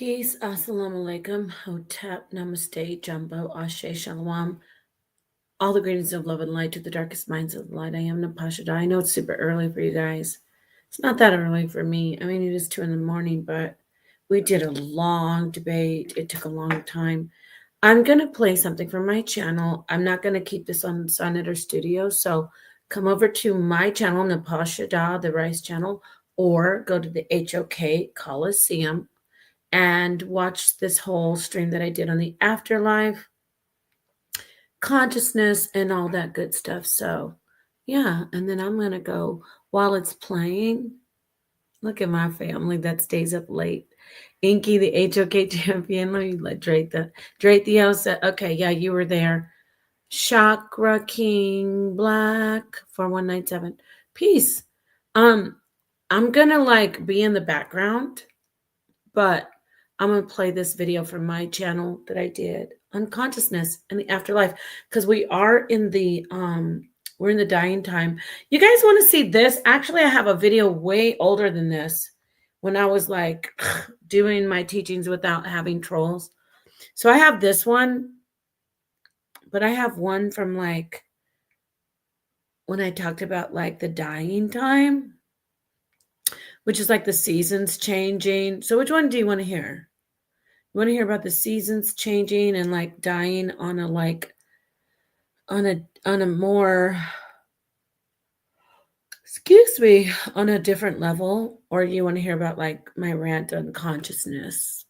Peace, assalamu alaikum, hotep, namaste, jumbo, ashe, shalom. All the greetings of love and light to the darkest minds of the light. I am Napashada. I know it's super early for you guys. It's not that early for me. I mean, it is 2 in the morning, but we did a long debate. It took a long time. I'm going to play something from my channel. I'm not going to keep this on Sun Eater Studio. So come over to my channel, Napashada, the Rice channel, or go to the HOK Coliseum and watch this whole stream that I did on the afterlife, consciousness, and all that good stuff. So, yeah. And then I'm going to go while it's playing. Look at my family that stays up late. Inky, the HOK champion. Let me let Drake Theo said, okay, yeah, you were there. Chakra King Black 4197. Peace. I'm gonna be in the background, but I'm going to play this video from my channel that I did on consciousness and the afterlife, because we are in the we're in the dying time. You guys want to see this? Actually, I have a video way older than this when I was like doing my teachings without having trolls. So I have this one, but I have one from like when I talked about like the dying time, which is like the seasons changing. So which one do you want to hear? You want to hear about the seasons changing and like dying on a more, on a different level? Or you want to hear about like my rant on consciousness?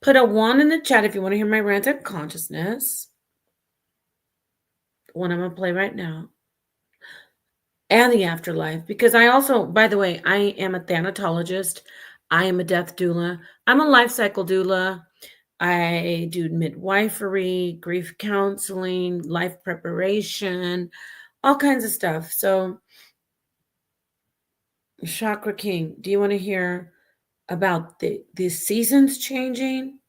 Put a 1 in the chat if you want to hear my rant on consciousness. The one I'm going to play right now. And the afterlife. Because I also, by the way, I am a thanatologist. I am a death doula. I'm a life cycle doula. I do midwifery, grief counseling, life preparation, all kinds of stuff. So, Chakra King, do you want to hear about the seasons changing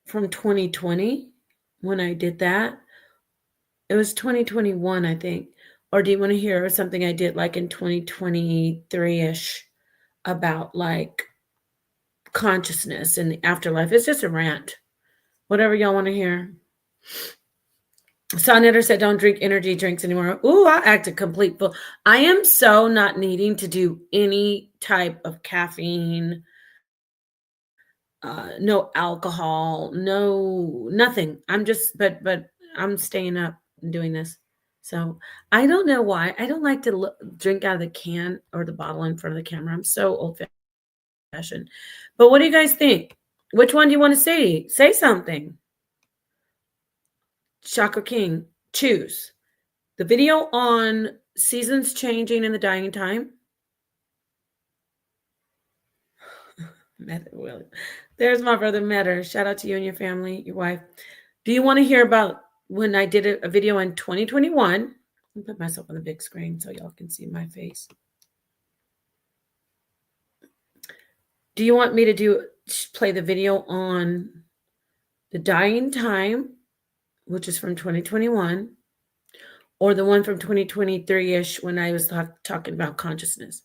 from 2020 when I did that? It was 2021, I think. Or do you want to hear something I did like in 2023-ish about like consciousness and the afterlife? It's just a rant. Whatever y'all want to hear. Sun Eater said, don't drink energy drinks anymore. Ooh, I act a complete fool. I am so not needing to do any type of caffeine, no alcohol, no, nothing. I'm just, but I'm staying up and doing this. So I don't know why. I don't like to drink out of the can or the bottle in front of the camera. I'm so old-fashioned. But what do you guys think? Which one do you want to say? Say something. Chakra King, choose. The video on seasons changing in the dying time. There's my brother Metter. Shout out to you and your family, your wife. Do you want to hear about when I did a video in 2021? Let me put myself on the big screen so y'all can see my face. Do you want me to play the video on the dying time, which is from 2021, or the one from 2023-ish when I was talking about consciousness?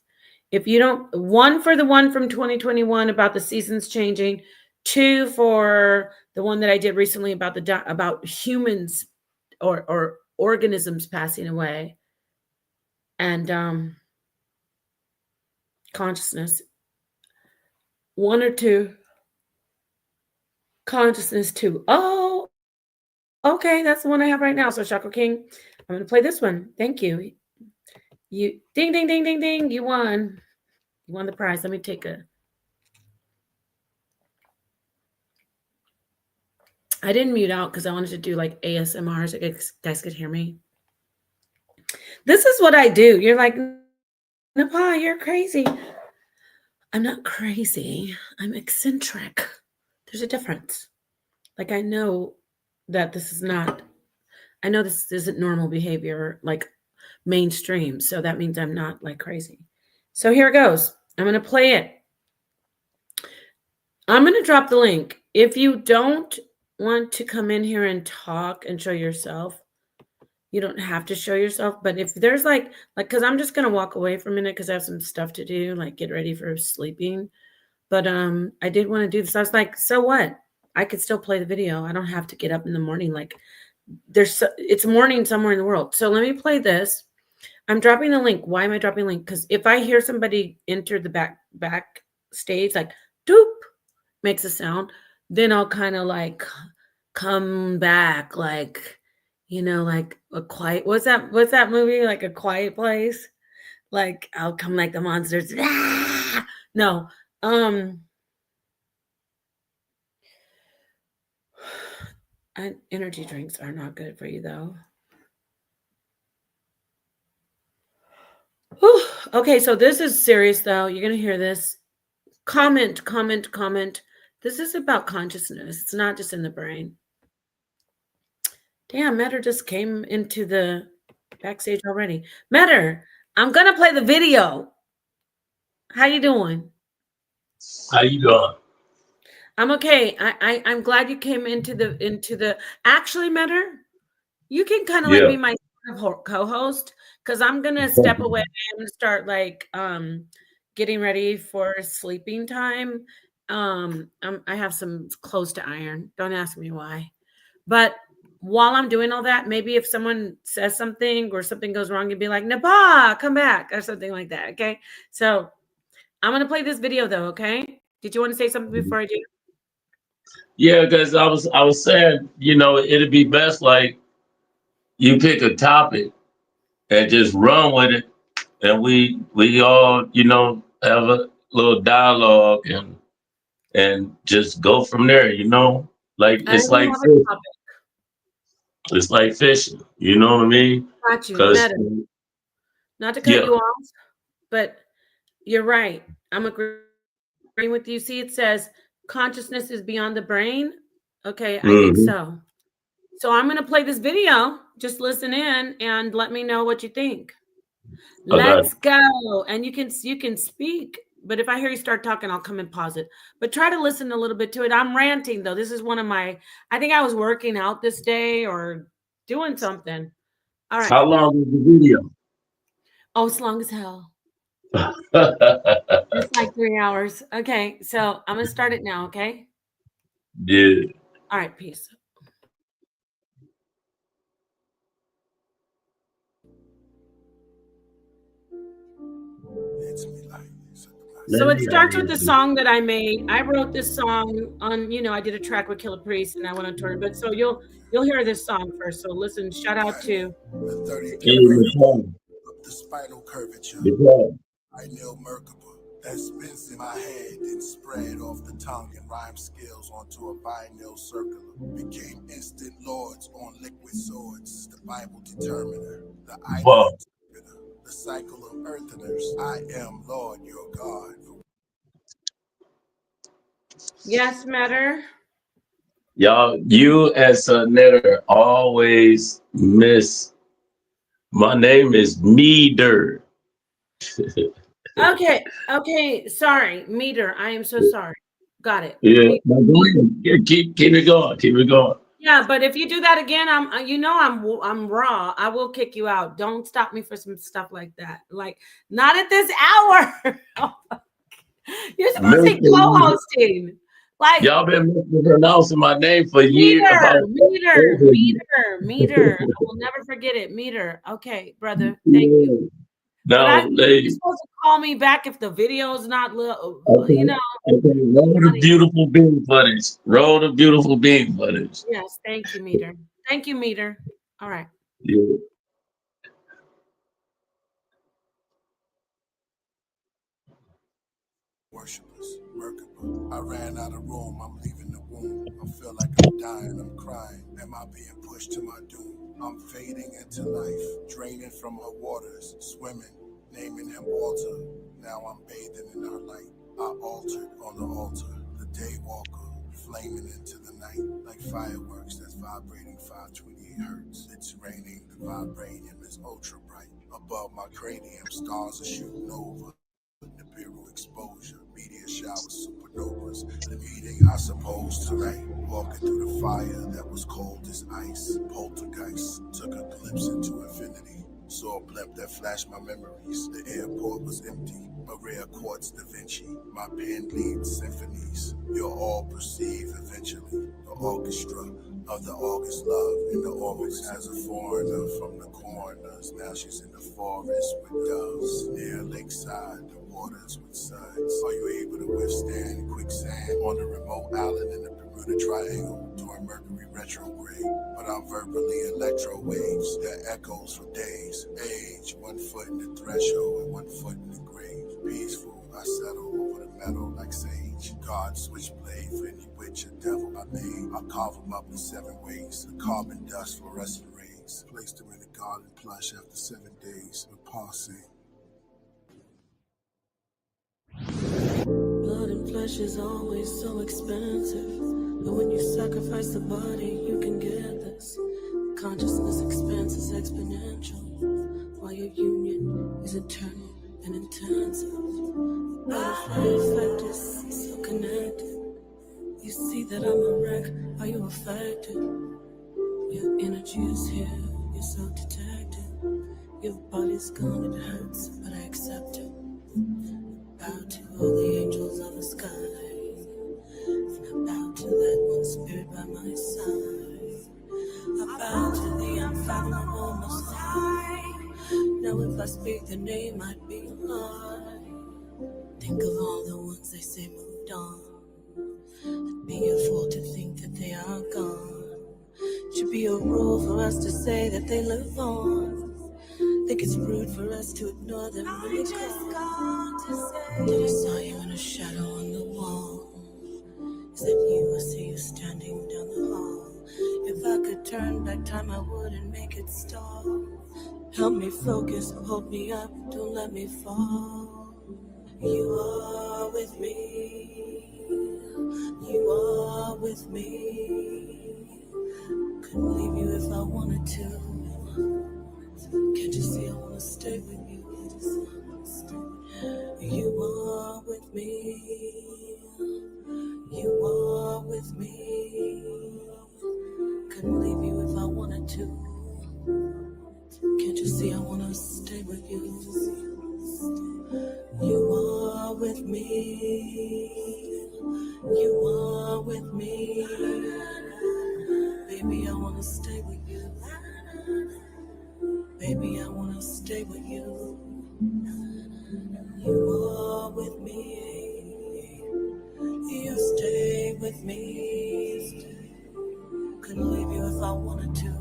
If you don't, 1 for the one from 2021 about the seasons changing, 2 for the one that I did recently about humans or organisms passing away, and consciousness. 1 or 2. Consciousness 2. Oh, okay, that's the one I have right now. So Chakra King, I'm going to play this one. Thank you. You ding, ding, ding, ding, ding. You won. You won the prize. Let me take a. I didn't mute out because I wanted to do like ASMR so you guys could hear me. This is what I do. You're like, Napa, you're crazy. I'm not crazy. I'm eccentric. There's a difference. Like, I know that this isn't normal behavior, like mainstream. So that means I'm not like crazy. So here it goes. I'm going to play it. I'm going to drop the link. If you don't want to come in here and talk and show yourself, you don't have to show yourself. But if there's because I'm just going to walk away for a minute because I have some stuff to do, like get ready for sleeping. But I did want to do this. I was like, so what? I could still play the video. I don't have to get up in the morning. Like it's morning somewhere in the world. So let me play this. I'm dropping the link. Why am I dropping the link? Because if I hear somebody enter the back stage, like doop makes a sound, then I'll kind of like come back, like, like a quiet. What's that movie? Like A Quiet Place. Like I'll come like the monsters. Ah! No. Energy drinks are not good for you though. Whew. Okay, so this is serious though. You're gonna hear this. Comment. This is about consciousness. It's not just in the brain. Damn, Metter just came into the backstage already. Metter, I'm gonna play the video. How you doing? How you doing? I'm okay. I'm glad you came into the actually, Metter, you can kind of like Yeah. be my co-host because I'm gonna step away. I'm gonna start like getting ready for sleeping time. I have some clothes to iron. Don't ask me why. But while I'm doing all that, maybe if someone says something or something goes wrong, you'd be like, Naba, come back, or something like that. Okay. So I'm gonna play this video though, okay? Did you want to say something before I do? Yeah, because I was saying, it'd be best like you pick a topic and just run with it, and we all, have a little dialogue and just go from there, Like I it's don't like have a topic. it's like fishing, you know what I mean? Got you. Because Meta. Not to cut yeah. you off, but you're right. I'm agreeing with you. See, it says consciousness is beyond the brain. Okay, I think Hmm. so. So I'm going to play this video. Just listen in and let me know what you think. Okay. Let's go. And you can speak, but if I hear you start talking, I'll come and pause it. But try to listen a little bit to it. I'm ranting though. This is one of my I think I was working out this day or doing something. All right. How long is the video? Oh, it's long as hell. It's like 3 hours. Okay, so I'm gonna start it now, okay? Yeah. All right, peace. So it starts with the song that I made. I wrote this song on, I did a track with Killer Priest and I went on tour. But so you'll hear this song first. So listen, shout out to Killer Hey, Priest. The spinal curvature. Michelle. Ideal Merkaba that spins in my head and spread off the tongue and rhyme skills onto a vinyl circular. Became instant lords on liquid swords. The Bible determiner, the Whoa. idol interpreter, the cycle of eartheners. I am Lord your God. Yes, Matter. Y'all, you as a netter always miss. My name is Meter. Okay. Sorry, Meter. I am so sorry. Got it. Yeah, now go ahead. Yeah, keep it going. Keep it going. Yeah, but if you do that again, I'm raw. I will kick you out. Don't stop me for some stuff like that. Like not at this hour. You're supposed to be co-hosting. Like Y'all been mispronouncing my name for years. meter, About meter, meter, meter. I will never forget it. Meter. Okay, brother. Thank you. now, You're supposed to call me back if the video's not little. okay. Roll the beautiful bean footage. Roll the beautiful bean footage. Yes, thank you, Meter. Thank you, Meter. All right. Yeah. Worshippers, Merkaba. I ran out of room, I'm leaving the womb. I feel like I'm dying, I'm crying. Am I being pushed to my doom? I'm fading into life, draining from her waters, swimming, naming him Walter. Now I'm bathing in her light. I altered on the altar, the daywalker, flaming into the night like fireworks that's vibrating 528 hertz. It's raining, the vibranium is ultra bright. Above my cranium, stars are shooting over. Nibiru exposure, meteor showers, supernovas. The meeting I supposed to write, walking through the fire that was cold as ice. Poltergeist took a glimpse into infinity. Saw a blimp that flashed my memories. The airport was empty. A rare quartz Da Vinci. My pen leads symphonies. You'll all perceive eventually. The orchestra of the August love. In the orbits as a foreigner from the corners. Now she's in the forest with doves. Near lakeside, the waters with suds. Are you able to withstand quicksand on a remote island in the Bermuda Triangle during Mercury retrograde? But I'm verbally electro waves that echoes for days. Age, 1 foot in the threshold and 1 foot in the grave. Peaceful, I settle over the metal like sage. God switchblade for any witch or devil I made. I carve them up in 7 ways. The carbon dust, fluorescent rays. Placed them in the garden plush after 7 days. With parsing. Blood and flesh is always so expensive, but when you sacrifice the body, you can get this. Consciousness expanse is exponential, while your union is eternal and intensive. Butterfly effect is so connected. You see that I'm a wreck, are you affected? Your energy is here, you're so detected. Your body's gone, it hurts, but I accept it. Bow to all the angels of the sky, and I bow to that one spirit by my side. I bow to the unfathomable Most High. Now if I speak the name, I'd be a lie. Think of all the ones they say moved on. I'd be a fool to think that they are gone. Should be a rule for us to say that they live on. Think it's rude for us to ignore them when they gone. Then I saw you in a shadow on the wall. Is that you? I see you standing down the hall. If I could turn back time, I would and make it stop. Help me focus, hold me up, don't let me fall. You are with me. You are with me. Couldn't leave you if I wanted to. Can't you see I wanna stay with you? You are with me. You are with me. Couldn't leave you if I wanted to. Can't you see I wanna stay with you? You are with me. You are with me. Baby, I wanna stay with you. Baby, I wanna stay with you. You are with me. You stay with me. Couldn't leave you if I wanted to.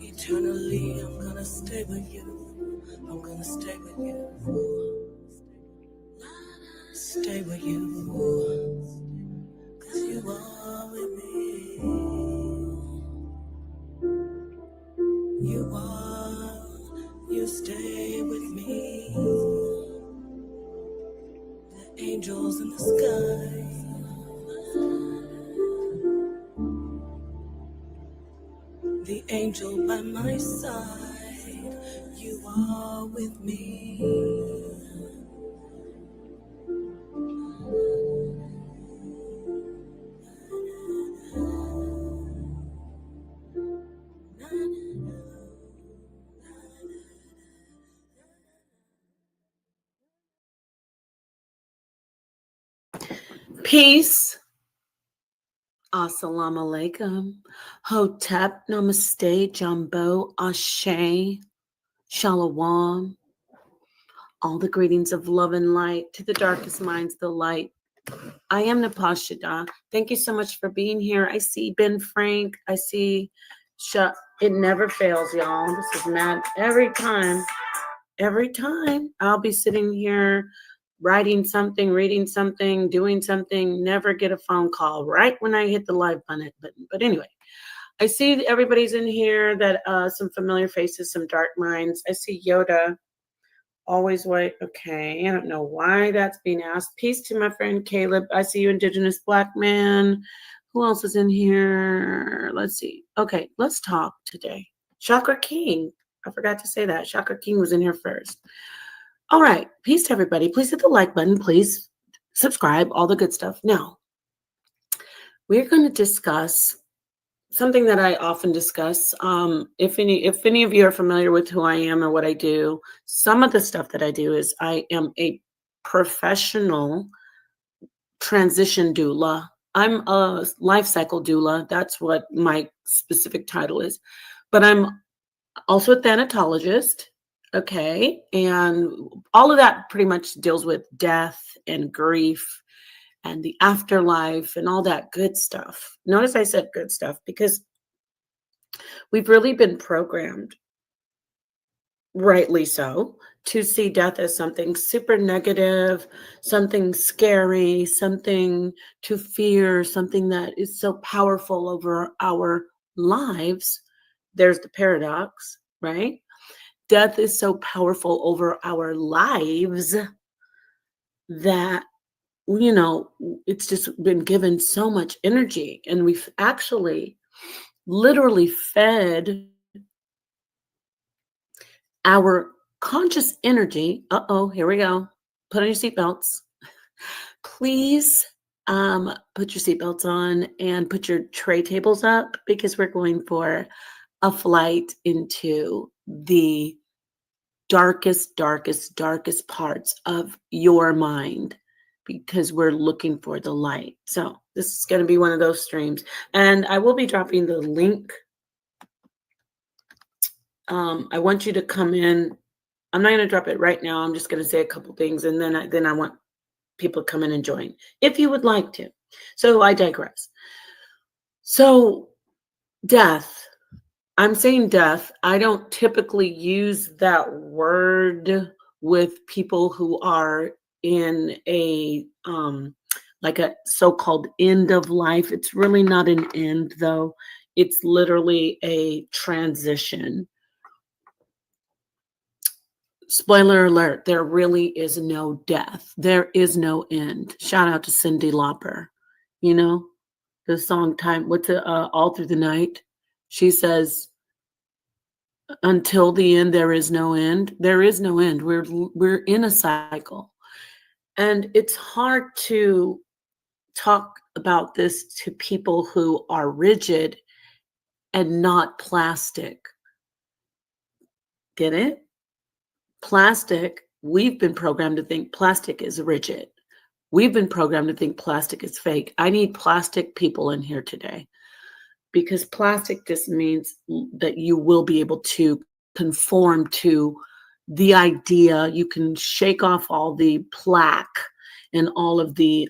Eternally, I'm gonna stay with you. I'm gonna stay with you. Stay with you. 'Cause you are with me. You are, you stay with me. The angels in the sky. The angel by my side. You are with me. Peace. Assalamu alaikum. Hotep, namaste, Jambo, Ashe, Shalom. All the greetings of love and light to the darkest minds, the light. I am Napashida. Thank you so much for being here. I see Ben Frank. I see it never fails, y'all. This is mad every time. Every time I'll be sitting here writing something, reading something, doing something, never get a phone call right when I hit the live button. But anyway, I see everybody's in here, that some familiar faces, some dark minds. I see Yoda. Always white. Okay. I don't know why that's being asked. Peace to my friend Caleb. I see you, Indigenous Black man. Who else is in here? Let's see. Okay. Let's talk today. Chakra King. I forgot to say that. Chakra King was in here first. All right. Peace to everybody. Please hit the like button. Please subscribe. All the good stuff. Now, we're going to discuss something that I often discuss. If any of you are familiar with who I am or what I do, some of the stuff that I do is I am a professional transition doula. I'm a life cycle doula. That's what my specific title is. But I'm also a thanatologist. Okay. And all of that pretty much deals with death and grief and the afterlife and all that good stuff. Notice I said good stuff because we've really been programmed, rightly so, to see death as something super negative, something scary, something to fear, something that is so powerful over our lives. There's the paradox, right? Death is so powerful over our lives that, it's just been given so much energy. And we've actually literally fed our conscious energy. Here we go. Put on your seatbelts. Please put your seatbelts on and put your tray tables up because we're going for a flight into the darkest, darkest, darkest parts of your mind because we're looking for the light. So this is going to be one of those streams. And I will be dropping the link. I want you to come in. I'm not going to drop it right now. I'm just going to say a couple things, and then I want people to come in and join if you would like to. So I digress. So death. I'm saying death. I don't typically use that word with people who are in a like a so-called end of life. It's really not an end, though. It's literally a transition. Spoiler alert, there really is no death. There is no end. Shout out to Cyndi Lauper. You know, the song Time, what's it, All Through the Night? She says, until the end, there is no end. There is no end. We're in a cycle. And it's hard to talk about this to people who are rigid and not plastic. Get it? Plastic, we've been programmed to think plastic is rigid. We've been programmed to think plastic is fake. I need plastic people in here today because plastic just means that you will be able to conform to the idea. You can shake off all the plaque and all of the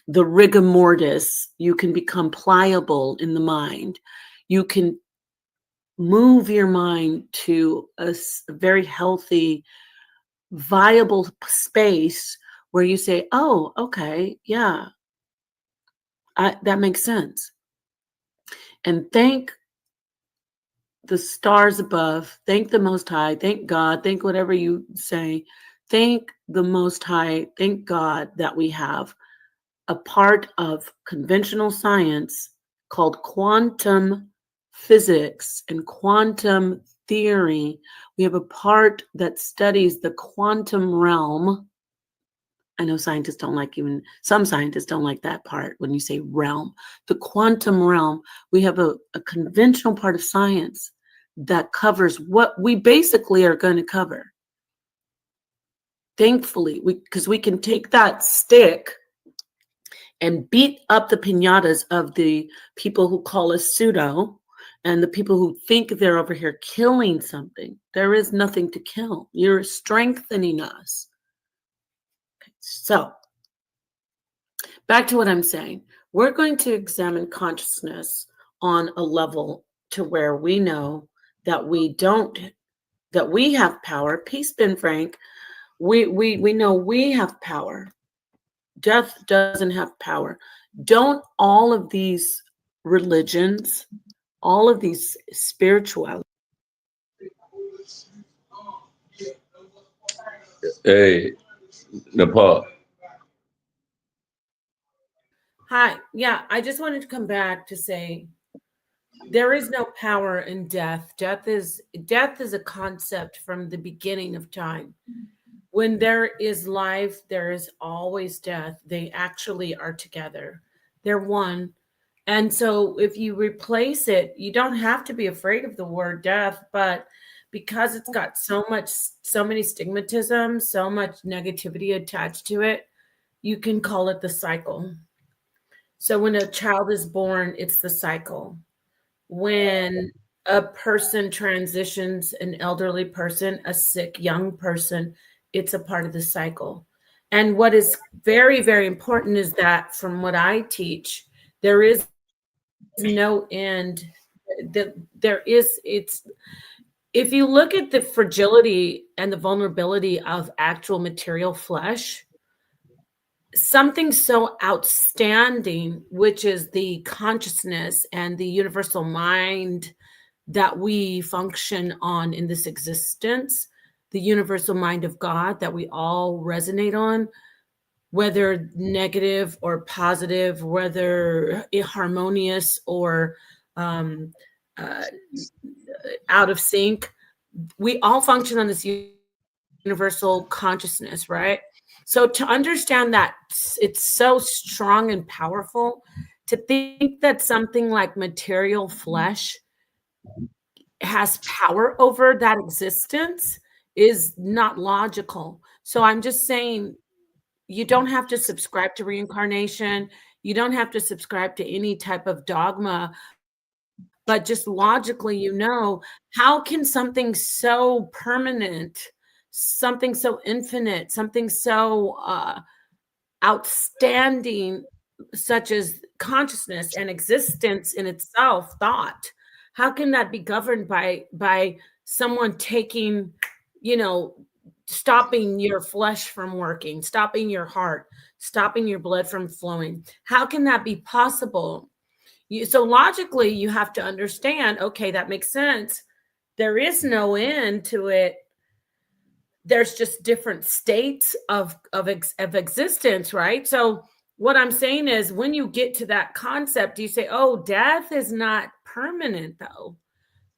rigor mortis. You can become pliable in the mind. You can move your mind to a very healthy, viable space where you say, oh, okay, yeah, that makes sense. And thank the stars above, thank the Most High, thank God, thank whatever you say, thank the Most High, thank God that we have a part of conventional science called quantum physics and quantum theory. We have a part that studies the quantum realm. I know scientists don't like, even some scientists don't like that part when you say realm. The quantum realm, we have a conventional part of science that covers what we basically are going to cover. Thankfully, because we can take that stick and beat up the piñatas of the people who call us pseudo and the people who think they're over here killing something. There is nothing to kill. You're strengthening us. Okay, so back to what I'm saying. We're going to examine consciousness on a level to where we know that we have power. Peace, Ben Frank. We know we have power. Death doesn't have power. Don't all of these religions, all of these spiritualities. Hey, Nepal. Hi. Yeah, I just wanted to come back to say there is no power in death. Death is a concept from the beginning of time. When there is life, there is always death. They actually are together. They're one. And so if you replace it, you don't have to be afraid of the word death, but because it's got so many stigmatism, so much negativity attached to it, you can call it the cycle. So when a child is born, it's the cycle. When a person transitions, an elderly person, a sick young person, it's a part of the cycle. And what is very, very important is that from what I teach, there is no end. It's if you look at the fragility and the vulnerability of actual material flesh, something so outstanding, which is the consciousness and the universal mind that we function on in this existence, the universal mind of God that we all resonate on, whether negative or positive, whether harmonious or um, uh, out of sync, we all function on this universal consciousness, right? So to understand that it's so strong and powerful, to think that something like material flesh has power over that existence is not logical. So I'm just saying, you don't have to subscribe to reincarnation. You don't have to subscribe to any type of dogma, but just logically, how can something so permanent, something so infinite, something so outstanding, such as consciousness and existence in itself, thought, how can that be governed by someone taking, stopping your flesh from working, stopping your heart, stopping your blood from flowing? How can that be possible? So logically, you have to understand, okay, that makes sense. There is no end to it. There's just different states of existence, right? So what I'm saying is, when you get to that concept, you say, oh, death is not permanent, though.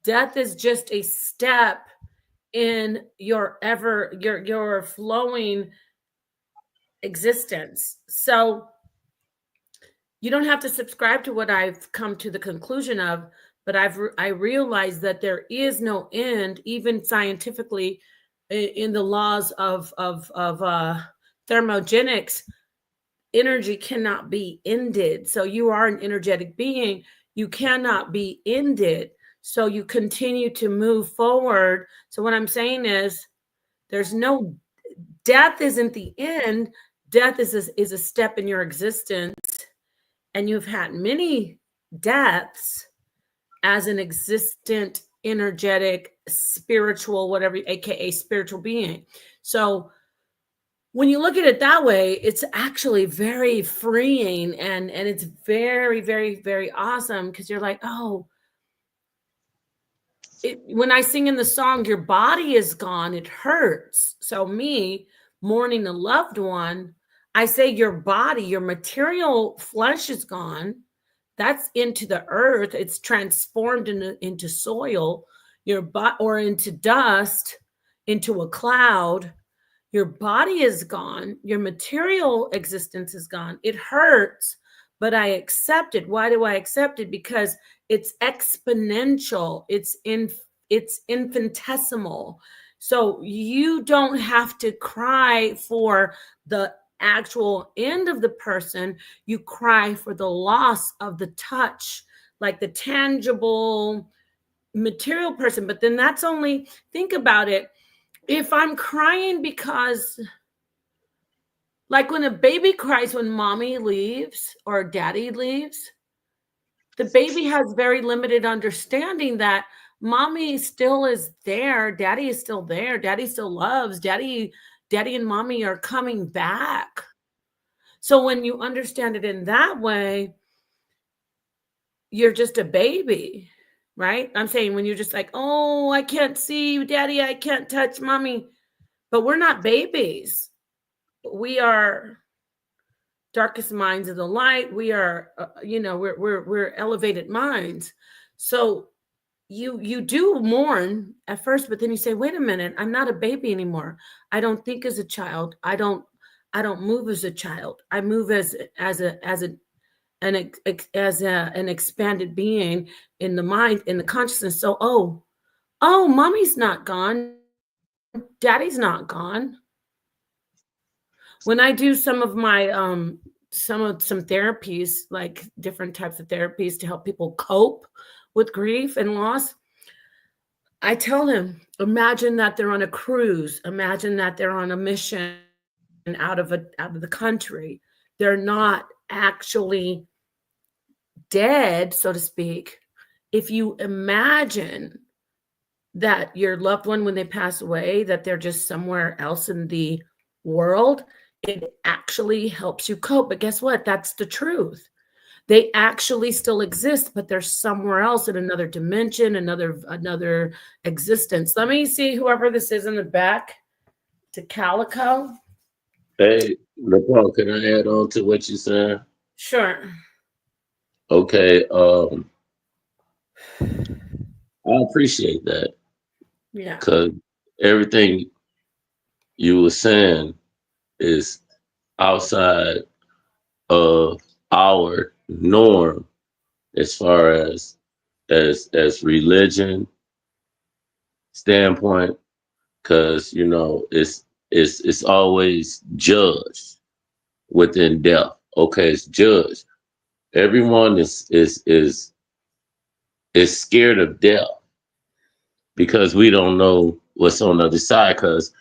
Death is just a step in your flowing existence. So you don't have to subscribe to what I've come to the conclusion of, but I realized that there is no end, even scientifically, in the laws of thermogenics. Energy cannot be ended. So you are an energetic being. You cannot be ended. So you continue to move forward. So what I'm saying is, there's no death isn't the end. Death is a step in your existence. And you've had many deaths as an existent, energetic, spiritual, whatever, aka spiritual being. So when you look at it that way, it's actually very freeing, and it's very, very, very awesome, because you're like, oh, when I sing in the song, your body is gone, it hurts. So me mourning a loved one, I say your body, your material flesh is gone. That's into the earth. It's transformed into soil, or into dust, into a cloud. Your body is gone. Your material existence is gone. It hurts, but I accept it. Why do I accept it? Because it's exponential. It's infinitesimal. So you don't have to cry for the actual end of the person. You cry for the loss of the touch, like the tangible material person. But then that's only, think about it. If I'm crying because, like when a baby cries when mommy leaves or daddy leaves, the baby has very limited understanding that mommy still is there, daddy is still there, daddy still loves, daddy and mommy are coming back. So when you understand it in that way, you're just a baby, right? I'm saying, when you're just like, oh, I can't see daddy, I can't touch mommy. But we're not babies. We are darkest minds of the light. We are, we're elevated minds. So you do mourn at first, but then you say, wait a minute, I'm not a baby anymore. I don't think as a child. I don't move as a child. I move as an expanded being in the mind, in the consciousness. So, mommy's not gone, daddy's not gone. When I do some of my some therapies, like different types of therapies to help people cope with grief and loss, I tell them, imagine that they're on a cruise, imagine that they're on a mission out of the country. They're not actually dead, so to speak. If you imagine that your loved one, when they pass away, that they're just somewhere else in the world, it actually helps you cope. But guess what? That's the truth. They actually still exist, but they're somewhere else in another dimension, another existence. Let me see whoever this is in the back. To Calico. Hey, Nicole, can I add on to what you're saying? Sure. Okay. I appreciate that. Yeah. Because everything you were saying is outside of our norm as far as religion standpoint, because it's always judged within death. Okay, it's judged. Everyone is scared of death because we don't know what's on the other side. Because,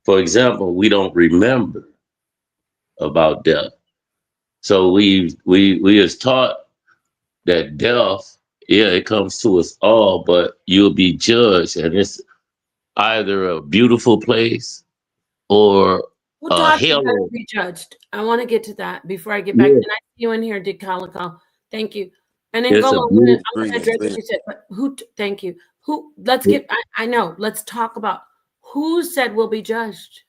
for example, we don't remember about death. So we is taught that death, yeah, it comes to us all, but you'll be judged, and it's either a beautiful place or Who a taught you hell. how to be judged? I want to get to that before I get back. Yeah. And I see you in here, Dick Calico. Thank you. And then It's go a on. I'm going to Greetings, address what greetings. you said. But thank you. Let's get, I know, let's talk about who said we'll be judged.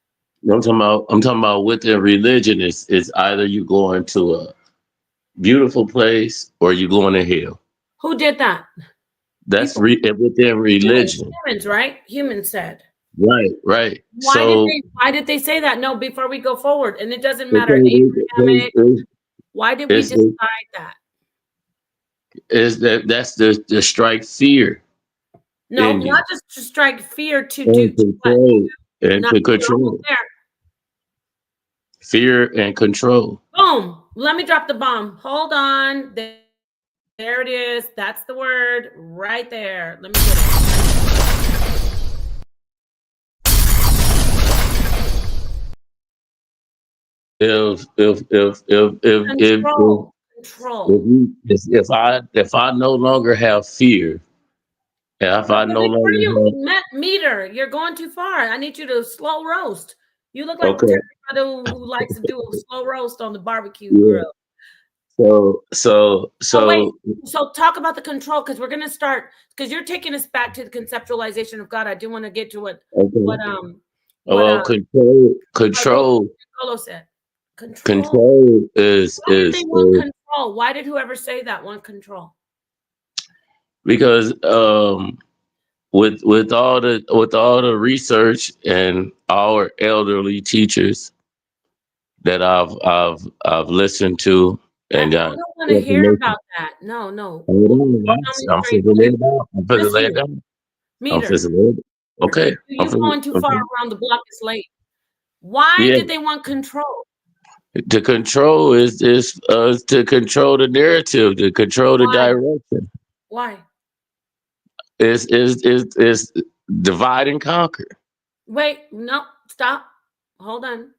I'm talking about within religion, it's either you going to a beautiful place or you going to hell. Who did that? That's People. within religion. Humans, right? Humans said. Right. Why did they say that? No, before we go forward, and it doesn't matter. Why did we decide that? That's the strike fear. No, not just to strike fear, to and do control and not to control. there. Fear and control. Boom. Let me drop the bomb. Hold on. There it is. That's the word right there. Let me get it. If I no longer have fear, and if I no longer meter, you're going too far. I need you to slow roast. You look like who likes to do a slow roast on the barbecue grill. So talk about the control, because we're going to start, because you're taking us back to the conceptualization of God. I do want to get to control said. Control is control. Why did whoever say that want control? Because with all the research and our elderly teachers that I've listened to, and I don't want to hear about that. No. I'm fizzling it down. Okay. You're going too far around the block. It's late. Why did they want control? To control is to control the narrative, to control the direction. Why? Is divide and conquer. Wait, no, stop. Hold on.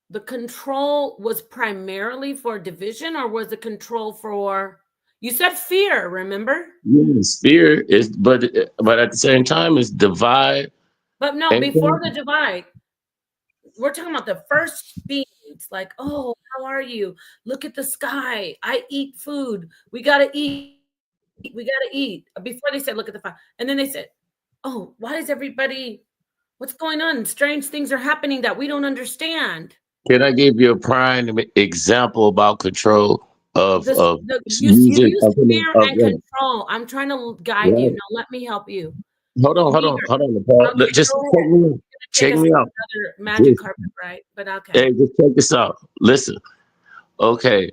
The control was primarily for division, or was the control for, you said fear, remember? Yes, fear is, but at the same time it's divide. But no, before the divide, we're talking about the first beings, like, oh, how are you? Look at the sky. I eat food. We got to eat. Before they said, look at the fire. And then they said, oh, why is what's going on? Strange things are happening that we don't understand. Can I give you a prime example about control of using fear and control? I'm trying to guide you. Now let me help you. Hold on, Paul. Just check me out. Another magic carpet, right? But okay. Hey, just check this out. Listen, Okay.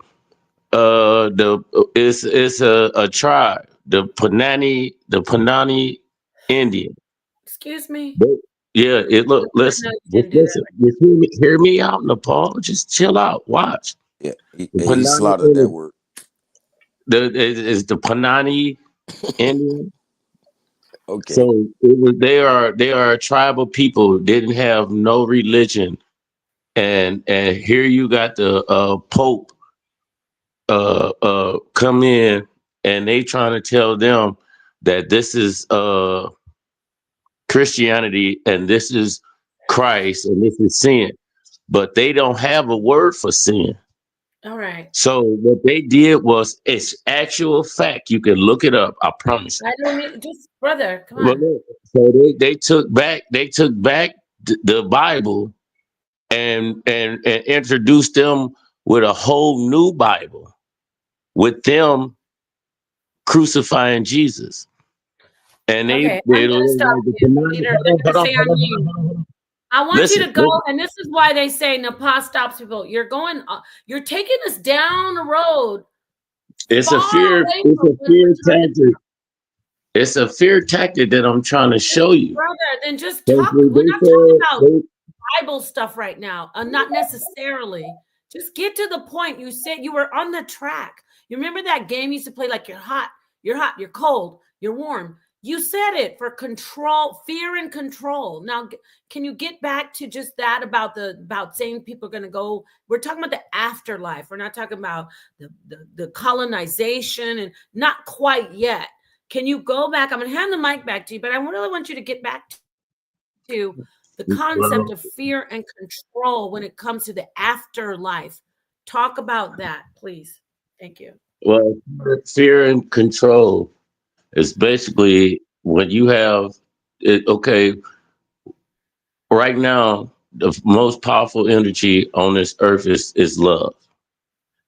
It's a tribe, the Panani Indian. Excuse me. They- yeah, it I look. didn't know Listen, you just didn't do that. listen. Just hear me out, Nepal. Just chill out. Watch Yeah, the he Panani slaughtered that Indian. word. Is the Panani Indian. Okay. So they are a tribal people. Didn't have no religion, and here you got the Pope come in, and they trying to tell them that this is Christianity and this is Christ and this is sin, but they don't have a word for sin. All right. So what they did was, it's actual fact. You can look it up. I promise you. I don't need just brother. Come Well, on. look, so they took back the Bible and introduced them with a whole new Bible, with them crucifying Jesus. And Okay, I'm they gonna hold stop you. Peter, they're gonna say I'm mean. on. I want you Listen, to go, listen. and this is why they say Nepal stops people. You're going, you're taking us down the road It's a far fear. away It's from a what fear we're trying to tactic. It's a fear tactic that I'm trying to show you. brother. Then just They talk. We're not talking about said Bible stuff right now. Not necessarily. Just get to the point. You said you were on the track. You remember that game you used to play like you're hot, you're cold, you're warm. You said it for control, fear and control. Now, can you get back to just that about saying people are going to go? We're talking about the afterlife. We're not talking about the colonization and not quite yet. Can you go back? I'm going to hand the mic back to you, but I really want you to get back to the concept well, of fear and control when it comes to the afterlife. Talk about that, please. Thank you. well, fear and control is basically when you have it. Okay, right now the most powerful energy on this earth is love,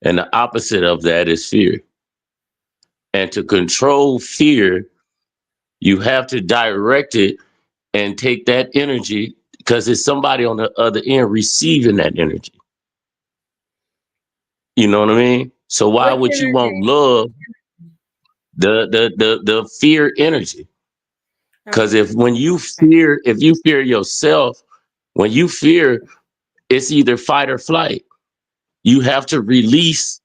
and the opposite of that is fear. And to control fear, you have to direct it and take that energy, because it's somebody on the other end receiving that energy. You know what I mean? So why Which would you want energy? love the fear energy? Because Okay. if you fear yourself, when you fear, it's either fight or flight. You have to release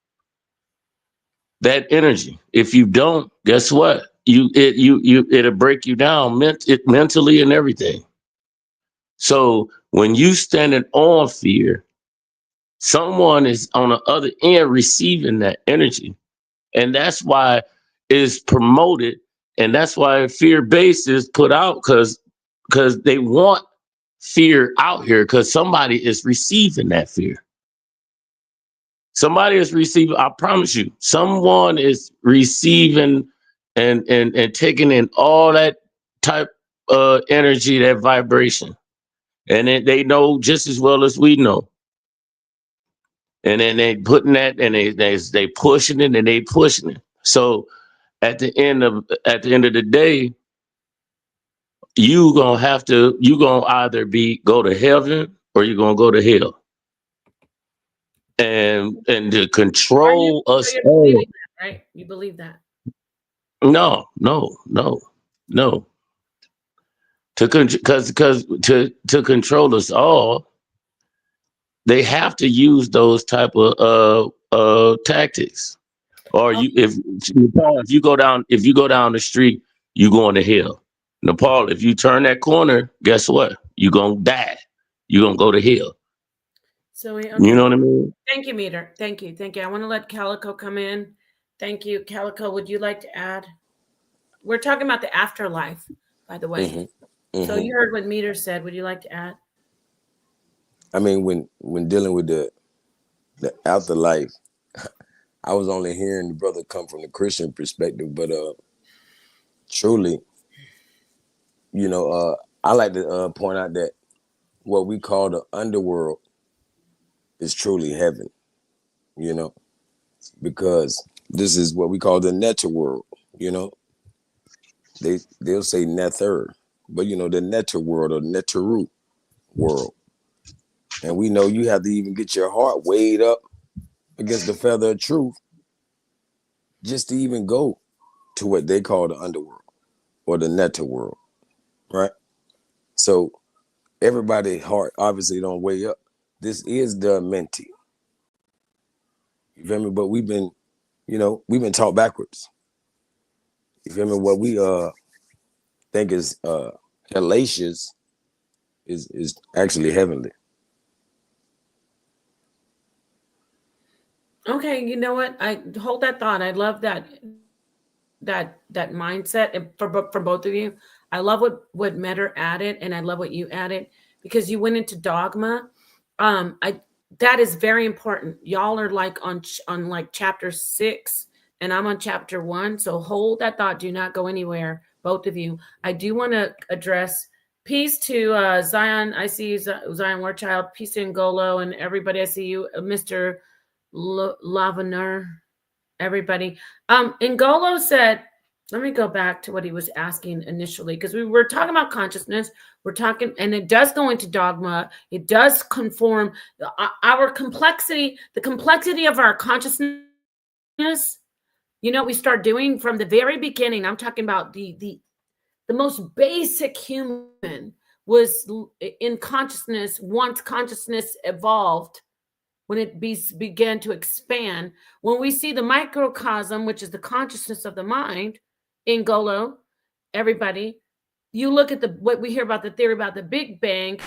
that energy. If you don't, guess what? It'll break you down mentally and everything. So when you standing on fear, someone is on the other end receiving that energy. And that's why it's promoted, and that's why fear based is put out, because they want fear out here, because somebody is receiving that fear. Somebody is receiving, I promise you, someone is receiving and taking in all that type energy, that vibration. And they know just as well as we know. And then they putting that, and they pushing it, and they pushing it. So at the end of the day, you gonna either go to heaven or you're gonna go to hell. And to Are you control so us you're all. believing that, right? You believe that. No, no, no, no. To control us all, they have to use those type of tactics. Or Okay. if you go down the street, you going to hell. Nepal, if you turn that corner, guess what? You're gonna die. You're gonna go to hell. So You know okay. what I mean? Thank you, Meter. Thank you. Thank you. I want to let Calico come in. Thank you. Calico, would you like to add? We're talking about the afterlife, by the way. hmm So hmm you heard what Meter said. Would you like to add? I mean, when dealing with the afterlife, I was only hearing the brother come from the Christian perspective, but truly, I like to point out that what we call the underworld is truly heaven. You know, because this is what we call the nether world. You know, they'll say nether, but the nether world or neteru world, and we know you have to even get your heart weighed up against the feather of truth just to even go to what they call the underworld or the netherworld, right? So everybody's heart obviously don't weigh up. This is the menti. You feel me? But we've been taught backwards. You feel me? What we think is hellacious is actually heavenly. Okay, you know what? I hold that thought. I love that mindset for both of you. I love what Metter added, and I love what you added because you went into dogma. That is very important. Y'all are like on like chapter 6, and I'm on chapter 1. So hold that thought. Do not go anywhere, both of you. I do want to address peace to Zion. I see you, Zion Warchild. Peace to Ngolo and everybody. I see you, Mr. Lavener. Everybody. Ngolo said, let me go back to what he was asking initially, because we were talking about consciousness. We're talking, and it does go into dogma. It does conform our complexity, the complexity of our consciousness. We start doing from the very beginning. I'm talking about the most basic human was in consciousness. Once consciousness evolved, when it began to expand, when we see the microcosm, which is the consciousness of the mind, Ngolo, everybody, you look at what we hear about the theory about the Big Bang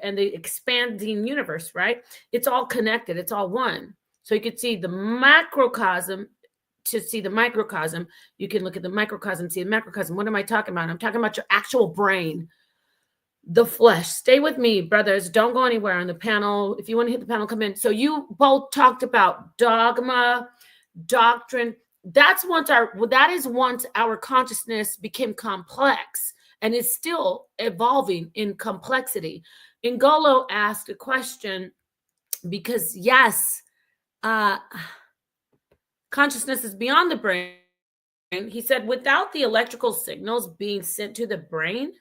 and the expanding universe, right? It's all connected. It's all one. So you could see the macrocosm to see the microcosm. You can look at the microcosm, see the macrocosm. What am I talking about? I'm talking about your actual brain. The flesh. Stay with me, brothers. Don't go anywhere on the panel. If you want to hit the panel, come in. So you both talked about dogma, doctrine. That is once our consciousness became complex, and it's still evolving in complexity. Ngolo asked a question because yes, consciousness is beyond the brain. He said, without the electrical signals being sent to the brain,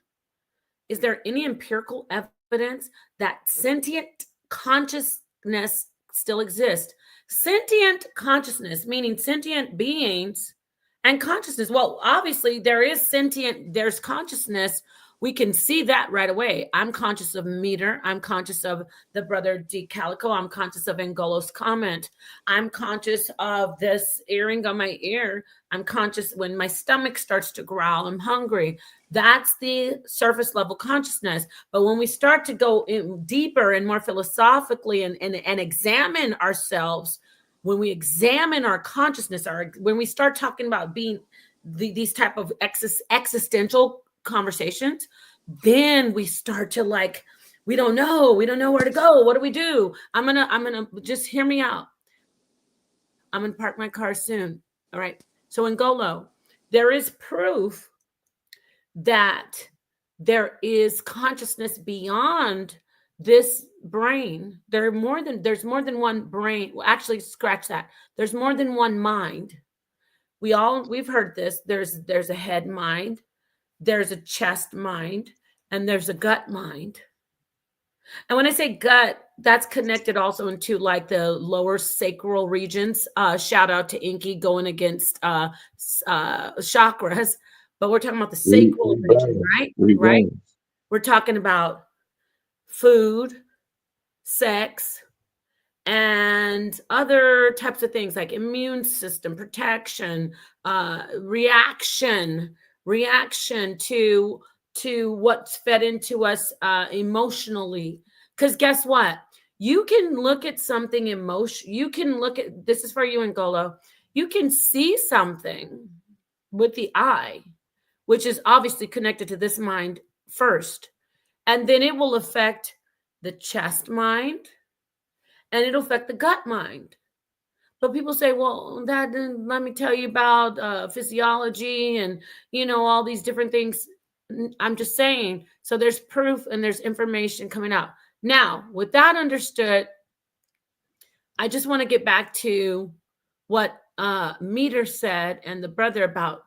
is there any empirical evidence that sentient consciousness still exists? Sentient consciousness, meaning sentient beings and consciousness. Well, obviously there's consciousness. We can see that right away. I'm conscious of Meter. I'm conscious of the brother D Calico. I'm conscious of Ngolo's comment. I'm conscious of this earring on my ear. I'm conscious when my stomach starts to growl. I'm hungry. That's the surface level consciousness. But when we start to go in deeper and more philosophically and examine ourselves, when we examine our consciousness, when we start talking about being these type of existential conversations, then we start to we don't know where to go. What do we do? I'm gonna just hear me out. I'm gonna park my car soon. All right. So Ngolo, there is proof that there is consciousness beyond this brain. There's more than one brain. Well, actually, scratch that. There's more than one mind. We've heard this. There's a head mind, there's a chest mind, and there's a gut mind. And when I say gut, that's connected also into like the lower sacral regions. Shout out to Inky going against chakras. But we're talking about the sacral region, right? Right. We're talking about food, sex, and other types of things like immune system, protection, reaction to what's fed into us emotionally. Because guess what? You can look at something you can look at, this is for you, Ngolo. You can see something with the eye, which is obviously connected to this mind first. And then it will affect the chest mind and it'll affect the gut mind. But people say, well, let me tell you about physiology and, all these different things. I'm just saying. So there's proof and there's information coming out. Now, with that understood, I just want to get back to what Meter said and the brother about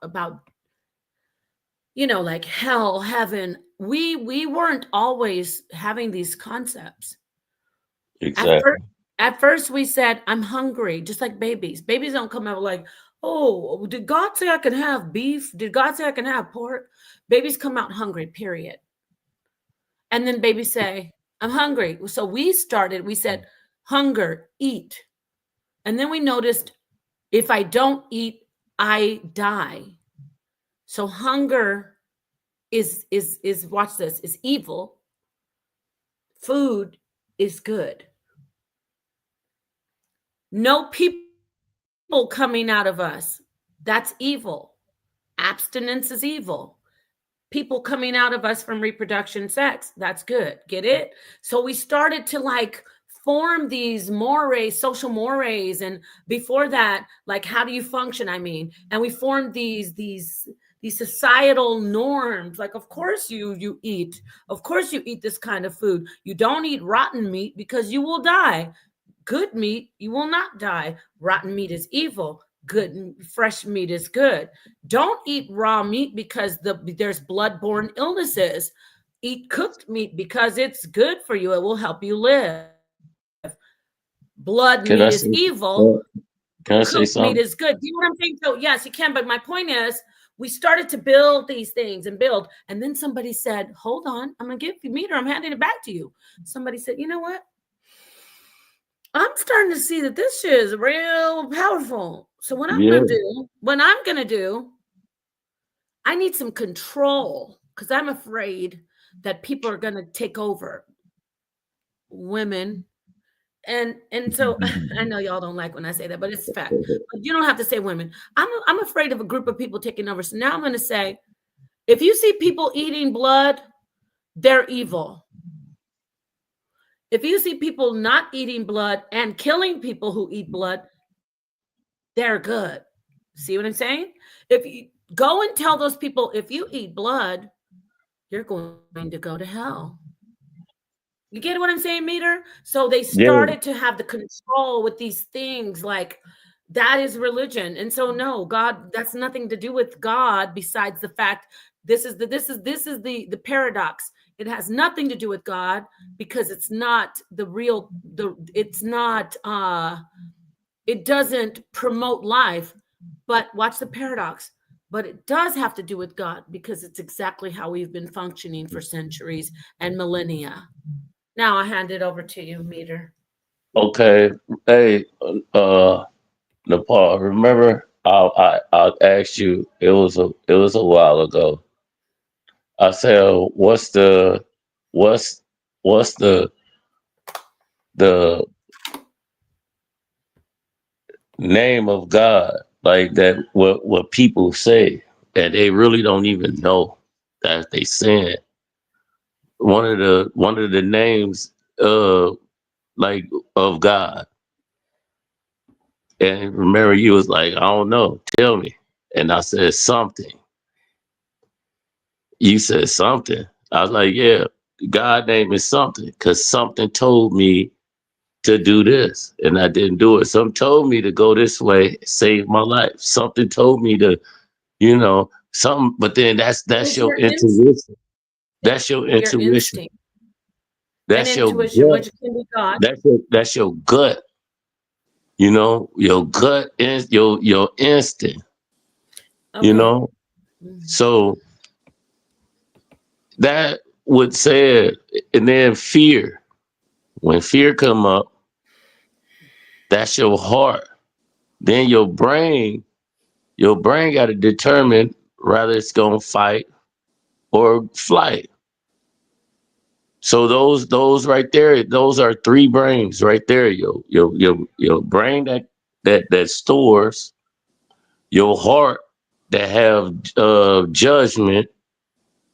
like hell, heaven. We weren't always having these concepts. Exactly. At first, we said, I'm hungry, just like babies. Babies don't come out like, oh, did God say I can have beef? Did God say I can have pork? Babies come out hungry, period. And then babies say, I'm hungry. So we said, hunger, eat. And then we noticed if I don't eat, I die. So hunger is watch this, is evil. Food is good. No people coming out of us, that's evil. Abstinence is evil. People coming out of us from reproduction, sex, that's good. Get it? So we started to like form these mores, social mores, and before that, like how do you function? I mean, and we formed these societal norms. Like, of course you eat. Of course you eat this kind of food. You don't eat rotten meat because you will die. Good meat, you will not die. Rotten meat is evil. Good fresh meat is good. Don't eat raw meat because there's blood-borne illnesses. Eat cooked meat because it's good for you. It will help you live. Blood Can meat I is say? evil. Can I say Cooked meat something? is good. Do you know what I'm saying? So yes, you can. But my point is, we started to build these things and build, and then somebody said, "Hold on, I'm gonna give you meat, or I'm handing it back to you." Somebody said, "You know what? I'm starting to see that this shit is real powerful. So what I'm Yeah. gonna do, I need some control because I'm afraid that people are gonna take over women." And so I know y'all don't like when I say that, but it's fact. But you don't have to say women. I'm afraid of a group of people taking over. So now I'm gonna say, if you see people eating blood, they're evil. If you see people not eating blood and killing people who eat blood, they're good. See what I'm saying? If you go and tell those people, if you eat blood, you're going to go to hell. You get what I'm saying, Meter? So they Yeah. started to have the control with these things like that is religion. And so no, God, that's nothing to do with God besides the fact this is the paradox. It has nothing to do with God because it's not it doesn't promote life. But watch the paradox. But it does have to do with God because it's exactly how we've been functioning for centuries and millennia. Now I hand it over to you, Meter. Okay. Hey, Nepal. Remember, I asked you. It was a while ago. I said, what's what's the name of God, like that? What people say, and they really don't even know that they saying one of the names, like of God. And remember, you was like, I don't know, tell me. And I said something. You said something. I was like, yeah, God name is something, because something told me to do this and I didn't do it. Some told me to go this way, save my life. Something told me to, something, but then that's It's your your intuition. That's your your intuition. instinct and That's your intuition, gut. which can be God. That's your gut. Your gut is your instinct, you Okay. know. So that would say it. And then fear. When fear come up, that's your heart. Then your brain got to determine whether it's gonna fight or flight. So those right there, those are three brains right there. Your brain that stores, your heart that have judgment,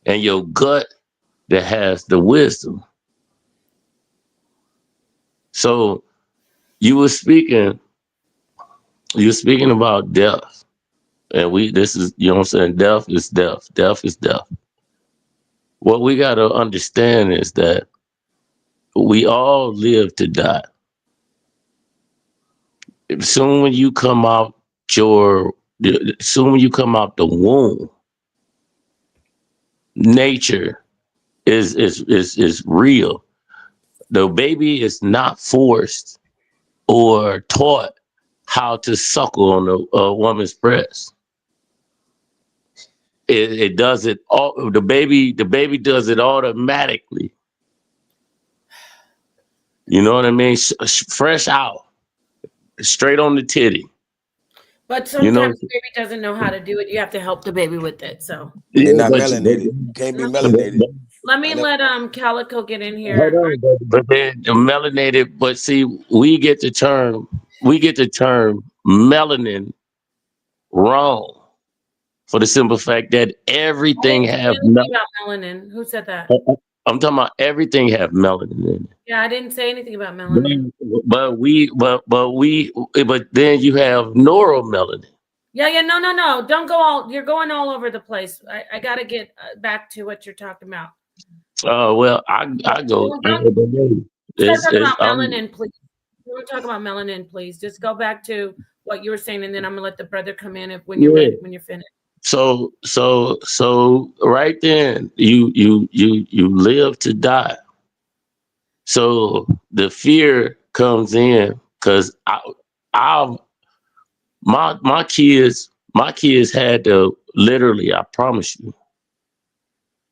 and your gut that has the wisdom. So you were speaking about death. And this is, what I'm saying, death is death. Death is death. What we got to understand is that we all live to die. Soon when you come out your, soon when you come out the womb, nature is real. The baby is not forced or taught how to suckle on a woman's breast. It does it all. The baby does it automatically. You know what I mean? Fresh out, straight on the titty. But You know, sometimes the baby doesn't know how to do it. You have to help the baby with it. So They're yeah, not but melanated. Can't be melanated. let me I know. let Calico get in here. hold on, but then the melanated. But see, we get the term melanin wrong for the simple fact that I everything didn't say have. anything about melanin. Who said that? I'm talking about everything have melanin in it. Yeah, I didn't say anything about melanin. But then you have neuromelanin. Yeah. No. Don't go all. You're going all over the place. I got to get back to what you're talking about. Well, I go. Start talking about I'm melanin, please. Don't talk about melanin, please. Just go back to what you were saying, and then I'm gonna let the brother come in when you're ready, when you're finished. so right then you live to die. So the fear comes in because my kids had to literally, I promise you,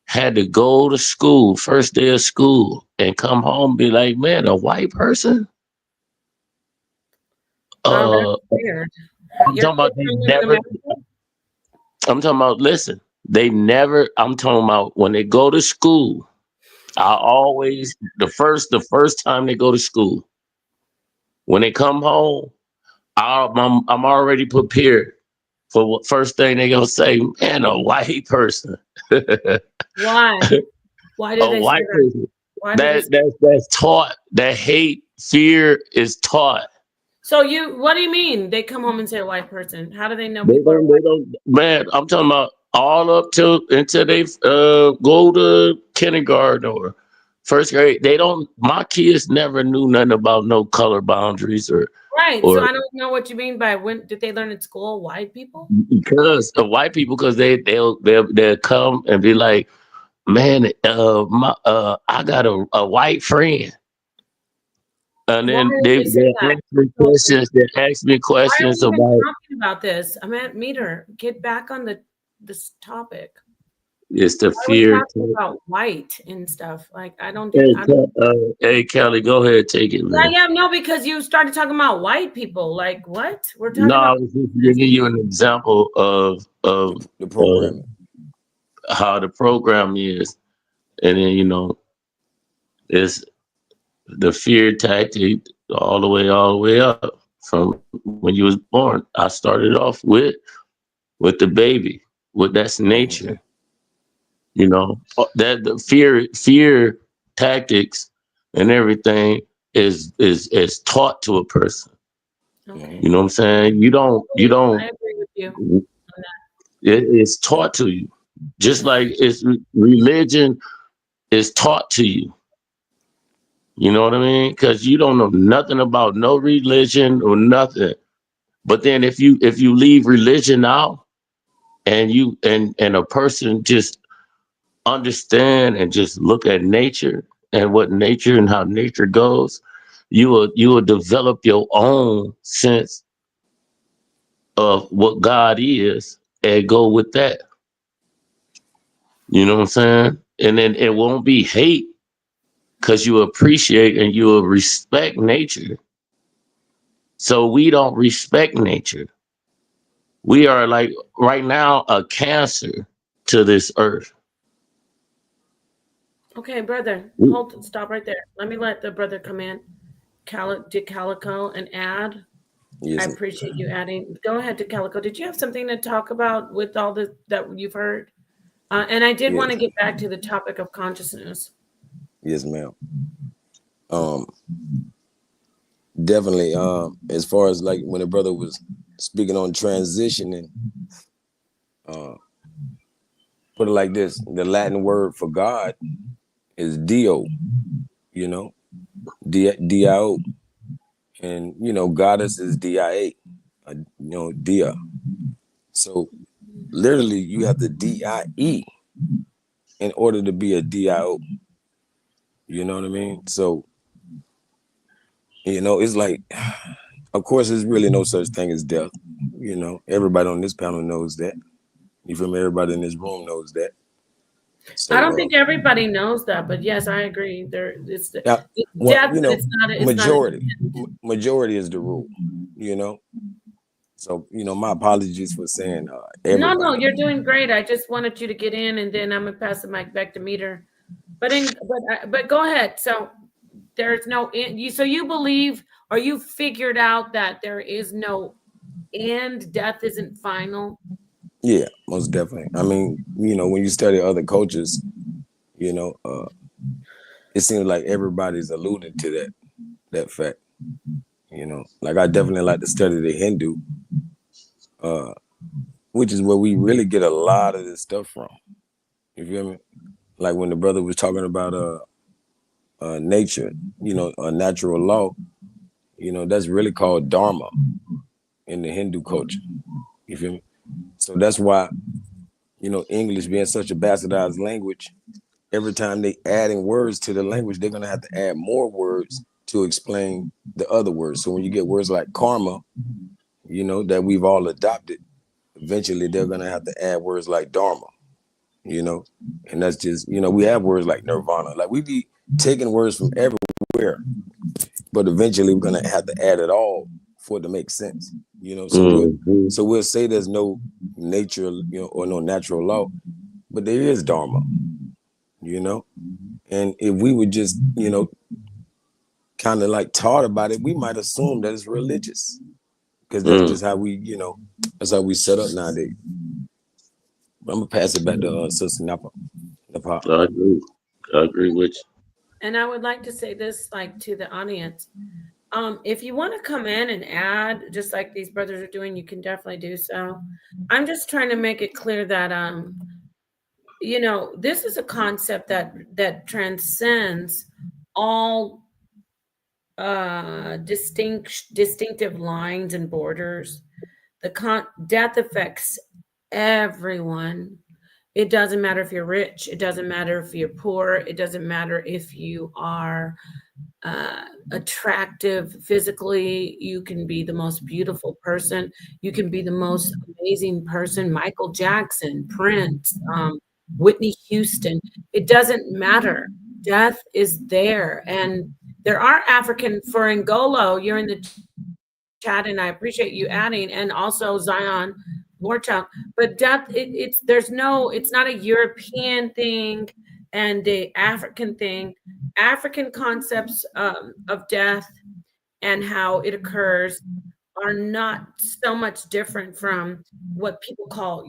had to go to school, first day of school, and come home and be like, man, a white person? Oh, that's weird. I'm talking about they never, I'm talking about, listen, I'm talking about when they go to school, I always, the first time they go to school, when they come home, I'm already prepared for what first thing they gonna say, man, a white person. Why? Why do A they say white that? person. Why do they say That's taught. That hate, fear is taught. So what do you mean? They come home and say a white person. How do they know They people are don't, white? man, I'm talking about all up till until they go to kindergarten or first grade. They don't, my kids never knew nothing about no color boundaries Right. So or I don't know what you mean by when did they learn at school? White people? because the white people, because they'll come and be like, man, I got a white friend. And Why then would they they say that? they ask me Why are questions we even about talking about this? I'm at Meter. Get back on this topic. it's the Why are we fear. talking about white and stuff? Like I don't Hey, do. hey, Kelly, go ahead, take it, man. Yeah. No, because you started talking about white people. Like what? We're talking No, I about. was just giving you an example of The programming. how the program is, and then it's the fear tactic all the way up from when you was born. I started off with the baby, with that's nature. That the fear tactics and everything is taught to a person. Okay. You know what I'm saying? You don't I agree with you. it's taught to you. Just like religion is taught to you. You know what I mean? Because you don't know nothing about no religion or nothing. But then if you leave religion out and a person just understand and just look at nature and what nature and how nature goes, you will develop your own sense of what God is and go with that. You know what I'm saying? And then it won't be hate because you appreciate and you will respect nature. So we don't respect nature. We are like right now a cancer to this earth. Okay, brother. Stop right there. Let me let the brother come in. Calico and add. Yes. I appreciate you adding. Go ahead to Calico. Did you have something to talk about with all this that you've heard? And I did want to get back to the topic of consciousness. Yes, ma'am. Definitely. As far as like when the brother was speaking on transitioning, put it like this: the Latin word for God is Dio. Dio, and goddess is Dia. Dia. So literally, you have the DIE in order to be a DIO. You know what I mean? So, You know, it's like, of course, there's really no such thing as death. You know, everybody on this panel knows that. You feel me? Everybody in this room knows that. So, I don't think everybody knows that, but yes, I agree. It's well, death, you but know, it's not. It's majority is the rule. You know, so you know, my apologies for saying No, everybody. you're doing great. I just wanted you to get in, and then I'm gonna pass the mic back to Meter. But go ahead. So there's no end. So you believe, or you figured out that there is no end. Death isn't final. Yeah, most definitely. I mean, you know, when you study other cultures, you know, it seems like everybody's alluding to that fact. You know, like I definitely like to study the Hindu, which is where we really get a lot of this stuff from. You feel me? Like when the brother was talking about nature, you know, a natural law, you know, that's really called dharma in the Hindu culture. You feel me? So that's why, you know, English being such a bastardized language, every time they adding words to the language, they're gonna have to add more words to explain the other words. So when you get words like karma, you know, that we've all adopted, eventually they're gonna have to add words like dharma, you know, and that's just, you know, we have words like nirvana, like we be taking words from everywhere, but eventually we're gonna have to add it all for it to make sense, you know. So we'll say there's no nature, you know, or no natural law, but there is dharma, you know. And if we would just, you know, kind of like taught about it, we might assume that it's religious, because that's just how we, you know, that's how we set up nowadays. But I'm gonna pass it back to Sister Napa. I agree with you. And I would like to say this, like, to the audience. If you want to come in and add, just like these brothers are doing, you can definitely do so. I'm just trying to make it clear that you know, this is a concept that transcends all distinctive lines and borders. Death affects everyone. It doesn't matter if you're rich. It doesn't matter if you're poor. It doesn't matter if you are attractive physically. You can be the most beautiful person. You can be the most amazing person. Michael Jackson, Prince, Whitney Houston. It doesn't matter. Death is there. And there are African, for Ngolo, you're in the chat, and I appreciate you adding, and also Zion Warchild. But death, it's not a European thing and a African thing. African concepts of death and how it occurs are not so much different from what people call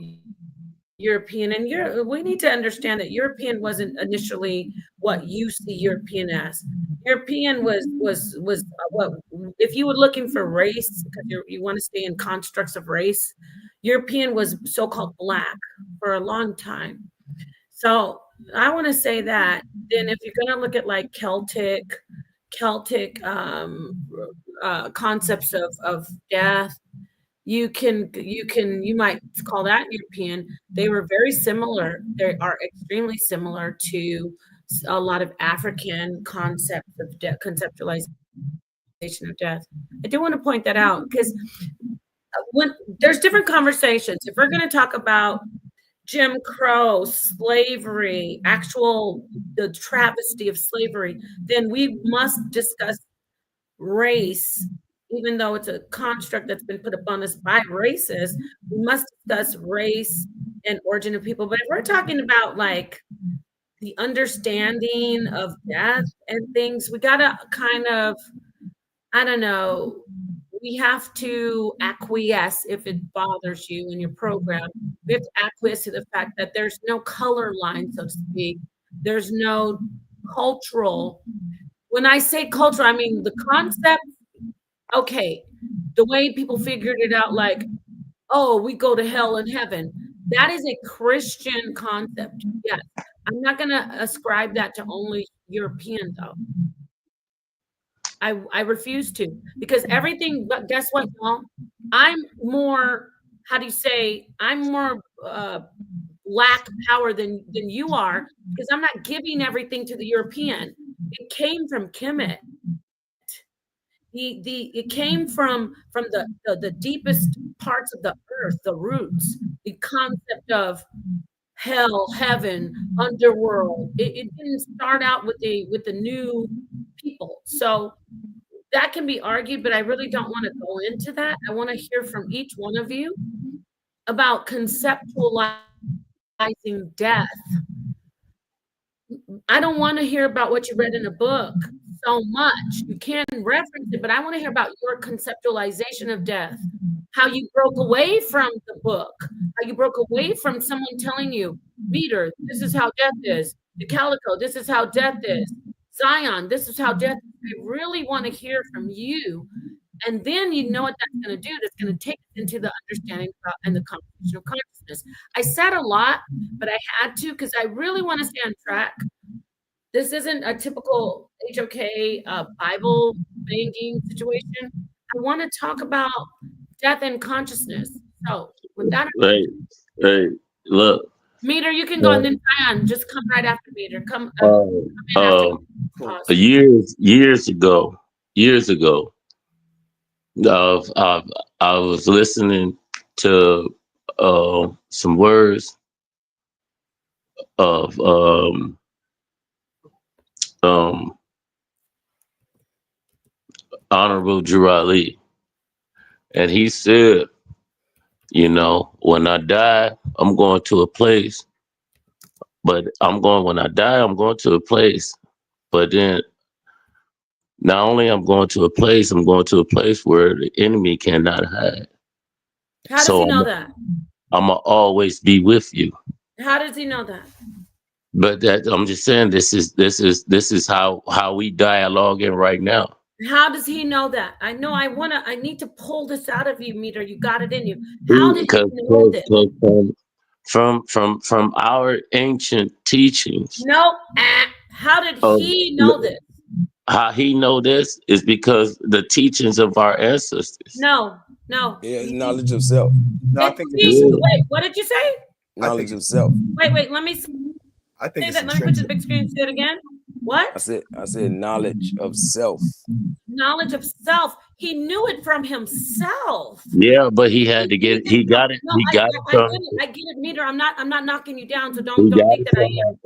European. And we need to understand that European wasn't initially what you see European as. European was what, if you were looking for race, because you want to stay in constructs of race, European was so-called black for a long time. So I want to say that. Then if you're going to look at like Celtic concepts of death, you might call that European. They were very similar. They are extremely similar to a lot of African concepts of conceptualization of death. I do want to point that out, because when there's different conversations, if we're going to talk about Jim Crow, slavery, the travesty of slavery, then we must discuss race. Even though it's a construct that's been put upon us by racists, we must discuss race and origin of people. But if we're talking about like the understanding of death and things, we gotta kind of, I don't know, we have to acquiesce if it bothers you in your program. We have to acquiesce to the fact that there's no color line, so to speak. There's no cultural. When I say cultural, I mean the concept. Okay, the way people figured it out, like, oh, we go to hell and heaven. That is a Christian concept. Yes. I'm not going to ascribe that to only European, though. I refuse to, because everything, but guess what, y'all? I'm more, how do you say, I'm more lack power than you are, because I'm not giving everything to the European. It came from Kemet. It came from the deepest parts of the earth, the roots, the concept of hell, heaven, underworld. It didn't start out with the new people. So that can be argued, but I really don't want to go into that. I want to hear from each one of you about conceptualizing death. I don't want to hear about what you read in a book so much. You can reference it, but I want to hear about your conceptualization of death, how you broke away from the book, how you broke away from someone telling you, Meter, this is how death is. The Calico, this is how death is. Zion, this is how death is. I really want to hear from you. And then you know what that's going to do. That's going to take us into the understanding about, and the composition of consciousness. I said a lot, but I had to because I really want to stay on track. This isn't a typical HOK Bible banging situation. I want to talk about death and consciousness. So with that, Hey, look. Meter, you can go, and then Zion, just come right after Meter. Come in after. Years ago, I was listening to some words of Honorable Drew Ali, and he said, you know, when I die, I'm going to a place, but when I die, I'm going to a place, but then not only I'm going to a place, I'm going to a place where the enemy cannot hide. How does he know that? I'm gonna always be with you. How does he know that? But that I'm just saying, this is how we dialoguing right now. How does he know that? I know I need to pull this out of you, Meter. You got it in you. How did he know this? From our ancient teachings. No, how did he know this? How he know this is because the teachings of our ancestors. No. Yeah, knowledge of self. No, I think wait, what did you say? Knowledge of self. Wait, let me I think say that. Let me put the big screen. Say it again. What? I said knowledge of self. Knowledge of self. He knew it from himself. Yeah, but he had to get it. He got it. No, he got it from. I get it, Meter. I'm not knocking you down, so don't think that I am.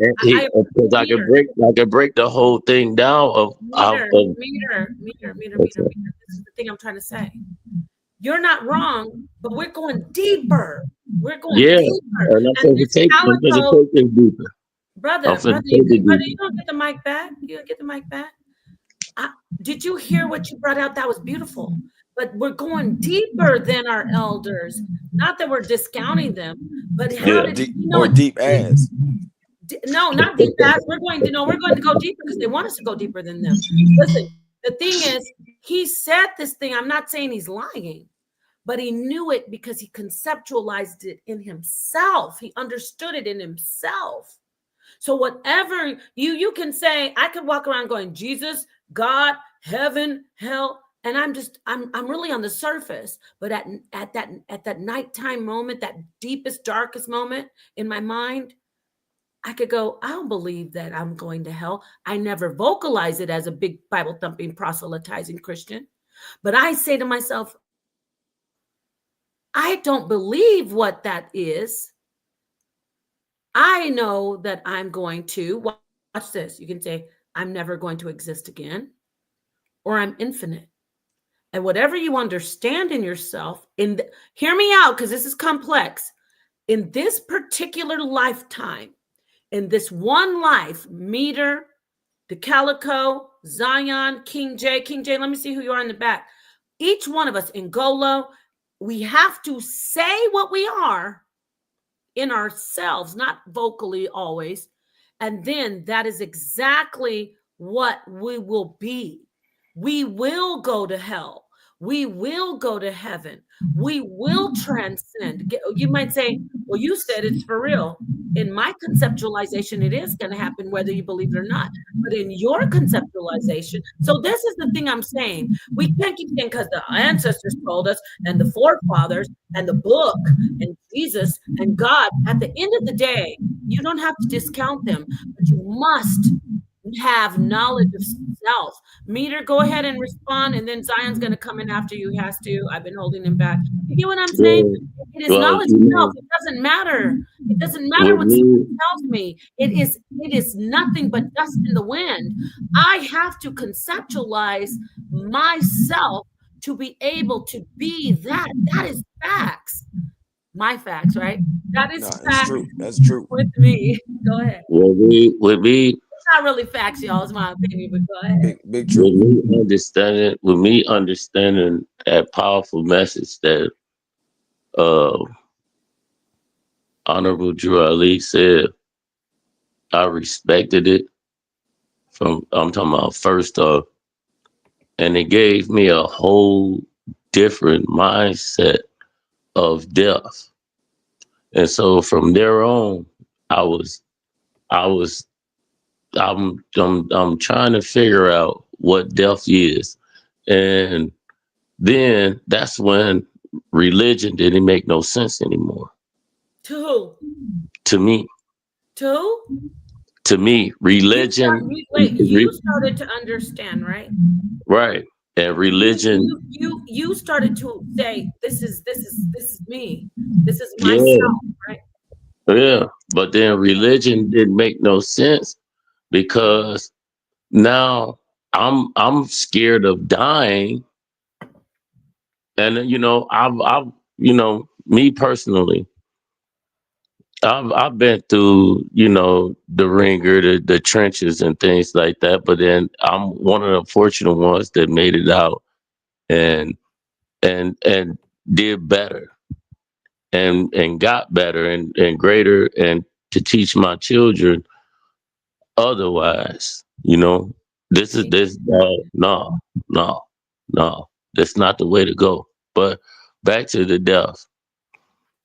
Because I could break the whole thing down of Meter. This is the thing I'm trying to say. You're not wrong, but we're going deeper. We're going deeper. And I'm supposed to take this deeper. Brother, you don't get the mic back. You don't get the mic back. Did you hear what you brought out? That was beautiful. But we're going deeper than our elders. Not that we're discounting them, but how did you know deep ass? No, not deep ass. We're going to go deeper because they want us to go deeper than them. Listen, the thing is, he said this thing. I'm not saying he's lying, but he knew it because he conceptualized it in himself. He understood it in himself. So whatever you can say, I could walk around going, Jesus, God, heaven, hell, and I'm really on the surface. But at that nighttime moment, that deepest, darkest moment in my mind, I could go, I don't believe that I'm going to hell. I never vocalize it as a big Bible thumping, proselytizing Christian, but I say to myself, I don't believe what that is. I know that I'm going to, watch this. You can say, I'm never going to exist again, or I'm infinite. And whatever you understand in yourself, hear me out, because this is complex. In this particular lifetime, in this one life, Meter, the Calico, Zion, King J, let me see who you are in the back. Each one of us, Ngolo, we have to say what we are in ourselves, not vocally always. And then that is exactly what we will be. We will go to hell. We will go to heaven. We will transcend. You might say, well, you said it's for real. In my conceptualization, it is going to happen whether you believe it or not. But in your conceptualization, so this is the thing I'm saying. We can't keep saying because the ancestors told us and the forefathers and the book and Jesus and God. At the end of the day, you don't have to discount them, but you must have knowledge of self. Meter, go ahead and respond, and then Zion's going to come in after you. Has to. I've been holding him back. You get what I'm saying? Yeah. It is Well, knowledge you of self. know, It doesn't matter. It doesn't matter with what someone me, tells me. It is nothing but dust in the wind. I have to conceptualize myself to be able to be that. That is facts. My facts, right? That is Nah, it's facts true. That's true. with me. Go ahead. with me, It's not really facts, y'all. It's my opinion, but go ahead. Big truth. with me understanding that powerful message that uh Honorable Drew Ali said, I respected it from I'm talking about first off, and it gave me a whole different mindset of death. And so from there on, I was I was I'm trying to figure out what death is. And then that's when religion didn't make no sense anymore. To who? To me. To who? To me, religion You started to understand, right? right. And religion, You started to say, this is me. This is yeah, myself, right? yeah. But then religion didn't make no sense because now I'm scared of dying. And I've me personally, I've been through, the ringer, the trenches and things like that. But then I'm one of the fortunate ones that made it out and and did better and got better and greater and to teach my children otherwise. No, no, no. That's not the way to go. But back to the death.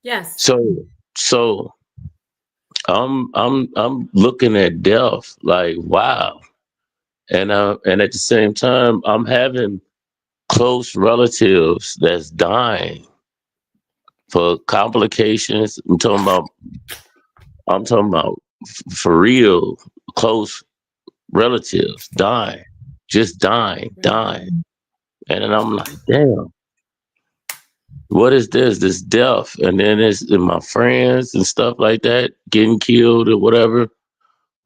Yes. So I'm looking at death like wow, and at the same time I'm having close relatives that's dying for complications. I'm talking about for real close relatives dying, just dying, and then I'm like, damn, what is this? This death, and then it's in my friends and stuff like that getting killed or whatever.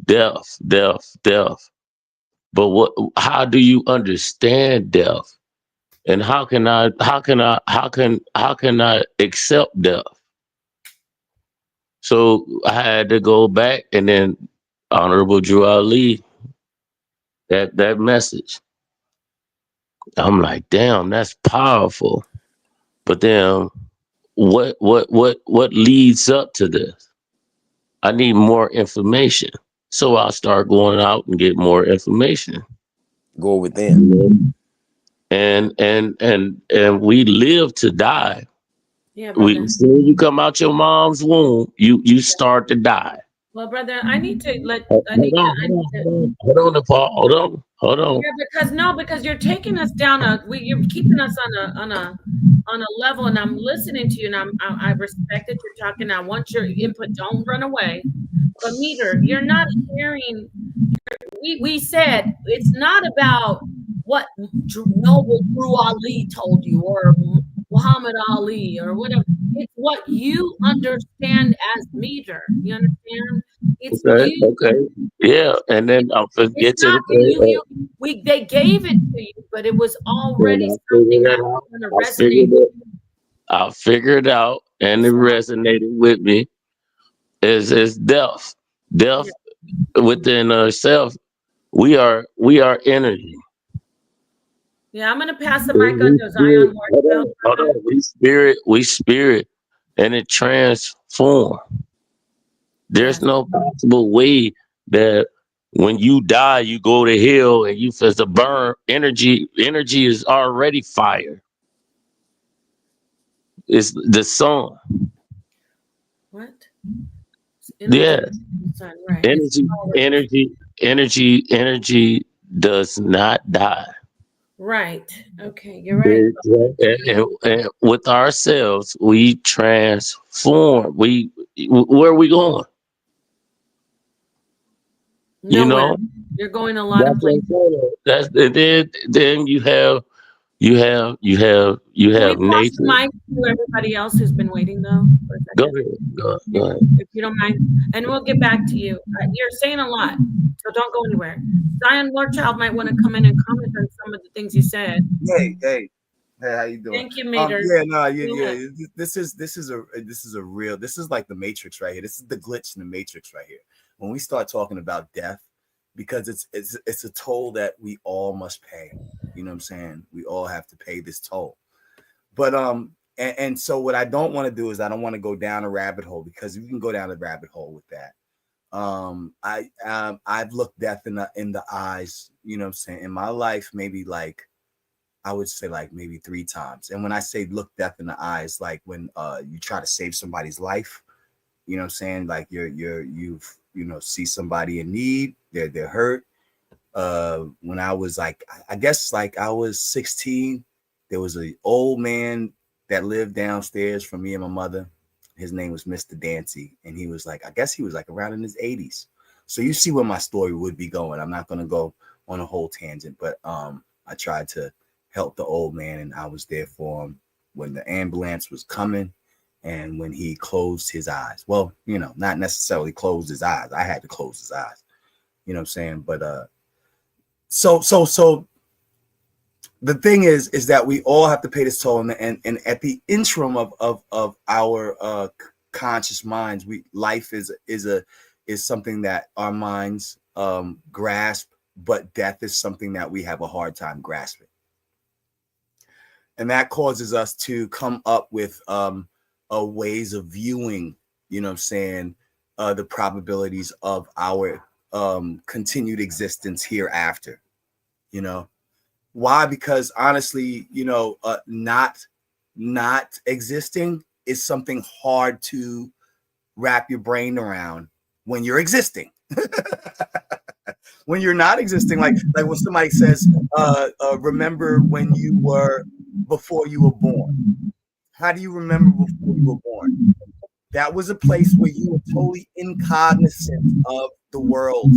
Death, death, death. But how do you understand death? And how can I accept death? So I had to go back and then Honorable Drew Ali, that message. I'm like, damn, that's powerful. But then what leads up to this? I need more information. So I'll start going out and get more information. Go within. And we live to die. Yeah, brother. As soon as you come out your mom's womb, you start to die. Well, brother, I need to let Hold I need to, on, Hold on. yeah, because you're taking us down you're keeping us on a level, and I'm listening to you, and I respect that you're talking. I want your input. Don't run away. But Meter, you're not hearing. We said it's not about what Noble Drew Ali told you or Muhammad Ali or whatever. It's what you understand as Meter. You understand? It's you. Okay. Yeah, and then I'll forget It's to not the they gave it to you, but it was already I'll something figure that that was out. going to resonate. I'll figure it out, and it resonated with me. Is death, death within ourselves. We are energy. Yeah, I'm gonna pass the mic on to Zion Martel. Hold on. We spirit, and it transform. There's no possible way that when you die, you go to hell and you feel the burn energy. Energy is already fire. It's the sun. What? Yeah. Sun, right. Energy does not die. Right. Okay, you're right. And with ourselves, we transform. Where are we going? You Nowhere. know, You're going a lot of that's what I'm places. saying. That's then you have Can we pass the nature. mic to everybody else who's been waiting though for a Go second? ahead, go If, ahead. if you don't mind, and we'll get back to you. You're saying a lot, so don't go anywhere. Zion Lordchild might want to come in and comment on some of the things you said. Hey, how you doing? Thank you, Mater. Yeah, no, Yeah. yeah. This is like the Matrix right here. This is the glitch in the Matrix right here. When we start talking about death, because it's a toll that we all must pay. You know what I'm saying? We all have to pay this toll. But and so what I don't want to do is I don't want to go down a rabbit hole, because you can go down a rabbit hole with that. I've looked death in the eyes, you know what I'm saying, in my life, maybe like I would say like maybe 3 times. And when I say look death in the eyes, like when you try to save somebody's life, you know what I'm saying? Like you've see somebody in need, they're hurt. When I was like, I guess like I was 16, there was an old man that lived downstairs from me and my mother. His name was Mr. Dancy, and he was like, I guess he was like around in his 80s. So you see where my story would be going. I'm not going to go on a whole tangent, but I tried to help the old man, and I was there for him when the ambulance was coming and when he closed his eyes. Well, not necessarily closed his eyes. I had to close his eyes. You know what I'm saying? But so the thing is that we all have to pay this toll, and at the interim of our conscious minds, life is something that our minds grasp, but death is something that we have a hard time grasping, and that causes us to come up with ways of viewing, you know what I'm saying, the probabilities of our continued existence hereafter. Why? Because honestly, not existing is something hard to wrap your brain around when you're existing. When you're not existing, like when somebody says, remember when you were before you were born. How do you remember before you were born? That was a place where you were totally incognizant of the world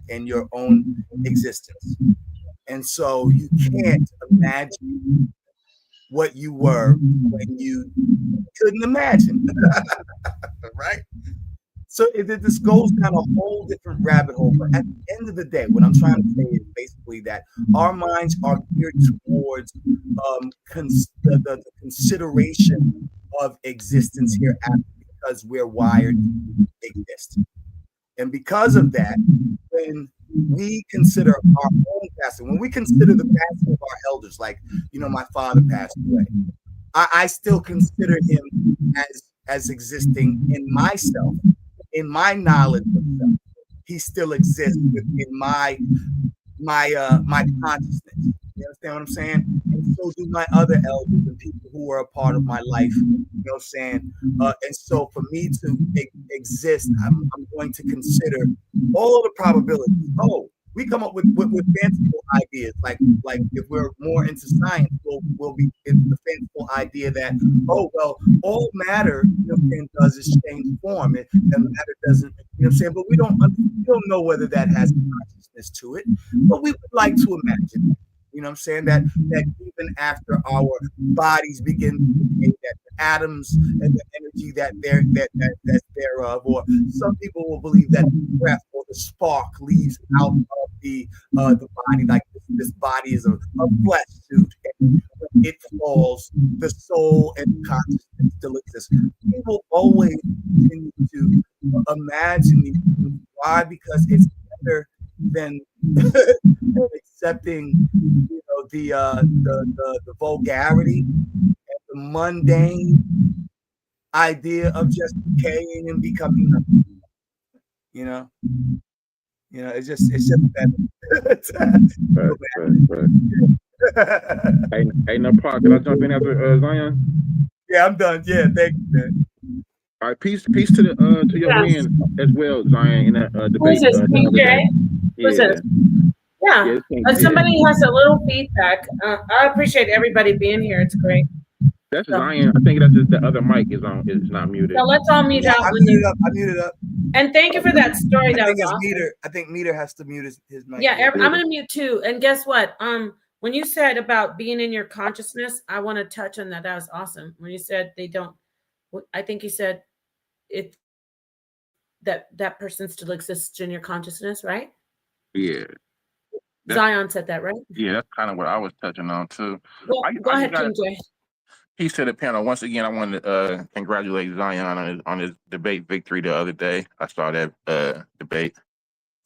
and your own existence. And so you can't imagine what you were when you couldn't imagine, right? So this goes down a whole different rabbit hole. But at the end of the day, what I'm trying to say is basically that our minds are geared towards the consideration of existence hereafter, because we're wired to exist. And because of that, when we consider our own passing, when we consider the passing of our elders, like, my father passed away, I still consider him as existing in myself, in my knowledge of self. He still exists within my consciousness. You understand what I'm saying? And so do my other elders and people who are a part of my life. You know what I'm saying? And so for me to exist, I'm going to consider all of the probabilities. Oh, we come up with fanciful ideas, like if we're more into science, we'll be into the fanciful idea that, oh well, all matter, does is change form, and matter doesn't, but we don't know whether that has consciousness to it, but we would like to imagine, that even after our bodies begin to decay, that the atoms and the energy that's thereof, or some people will believe that the breath or the spark leaves out of the body, like this body is a flesh suit, and when it falls, the soul and consciousness still exists. We will always continue to imagine these things. Why? Because it's better than accepting, the vulgarity and the mundane idea of just decaying and becoming nothing. It's just Right. Hey, no problem. Can I jump in after Zion? Yeah, I'm done. Yeah, thank you, man. All right, peace to your win as well, Zion, in that debate. Who's this? King J? Who's this? Yeah. Somebody has a little feedback. I appreciate everybody being here. It's great. That's Zion. I think that's just the other mic is not muted. So let's all mute out. I muted up. And thank you for that story. That was awesome. I think Meter has to mute his mic. Yeah, I'm gonna mute too. And guess what? When you said about being in your consciousness, I want to touch on that. That was awesome. When you said they don't, I think you said it that person still exists in your consciousness, right? Yeah. Zion said that, right? Yeah, that's kind of what I was touching on too. Well, go ahead, King Jay. Piece to the panel. Once again, I wanted to congratulate Zion on his debate victory the other day. I saw that debate,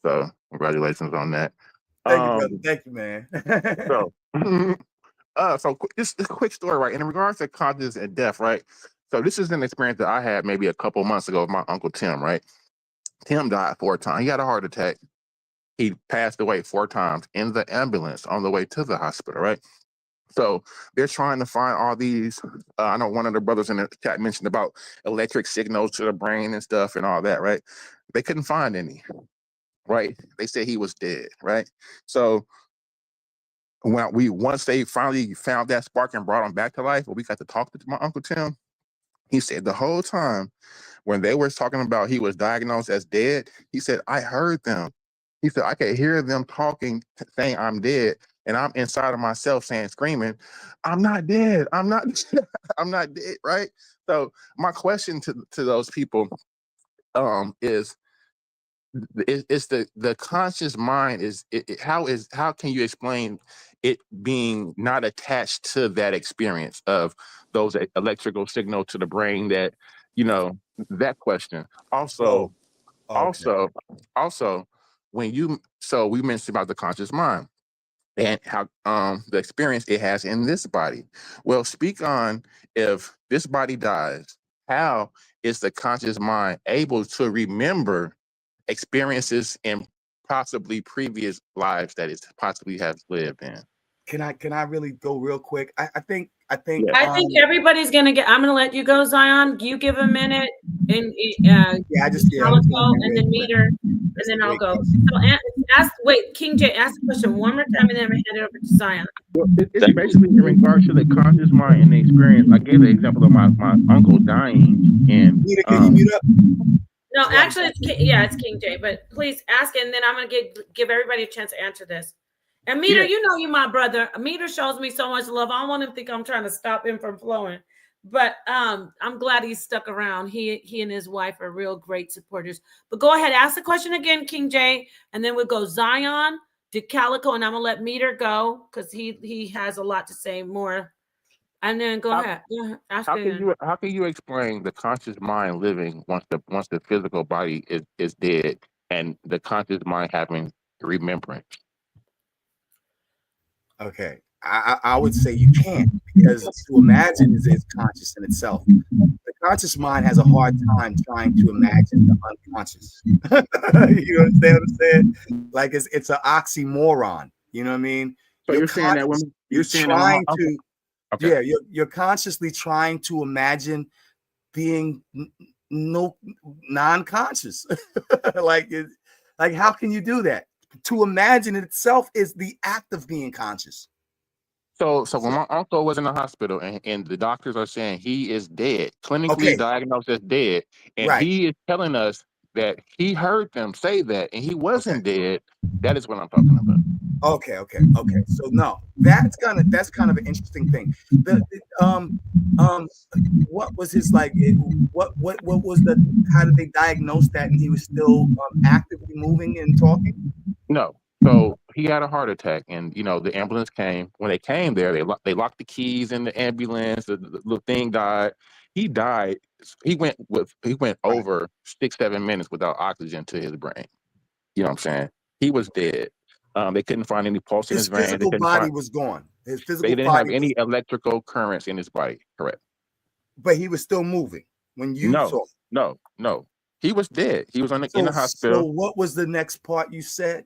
so congratulations on that. Thank you, brother. Thank you, man. So just a quick story, right? In regards to consciousness and death, right? So this is an experience that I had maybe a couple months ago with my uncle Tim, right? Tim died 4 times. He had a heart attack. He passed away 4 times in the ambulance on the way to the hospital, right? So they're trying to find all these. I know one of the brothers in the chat mentioned about electric signals to the brain and stuff and all that, right? They couldn't find any, right? They said he was dead, right? So once they finally found that spark and brought him back to life, we got to talk to my uncle Tim. He said the whole time when they were talking about he was diagnosed as dead, he said, I heard them. He said, I could hear them talking, saying I'm dead. And I'm inside of myself saying, screaming, I'm not dead. I'm not, I'm not dead, right? So my question to those people is the conscious mind how can you explain it being not attached to that experience of those electrical signal to the brain that, that question. Also, we mentioned about the conscious mind and how the experience it has in this body. Well, speak on if this body dies, how is the conscious mind able to remember experiences in possibly previous lives that it possibly has lived in? Can I really go real quick? I think everybody's gonna get. I'm gonna let you go, Zion. You give a minute, and and then Meter, and then I'll go. So King Jay, ask the question one more time, and then I'm gonna hand it over to Zion. Well, it's basically in regards to the conscious mind and the experience. I gave the example of my uncle dying, and Meter, can you mute up? No, actually, it's King Jay. But please ask it, and then I'm gonna give everybody a chance to answer this. And Meter, you're my brother. Meter shows me so much love. I don't want him to think I'm trying to stop him from flowing. But I'm glad he's stuck around. He and his wife are real great supporters. But go ahead, ask the question again, King Jay, and then we'll go Zion, DeCalico, and I'm gonna let Meter go because he has a lot to say more. And then go ahead. Ask how can you explain the conscious mind living once the physical body is dead and the conscious mind having remembrance? Okay, I would say you can't, because to imagine is conscious in itself. The conscious mind has a hard time trying to imagine the unconscious. You understand what I'm saying? Like it's an oxymoron. You know what I mean? So you're saying that when you're trying to, okay. Yeah, you're consciously trying to imagine being non-conscious. like how can you do that? To imagine itself is the act of being conscious. So when my uncle was in the hospital and the doctors are saying he is dead, clinically diagnosed as dead, and he is telling us that he heard them say that and he wasn't dead, that is what I'm talking about. Okay. So no, that's kind of an interesting thing. What was his like? What was how did they diagnose that? And he was still actively moving and talking? No. So he had a heart attack, and the ambulance came. When they came there, they locked the keys in the ambulance. The little thing died. He died. He went over 6-7 minutes without oxygen to his brain. You know what I'm saying? He was dead. They couldn't find any pulse in his brain. His physical body was gone. His physical they didn't have any electrical currents in his body. Correct. But he was still moving when you saw. No. He was dead. He was in the hospital. So what was the next part you said?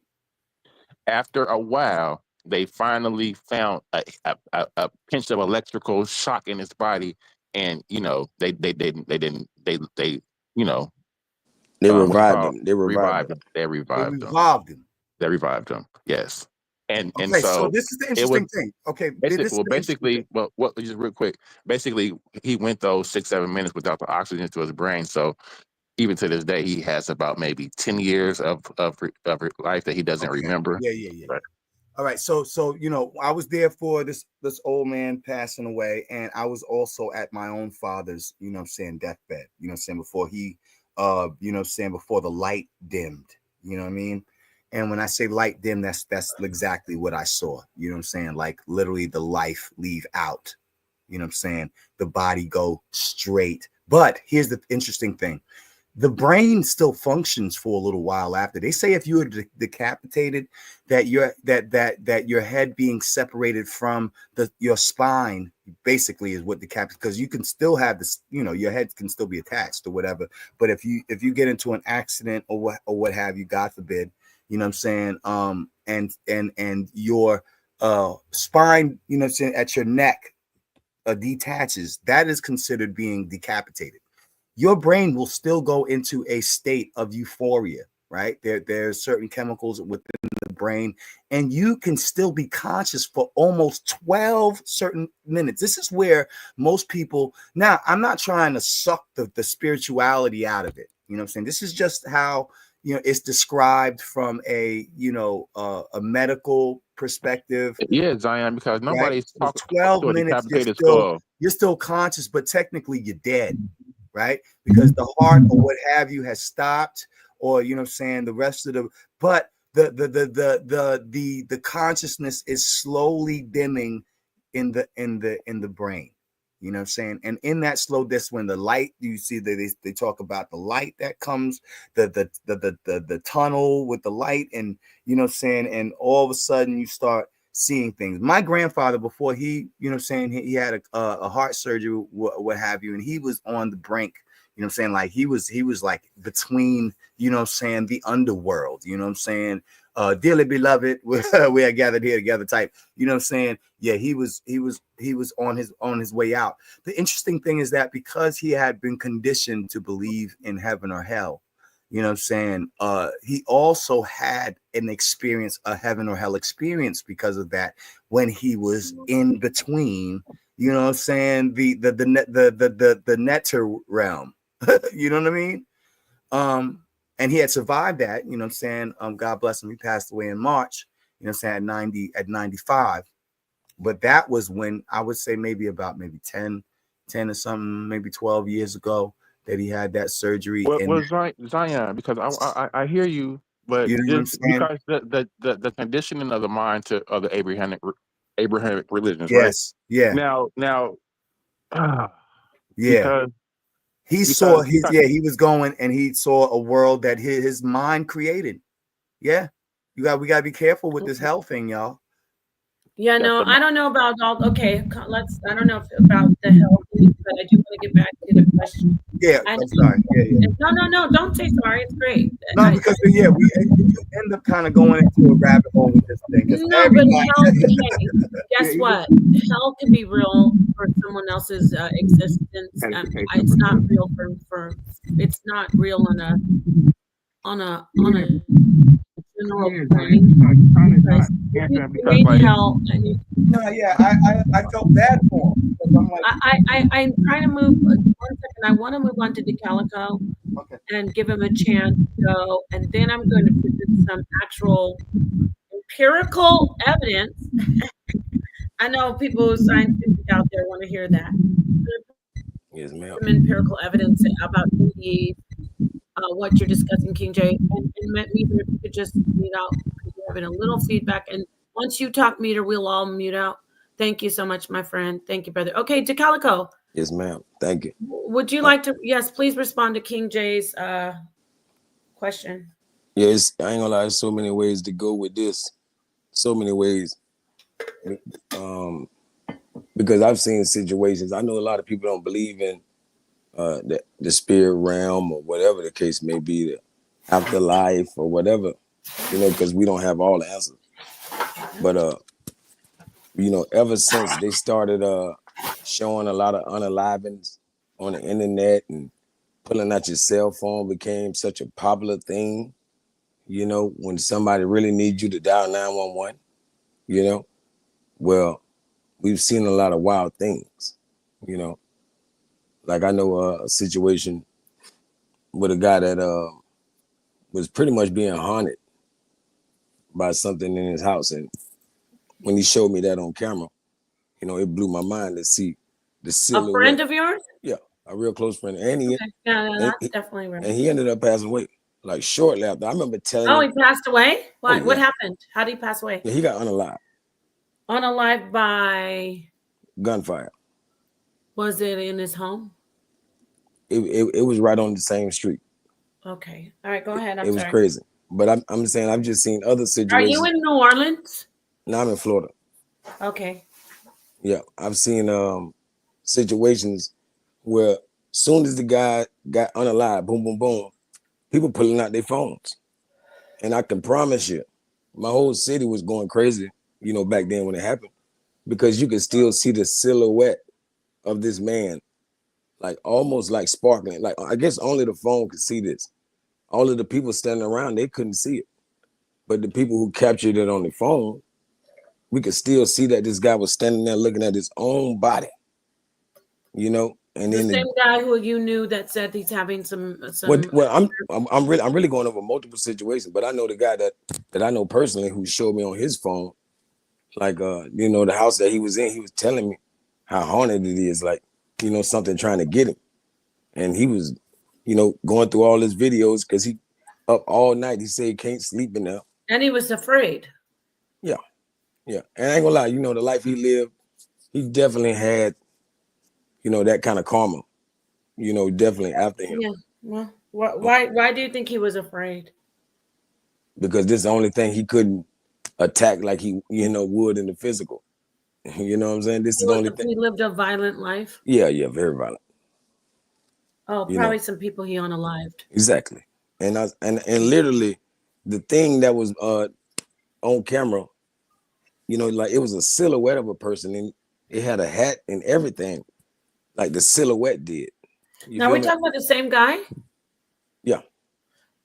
After a while, they finally found a pinch of electrical shock in his body, and they revived him. They revived him. Yes. And so this is the interesting thing. Okay. Just real quick. Basically, he went those 6-7 minutes without the oxygen to his brain. So even to this day, he has about maybe 10 years of life that he doesn't Okay. remember. Yeah. Right. All right, so I was there for this old man passing away, and I was also at my own father's, deathbed, before he before the light dimmed, you know what I mean? And when I say light dim, that's exactly what I saw, like literally the life leave out, the body go straight. But here's the interesting thing. The brain still functions for a little while after. They say if you were decapitated, that your head being separated from your spine basically is what decapitates, because you can still have this, your head can still be attached or whatever. But if you get into an accident or what have you, God forbid, and your spine, at your neck detaches, that is considered being decapitated. Your brain will still go into a state of euphoria, right? There's certain chemicals within the brain, and you can still be conscious for almost 12 certain minutes. This is where most people, now I'm not trying to suck the spirituality out of it. You know what I'm saying? This is just how, it's described from a medical perspective. Yeah, Zion, because nobody's Right? talking 12 to a minutes, decapitated skull. you're still conscious, but technically you're dead. Right? Because the heart or what have you has stopped, or the rest of but the consciousness is slowly dimming in the brain. You know what I'm saying? And in that slow, that's when the light, you see that they talk about the light that comes, the tunnel with the light, and and all of a sudden you start seeing things. My grandfather, before he, he had a heart surgery, what have you, and he was on the brink, like he was like between, the underworld, dearly beloved, we are gathered here together type, yeah, he was on his way out. The interesting thing is that because he had been conditioned to believe in heaven or hell, he also had an experience, a heaven or hell experience, because of that, when he was in between, the netter realm. You know what I mean? And he had survived that, God bless him. He passed away in March, at 95. But that was when I would say maybe 10 or something, maybe 12 years ago, that he had that surgery. What And was Zion? Because I hear you, but you know what I'm saying? because the conditioning of the mind to of the Abrahamic religions, right? Yes. Yeah. Now, Yeah. because He saw he was going, and he saw a world that his mind created. Yeah. We gotta be careful with this hell thing, y'all. Yeah, that's no, the I don't know about all. Okay, I don't know about the health, but I do want to get back to the question. Yeah, And I'm sorry. Yeah. no, don't say sorry. It's great. No, because you end up kind of going into a rabbit hole with this thing. No, but hell, hey, guess what? Hell can be real for someone else's existence. It's not real for it's not real on a general plane. Because you made hell, and you, no, yeah, I felt bad for him, because I'm like, I'm trying to move. 1 second, I want to move on to DeCalico okay. and give him a chance to go, and then I'm going to present some actual empirical evidence. I know people scientific out there want to hear that. Yes, ma'am. Some empirical evidence about what you're discussing, King J, and Meter, if you could just mute out, because you're having a little feedback. And once you talk, Meter, we'll all mute out. Thank you so much, my friend. Thank you, brother. Okay, DeCalico. Yes, ma'am. Thank you. Would you like to? Yes, please respond to King J's question. Yes, I ain't gonna lie. There's so many ways to go with this. So many ways. Because I've seen situations. I know a lot of people don't believe in the spirit realm, or whatever the case may be, the afterlife or whatever, because we don't have all the answers. But ever since they started showing a lot of unalivings on the internet, and pulling out your cell phone became such a popular thing, when somebody really needs you to dial 911, well, we've seen a lot of wild things, like I know a situation with a guy that was pretty much being haunted by something in his house. And when he showed me that on camera, you know, it blew my mind to see the A silhouette. friend of yours? Yeah, a real close friend. And he Okay. Yeah, and that's he, definitely right. and he ended up passing away like shortly after. I remember telling Oh, him, he passed away? What? Oh, What yeah. happened? How did he pass away? yeah, he got unalive, Unalive by? gunfire. Was it in his home? It was right on the same street. Okay. All right. Go ahead. I'm It was sorry. crazy. But I'm saying I've just seen other Are situations. you in New Orleans? Now I'm in Florida. Okay. Yeah, I've seen situations where soon as the guy got unalive, boom, boom, boom, people pulling out their phones. And I can promise you, my whole city was going crazy, you know, back then when it happened, because you could still see the silhouette of this man, like almost like sparkling. Like I guess only the phone could see this. All of the people standing around, they couldn't see it. But the people who captured it on the phone, we could still see that this guy was standing there looking at his own body, you know. And The then same guy who you knew that said he's having some. well, I'm really going over multiple situations, but I know the guy that I know personally who showed me on his phone, like you know, the house that he was in. He was telling me how haunted it is, like, you know, something trying to get him, and he was, you know, going through all his videos because he up all night. He said he can't sleep in there. And he was afraid. Yeah, and I ain't gonna lie, you know, the life he lived, he definitely had, you know, that kind of karma, you know, definitely after him. Yeah. Well, why do you think he was afraid? Because this is the only thing he couldn't attack like he, you know, would in the physical. You know what I'm saying? This is the only thing. He lived a violent life. Yeah, very violent. Oh, You probably know. some people he unalived. Exactly. And literally the thing that was on camera, you know, like it was a silhouette of a person and it had a hat and everything, like the silhouette did. Now we're talking about the same guy? Yeah.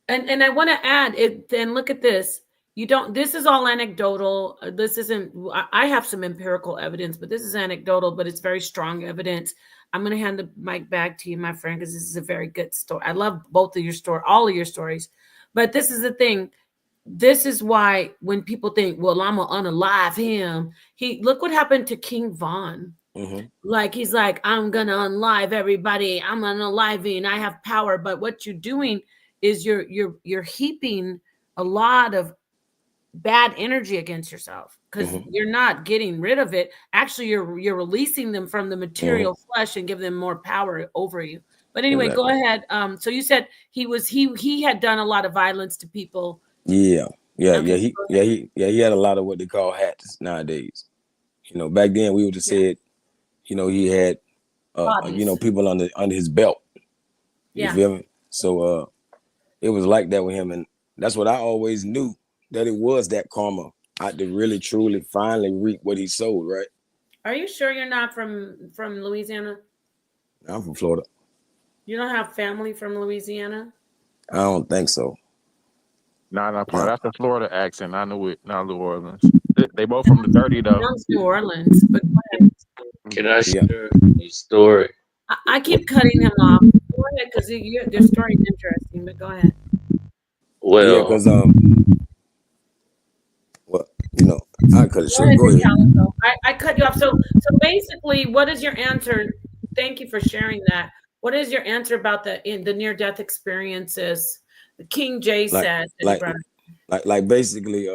And I want to add it, and look at this. This is all anecdotal. This isn't, I have some empirical evidence, but this is anecdotal, but it's very strong evidence. I'm going to hand the mic back to you, my friend, because this is a very good story. I love both of your story, all of your stories. But this is the thing. This is why when people think, well, I'm going to unalive him. Look what happened to King Von. Mm-hmm. Like, he's like, I'm going to unalive everybody. I'm unaliving. I have power. But what you're doing is you're heaping a lot of bad energy against yourself because you're not getting rid of it. Actually, you're releasing them from the material flesh and give them more power over you. But anyway, Go ahead. So you said he had done a lot of violence to people. Yeah. He had a lot of what they call hats nowadays. You know, back then we would have said, you know, he had you know, people under his belt. You feel me? So it was like that with him, and that's what I always knew, that it was that karma to really truly finally reap what he sowed, right? Are you sure you're not from Louisiana? I'm from Florida. You don't have family from Louisiana? I don't think so. Nah, that's the Florida accent. I knew it, not New Orleans. They both from the dirty though. Sounds New Orleans, but go ahead. Can I share a story? I keep cutting him off. Go ahead, because your story is interesting, but go ahead. Well, because well, you know, I cut it short. Go ahead. I cut you off. So basically, what is your answer? Thank you for sharing that. What is your answer about the near-death experiences? King Jay said, like basically,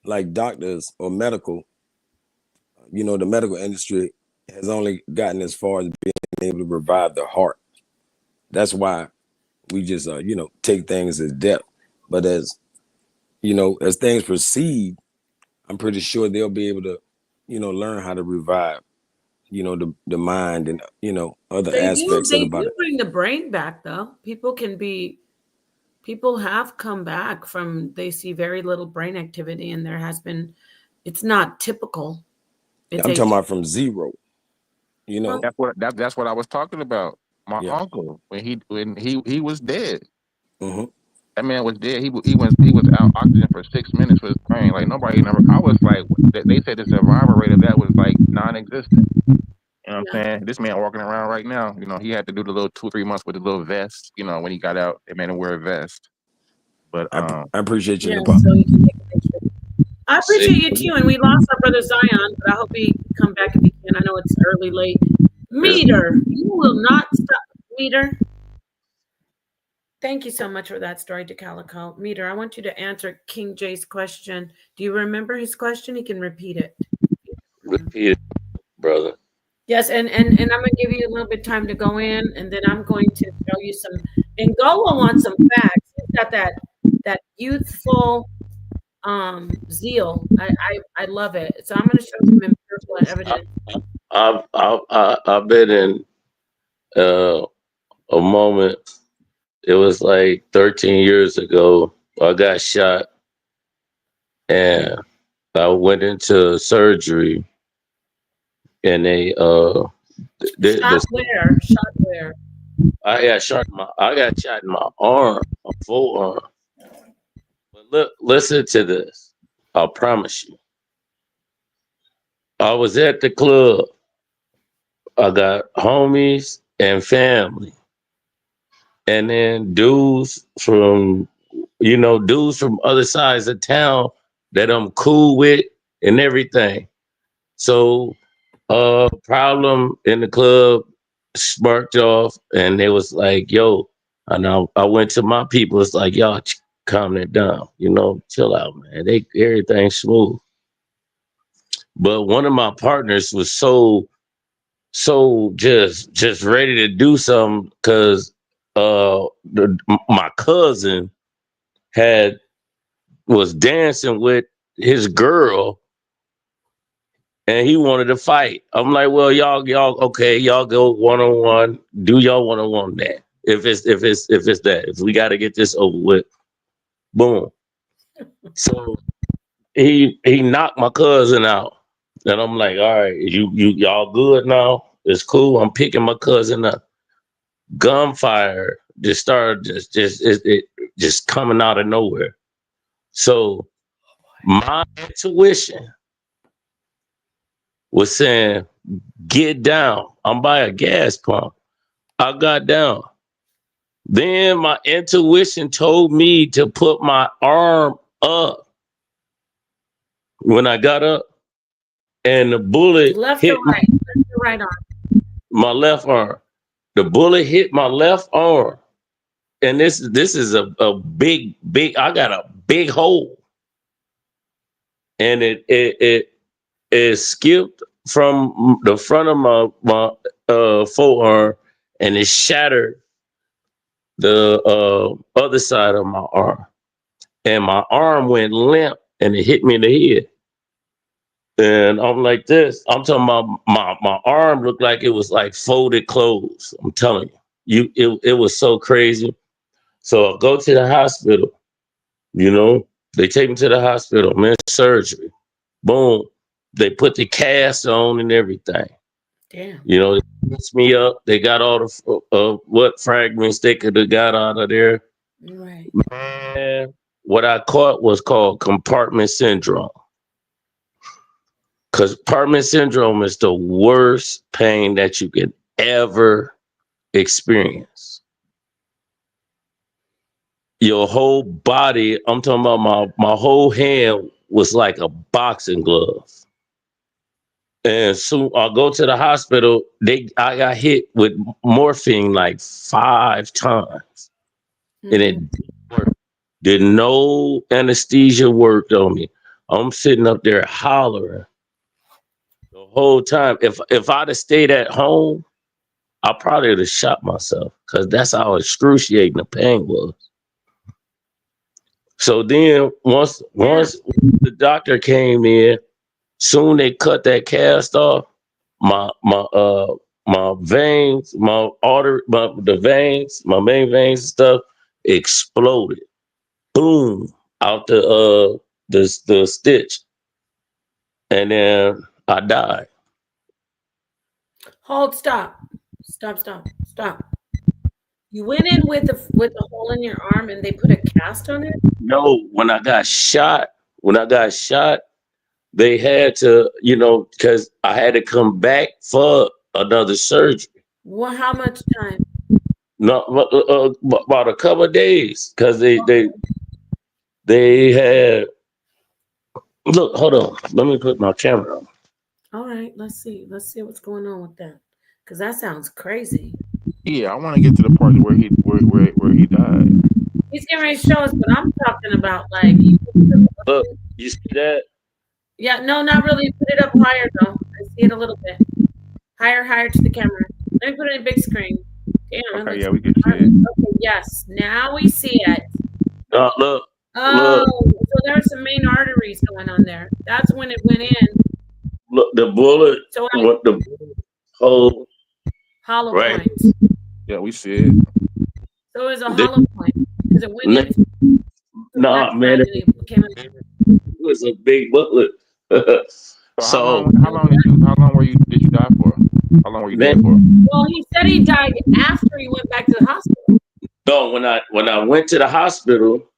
like doctors or medical, you know, the medical industry has only gotten as far as being able to revive the heart. That's why we just, you know, take things as death. But as, you know, as things proceed, I'm pretty sure they'll be able to, you know, learn how to revive, you know, the mind and, you know, other aspects of the body. They do bring the brain back, though. People have come back from, they see very little brain activity, and there has been, it's not typical. I'm talking about from zero, you know. That's what I was talking about. My uncle, when he was dead. Mm-hmm. That man was dead. He was out oxygen for 6 minutes for his brain. Like nobody never. I was like, they said the survival rate of that was like non-existent. You know what Yeah. I'm saying? This man walking around right now, you know, he had to do the little 2 or 3 months with the little vest. You know, when he got out, they made him wear a vest. But I appreciate you, Yeah, Nepal. so you can make a picture. I See, appreciate you too, and we lost our brother Zion, but I hope he come back if he can. I know it's early, late. Meter, you will not stop. Meter, thank you so much for that story, DeCalico. Meter, I want you to answer King Jay's question. Do you remember his question? He can repeat it. repeat it, brother. Yes, and I'm gonna give you a little bit of time to go in, and then I'm going to show you some. Angola wants some facts. He's got that youthful zeal. I love it. So I'm going to show some empirical evidence. I've been in a moment. It was like 13 years ago. I got shot, and I went into surgery, and they Shot where? Shot where? I got shot in my arm, my full arm. But look, listen to this. I promise you. I was at the club. I got homies and family. And then dudes from other sides of town that I'm cool with and everything. So problem in the club sparked off, and they was like, yo, and I went to my people. It's like, y'all calm it down, chill out, man. Everything's smooth. But one of my partners was so just ready to do something because my cousin was dancing with his girl, and he wanted to fight. I'm like, well, y'all okay, y'all go one-on-one, do y'all one-on-one that. If it's that, if we got to get this over with, boom. So he knocked my cousin out, and I'm like, all right, y'all good now? It's cool. I'm picking my cousin up. Gunfire just started just coming out of nowhere. So my intuition was saying, get down. I'm by a gas pump. I got down. Then my intuition told me to put my arm up. When I got up, and the bullet Left hit or right? Left or right arm? my left arm. The bullet hit my left arm. And this is a big, I got a big hole. And it skipped from the front of my forearm, and it shattered the other side of my arm. And my arm went limp, and it hit me in the head. And I'm like this. I'm talking about my arm looked like it was like folded clothes. I'm telling you. It was so crazy. So I go to the hospital, they take me to the hospital, man, surgery. Boom. They put the cast on and everything. Damn. They fixed me up. They got all the what fragments they could have got out of there. Right. Man, what I caught was called compartment syndrome. Compartment syndrome is the worst pain that you could ever experience. Your whole body, I'm talking about my whole hand was like a boxing glove. And soon I go to the hospital. I got hit with morphine like 5 times. Mm-hmm. And it didn't work. Did no anesthesia worked on me. I'm sitting up there hollering the whole time. If I'd have stayed at home, I probably would have shot myself, because that's how excruciating the pain was. So then once the doctor came in, soon they cut that cast off. My veins, the veins, my main veins and stuff exploded. Boom, out the stitch. And then I died. Hold, stop. You went in with a hole in your arm and they put a cast on it? No, when I got shot, they had to, because I had to come back for another surgery. Well, how much time? No, about a couple of days, because they had. Look, hold on. Let me put my camera on. All right, let's see. Let's see what's going on with that. Because that sounds crazy. Yeah, I want to get to the part where he died. He's getting ready to show us, but I'm talking about like. Look, you see that? Yeah, no, not really. Put it up higher though. I see it a little bit. Higher to the camera. Let me put it in big screen. Damn. Okay, yeah, we can see it. Okay, yes. Now we see it. Look. Oh, so there's some main arteries going on there. That's when it went in. Look, the bullet. So What the hole? hollow Right. point. Yeah, we see it. So it was a hollow point because it went in. Nah, man, it was a big bullet. So how long did you die for? How long were you dead for? Well, he said he died after he went back to the hospital. No, when I went to the hospital,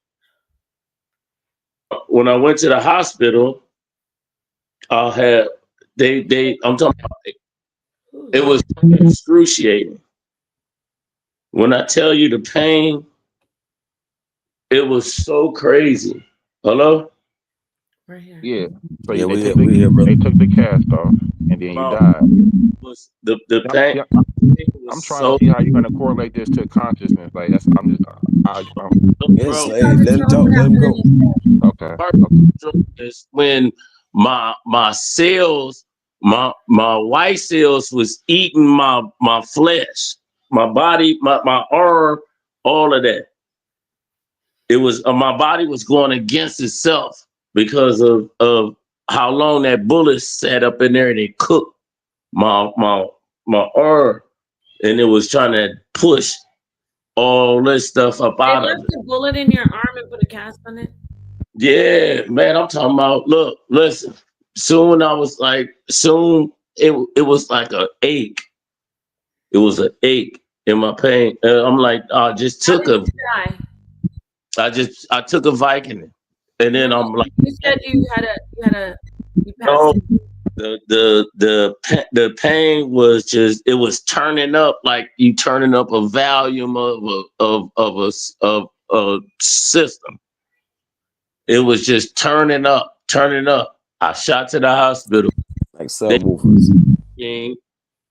I had I'm talking about it was excruciating. When I tell you the pain, it was so crazy. Hello? Right here. Yeah. So Yeah, they took the cast off, and then you died. Was the pain? Yeah, I'm trying to see how you're gonna correlate this to consciousness. Like that's, Yes, hey, let him talk. Let him go. okay. Is when my cells, my white cells was eating my flesh, my body, my arm, all of that. It was my body was going against itself because of how long that bullet sat up in there and it cooked my arm, and it was trying to push all this stuff up out They of left a bullet in your arm and put a cast on it. Yeah, man, I'm talking about. Look, listen. Soon it was like an ache. It was an ache in my pain. I'm like, I just took How did you die? I took a Vicodin, and then I'm like, you said you passed no, it. the pain was just, it was turning up like you turning up a volume of a system. It was just turning up. I shot to the hospital. Like subwoofers. They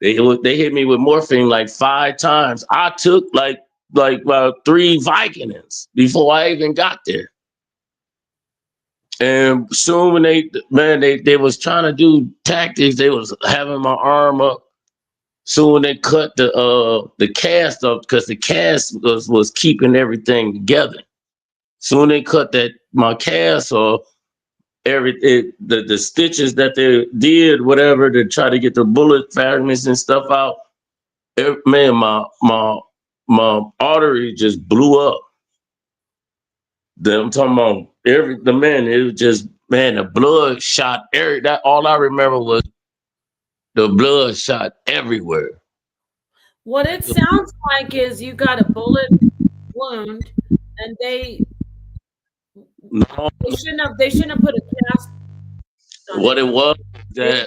hit me with morphine like 5 times. I took like about 3 Vicodins before I even got there. And soon when they was trying to do tactics, they was having my arm up. Soon when they cut the cast up, because the cast was keeping everything together. Soon they cut my cast off, the stitches that they did, whatever, to try to get the bullet fragments and stuff out. Man, my artery just blew up. I'm talking about it was just, man, the blood shot all I remember was the blood shot everywhere. What it sounds like is you got a bullet wound, and they shouldn't have put a cast on What it. it was that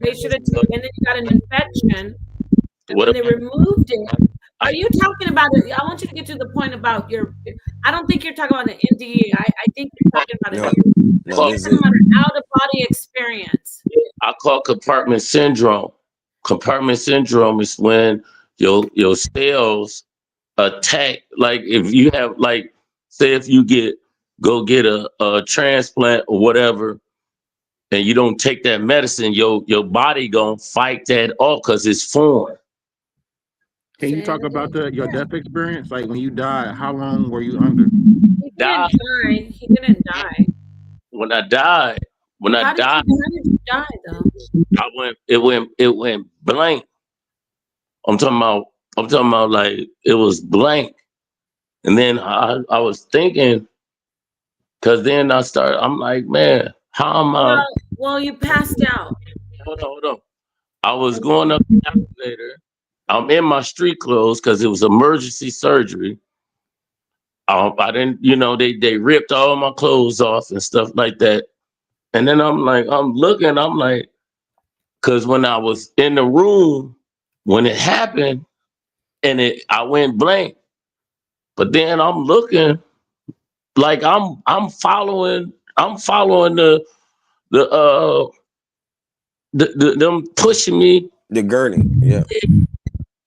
they should have, and then you got an infection, and when they removed it. Are you talking about it? I want you to get to the point about I don't think you're talking about an NDE. I think you're talking about an out-of-body experience. I call compartment syndrome. Compartment syndrome is when your cells attack. Like if you have, like, say if you go get a transplant or whatever, and you don't take that medicine, your body gonna fight that off because it's foreign. Can you talk about your death experience? Like when you died, how long were you under? He didn't die. When I died, How did you die though? It went blank. I'm talking about like it was blank. And then I was thinking, because then I'm like, man, how am I? Well, you passed out. Hold on. I was going up the elevator. I'm in my street clothes because it was emergency surgery. I didn't, they ripped all my clothes off and stuff like that. And then I'm like, because when I was in the room, when it happened and I went blank. But then I'm looking like I'm following the them pushing me The gurney, yeah.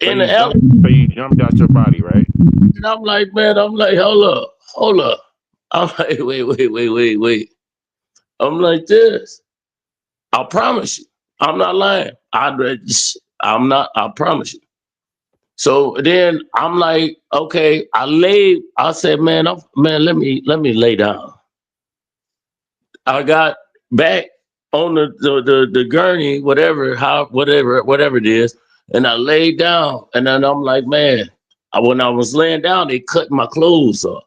in the elevator. So you jumped out your body, right? And I'm like, hold up. I'm like, wait. I'm like this. I promise you. I'm not lying. I promise you. So then I'm like, okay, I said, man, let me lay down. I got back on the gurney, whatever it is, and I laid down, and then I'm like, man, when I was laying down, they cut my clothes off.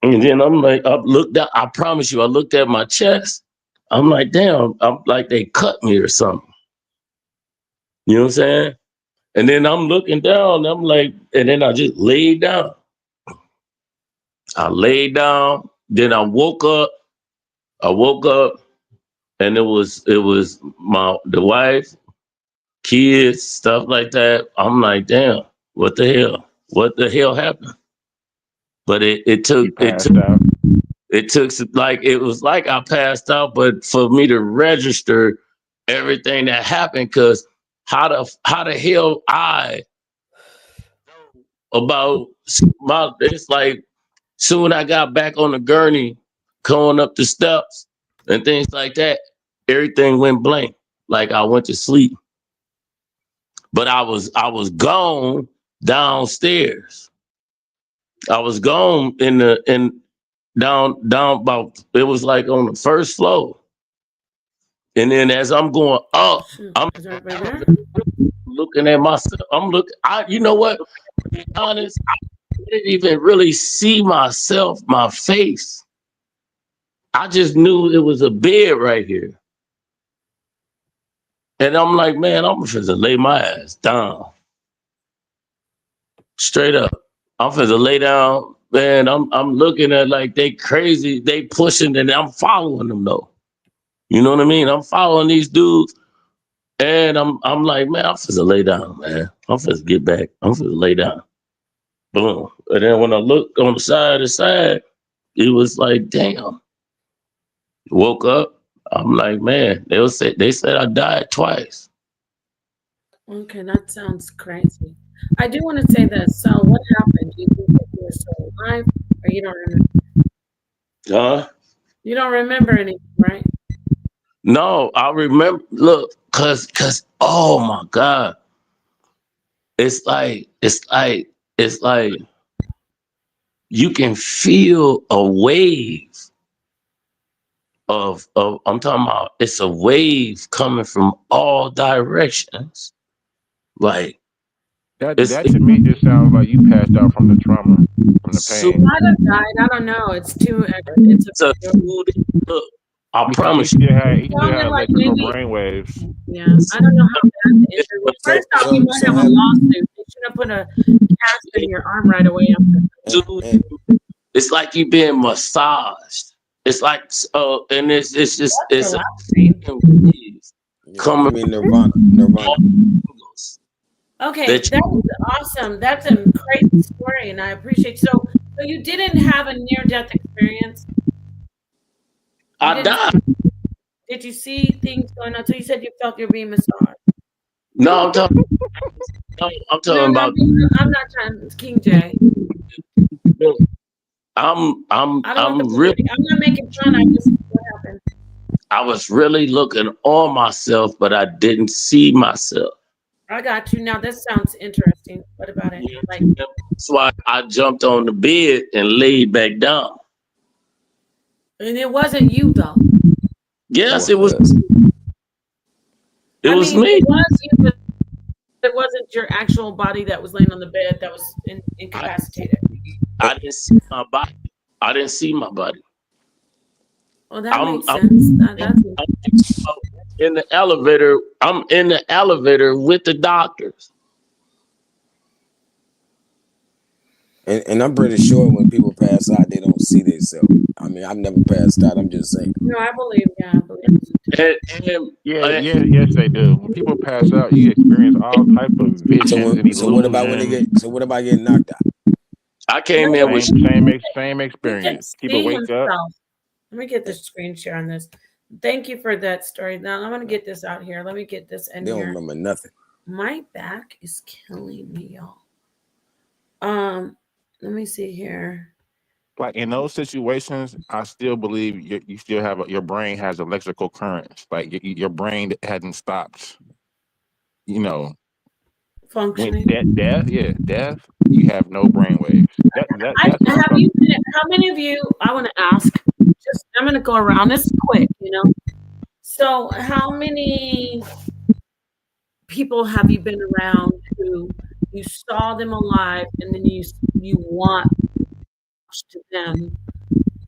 And then I'm like, I looked down, I promise you, I looked at my chest. I'm like, damn, I'm like they cut me or something. You know what I'm saying? And then I'm looking down, I'm like, and then I just laid down. I laid down, then I woke up, and it was the wife, kids, stuff like that. I'm like, damn, what the hell happened? But it took out. like it was like I passed out, but for me to register everything that happened, because how the hell I about it's like soon I got back on the gurney, going up the steps and things like that, everything went blank. Like I went to sleep. But I was gone downstairs. I was gone down about, it was like on the first floor. And then as I'm going up, I'm looking at myself. You know what? To be honest, I didn't even really see myself, my face. I just knew it was a bed right here. And I'm like, man, I'm finna lay my ass down. Straight up. I'm finna lay down, man. I'm looking at like they crazy, they pushing, and I'm following them though. You know what I mean? I'm following these dudes, and I'm like, man, I'm finna lay down, man. I'm finna get back. I'm finna lay down. Boom. And then when I looked on the side, it was like, damn. Woke up. I'm like, man, they said I died twice. Okay, that sounds crazy. I do want to say this. So, what happened? Do you think that you were still alive, or you don't remember? You don't remember anything, right? No, I remember. Look, cause oh my God, it's like you can feel a wave of I'm talking about. It's a wave coming from all directions. Like that to me just sounds like you passed out from the trauma, from the You pain. might have died. I don't know. It's too. It's a. Look, I promise He you. still had Sounded like electrical maybe. brain waves. Yeah, I don't know how bad the injury was. First off, you might have a lawsuit. They should have put a cast in your arm right away. It's like you being massaged. It's like and it's just it's coming. I mean Nirvana. Okay, that is awesome. That's a crazy story, and I appreciate. So you didn't have a near-death experience? I died. Did you see things going on? So you said you felt you're being massaged. No, I'm talking. I'm talking about. I'm not trying. King J. I'm really. I'm not making fun. I just what happened. I was really looking on myself, but I didn't see myself. I got you. Now this sounds interesting. What about it? Like that's why I jumped on the bed and laid back down. And it wasn't you though. Yes, it was. It was me. It was you, but it wasn't your actual body that was laying on the bed that was incapacitated. I didn't see my body. I didn't see my body. Well, that makes sense. I'm in the elevator. I'm in the elevator with the doctors. And I'm pretty sure when people pass out, they don't see themselves. I mean, I've never passed out. I'm just saying. No, I believe. Yeah, I believe. And Yes, they do. When people pass out, you experience all type of visions and So what about when they illusions. get? So what about getting knocked out? I came in with Same experience. People See wake up. himself. Let me get the screen share on this. Thank you for that story. Now I'm gonna get this out here. Let me get this in They don't here. remember nothing. My back is killing me, y'all. Let me see here. Like in those situations, I still believe you still have your brain has electrical currents. Like your brain hadn't stopped. You know, Functioning. when death, you have no brain waves. That's what I'm Have talking. you? How many of you? I want to ask. Just I'm gonna go around. This is quick, you know. So, how many people have you been around who you saw them alive and then you watched them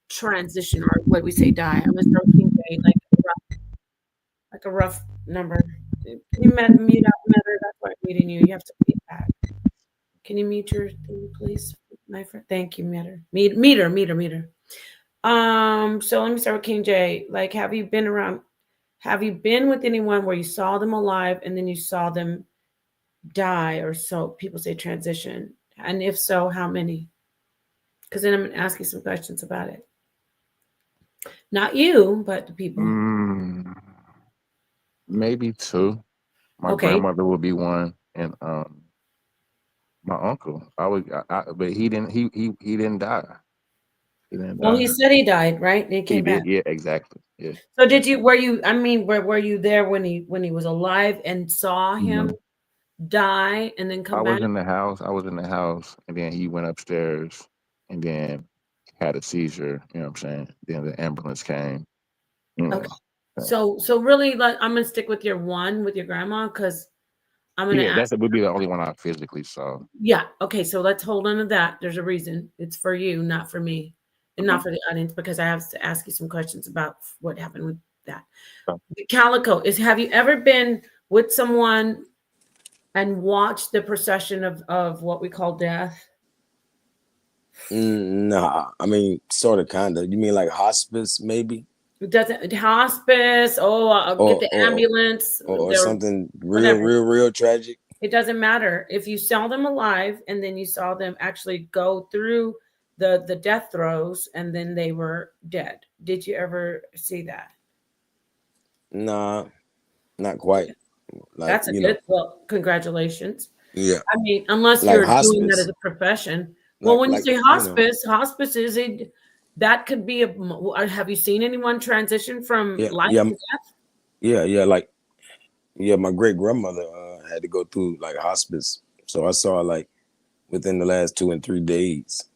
transition, or what we say die? I'm gonna start with King J, like a rough number. Can you mute out Metter? That's why I'm muting you. You have to feedback. Can you mute your thing, please, my friend? Thank you, Meter. Meter. So let me start with King J. Like, have you been with anyone where you saw them alive and then you saw them die, or so people say transition? And if so, how many? Because then I'm gonna ask you some questions about it. Not you, but the people. Maybe two. My grandmother would be one, and my uncle. But he didn't. He didn't die. He didn't die. Well, he said he died, right? And he came back. Yeah, exactly. Yeah. So were you there when he was alive and saw him die and then come back? I was in the house, and then he went upstairs, and then had a seizure. You know what I'm saying? Then the ambulance came. Okay. So really, like, I'm gonna stick with your grandma, because I'm gonna ask. That would be the only one I physically saw. Yeah. Okay. So let's hold on to that. There's a reason. It's for you, not for me, and not for the audience, because I have to ask you some questions about what happened with that. Calico, have you ever been with someone and watched the procession of what we call death? Nah, I mean, sort of, kind of. You mean like hospice, maybe? Hospice? I'll get the ambulance or something real tragic. It doesn't matter. If you saw them alive and then you saw them actually go through the death throes and then they were dead. Did you ever see that? Nah, not quite. Like, that's a good. Well, congratulations. Yeah. I mean, unless you're doing that as a profession. Well, when you say hospice, hospice is that could be have you seen anyone transition from life to death? Yeah, my great grandmother had to go through like hospice. So I saw like within the last 2 and 3 days.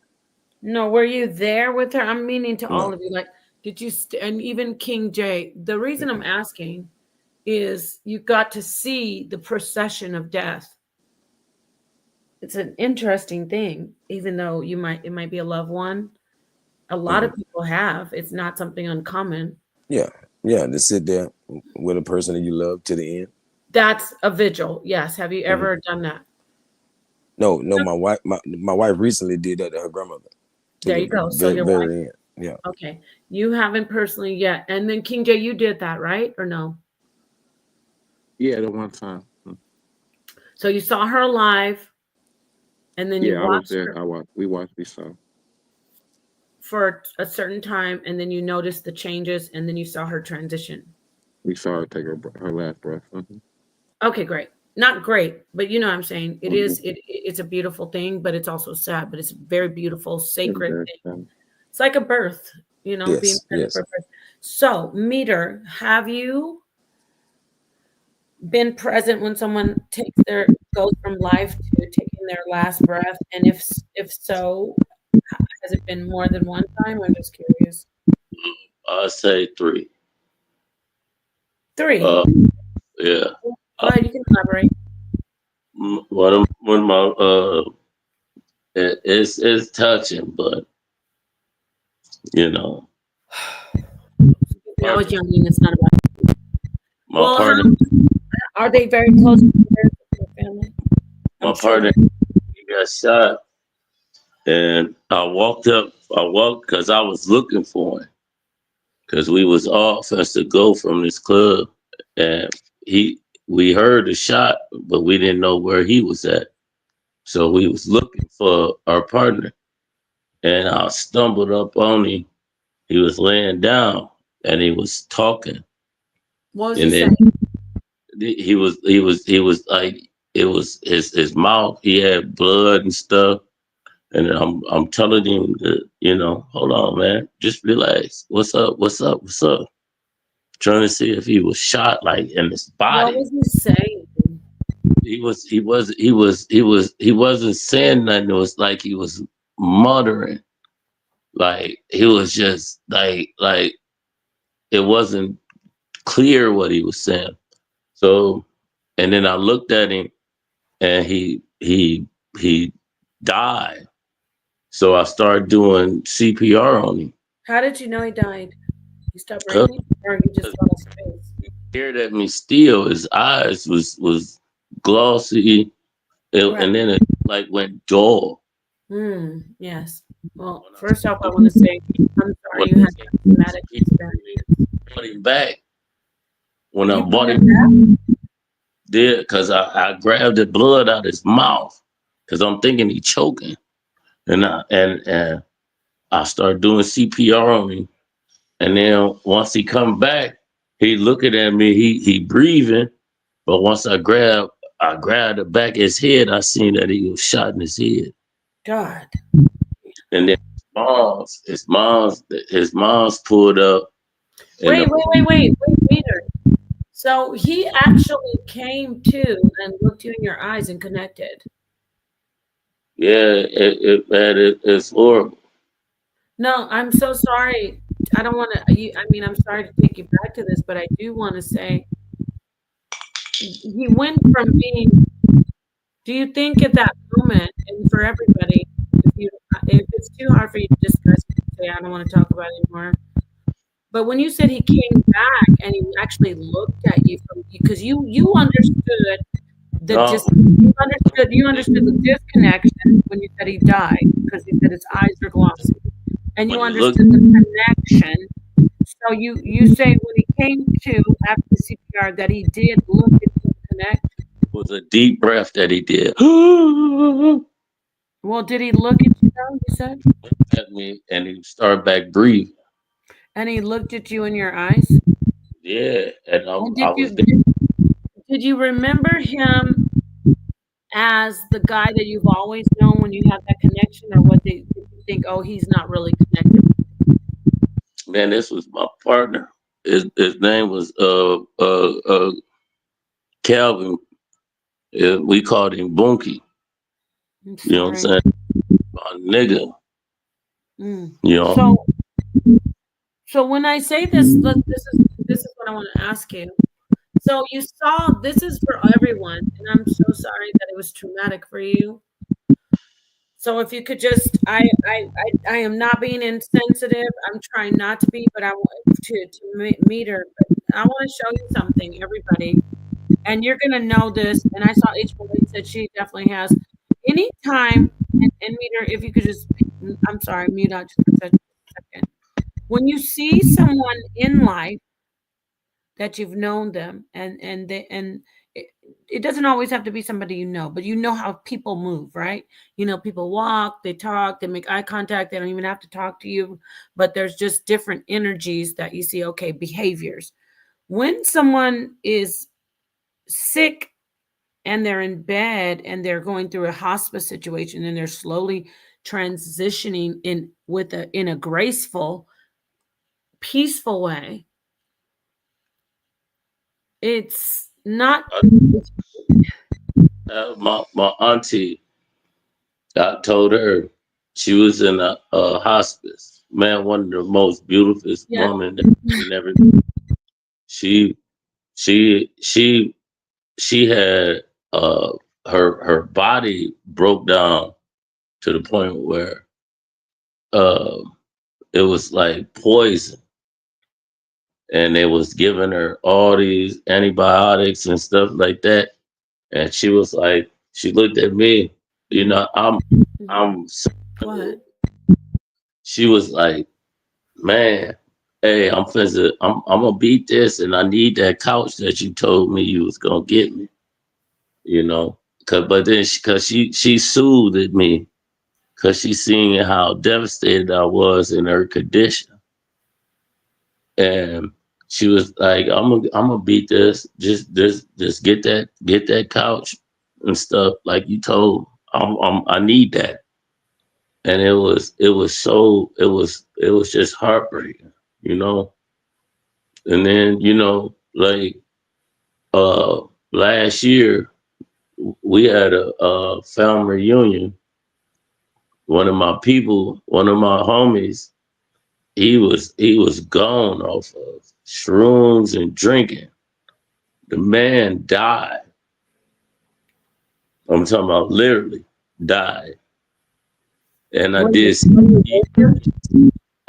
No, were you there with her? I'm meaning to all of you. Like, did you and even King J? The reason I'm asking is you got to see the procession of death. It's an interesting thing, even though it might be a loved one. A lot of people have. It's not something uncommon. Yeah, to sit there with a person that you love to the end. That's a vigil. Yes. Have you ever done that? No. My wife recently did that to her grandmother. There you go. So your wife. End. Yeah. Okay. You haven't personally yet. And then King J, you did that, right? Or no? Yeah, the one time. So you saw her alive, and then you watched her. We saw. For a certain time, and then you noticed the changes, and then you saw her transition. We saw her take her last breath. Okay, great. Not great, but you know what I'm saying. It is. It's a beautiful thing, but it's also sad. But it's a very beautiful, sacred thing. It's like a birth, being present for birth. So, Meter, have you been present when someone goes from life to taking their last breath? And if so, has it been more than one time? I'm just curious. I say 3. 3. Yeah. Go ahead, you can elaborate. When my it's touching, but I was young, and it's not about my partner. Are they very close to your family? My partner, he got shot And I walked because I was looking for him. Because we was off as to go from this club. And we heard a shot, but we didn't know where he was at. So we was looking for our partner. And I stumbled up on him. He was laying down and he was talking. What was And he then saying? he was like, it was his mouth. He had blood and stuff. And I'm telling him that, hold on, man, just relax. What's up? What's up? What's up? Trying to see if he was shot like in his What body. was he saying? He wasn't saying nothing. It was like he was muttering. Like he was just like it wasn't clear what he was saying. So, and then I looked at him and he died. So I started doing CPR on him. How did you know he died? You stopped Cause breathing, or you just fell his face? he stared at me still. His eyes was glossy, Right. and then it like went dull. Yes. Well, first off, I want to say I'm sorry you had that traumatic experience. Brought him back. When I You brought brought him him back? there, because I grabbed the blood out of his mouth, because I'm thinking he choking, and I started doing CPR on him, and then once he come back, he looking at me, he breathing, but once I grabbed the back of his head, I seen that he was shot in his head, God. and then his mom's pulled up. Wait, Peter. So he actually came to and looked you in your eyes and connected. Yeah, it's horrible. No, I'm so sorry. I don't want to. I'm sorry to take you back to this, but I do want to say he went from being. Do you think at that moment, and for everybody, if it's too hard for you to discuss, say I don't want to talk about it anymore. But when you said he came back and he actually looked at you, because you understood you understood the disconnection when you said he died, because you said his eyes are glossy, and you understood the connection. So you say when he came to after the CPR that he did look at you and connect. It was a deep breath that he did. Well, did he look at you though, you said? At me, and he started back breathing. And he looked at you in your eyes? Yeah, and I was did you remember him as the guy that you've always known when you have that connection, or what did you think, oh, he's not really connected? Man, this was my partner. His name was Calvin. We called him Bunky. You know what I'm saying? A nigga. You know. So when I say this, this is what I want to ask you. So you saw, this is for everyone, and I'm so sorry that it was traumatic for you. So if you could just, I am not being insensitive. I'm trying not to be, but I want to meet her. But I want to show you something, everybody, and you're gonna know this. And I saw H1 said she definitely has. Anytime, and meet her, if you could just, I'm sorry, mute out just for a second. When you see someone in life that you've known them, and it doesn't always have to be somebody you know, but you know how people move, right? People walk, they talk, they make eye contact, they don't even have to talk to you, but there's just different energies that you see, okay, behaviors. When someone is sick and they're in bed and they're going through a hospice situation and they're slowly transitioning in a graceful, peaceful way, it's not. My auntie, I told her she was in a hospice. Man, one of the most beautiful women that you never. She had her body broke down to the point where it was like poison, and they was giving her all these antibiotics and stuff like that. And she was like, she looked at me, I'm What? She was like, "Man, hey, I'm gonna beat this, and I need that couch that you told me you was gonna get me." You know, but then she soothed me because she seen how devastated I was in her condition, and she was like, I'm gonna beat this. Just get that couch and stuff like you told. I need that." And it was just heartbreaking, you know. And then, you know, like last year we had a family reunion. One of my homies, he was gone off of shrooms and drinking. The man died. I'm talking about literally died. And I did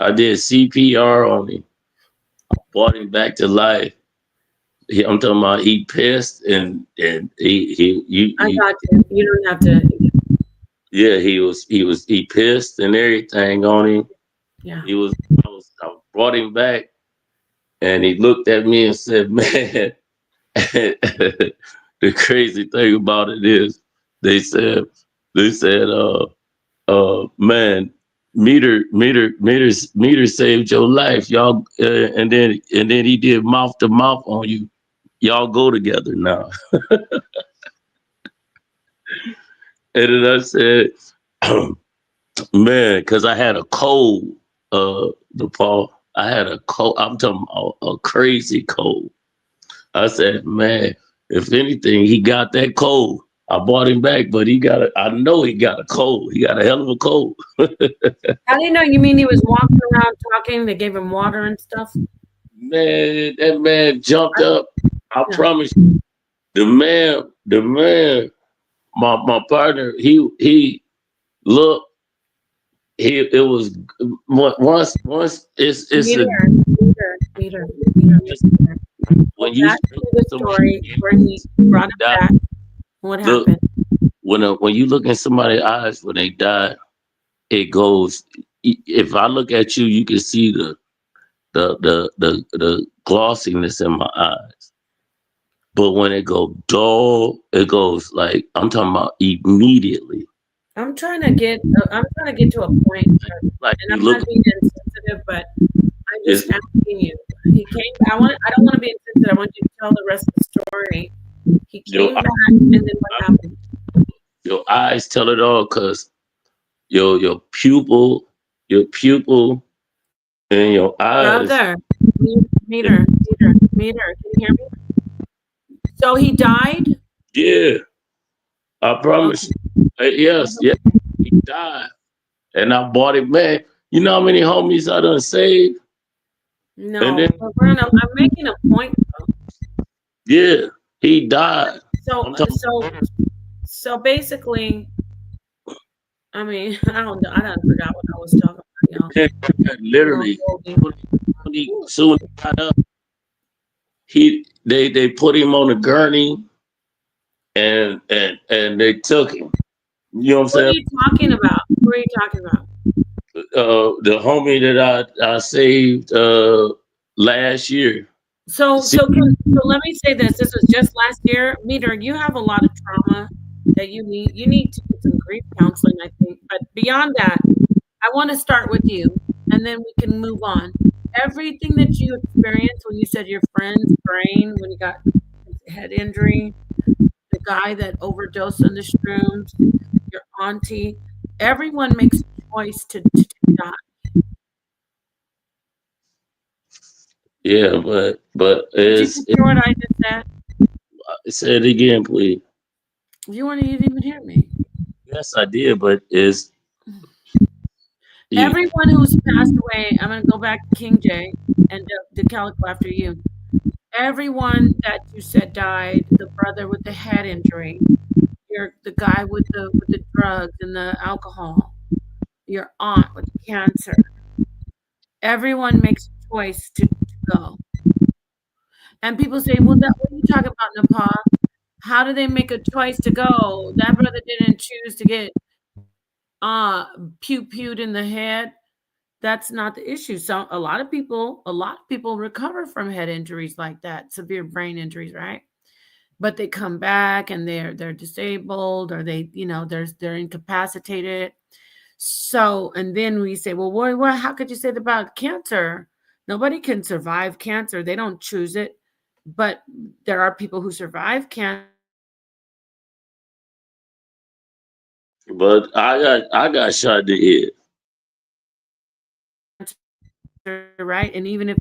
CPR on him, brought him back to life. I'm talking about he pissed and I got you. You don't have to. yeah, he pissed and everything on him. Yeah. I brought him back and he looked at me and said, "Man," the crazy thing about it is they said, man, meter saved your life. Y'all and then he did mouth to mouth on you. Y'all go together now. And then I said, man, because I had a cold, DePaul. I had a cold. I'm talking about a crazy cold. I said, man, if anything, he got that cold. I brought him back, but I know he got a cold. He got a hell of a cold. How do you know? You mean he was walking around talking? They gave him water and stuff? Man, that man jumped up. I promise you. The man, my partner, it was once it's Meter. when you the story where he brought him back. What happened? When you look in somebody's eyes when they die, it goes. If I look at you, you can see the glossiness in my eyes. But when it goes dull, it goes like I'm talking about immediately. I'm trying to get to a point, like and I'm not being insensitive, but I'm just asking you. He came. I don't want to be insensitive. I want you to tell the rest of the story. He came back, and then what happened? Your eyes tell it all, cause your pupil, and your eyes. Brother, meter. Can you hear me? So he died? Yeah, I promise you. Yes, he died, and I bought it back. You know how many homies I done saved? No, I'm making a point though. Yeah, he died. So basically, I mean, I don't forgot what I was talking about, y'all. Literally, when he soon got up, they put him on a gurney, and they took him. You know what I'm saying? What are you talking about? What are you talking about? The homie that I saved last year. So let me say this. This was just last year. Meter, you have a lot of trauma that you need to get some grief counseling, I think. But beyond that, I want to start with you, and then we can move on. Everything that you experienced when you said your friend's brain, when he got his head injury, the guy that overdosed on the shrooms, your auntie, everyone makes a choice to die. Yeah, but did you hear what I just said? Say it again, please. You didn't even hear me. Yes, I did, but everyone who's passed away. I'm gonna go back to King J and the Calico after you. Everyone that you said died, the brother with the head injury, the guy with the drugs and the alcohol, your aunt with cancer. Everyone makes a choice to go. And people say, well, what are you talking about, Nepal? How do they make a choice to go? That brother didn't choose to get pewed in the head, that's not the issue. So a lot of people recover from head injuries like that, severe brain injuries, right? But they come back and they're disabled, or they're incapacitated. So, and then we say, well, what how could you say that about cancer? Nobody can survive cancer. They don't choose it. But there are people who survive cancer, But I got shot in the right? And even if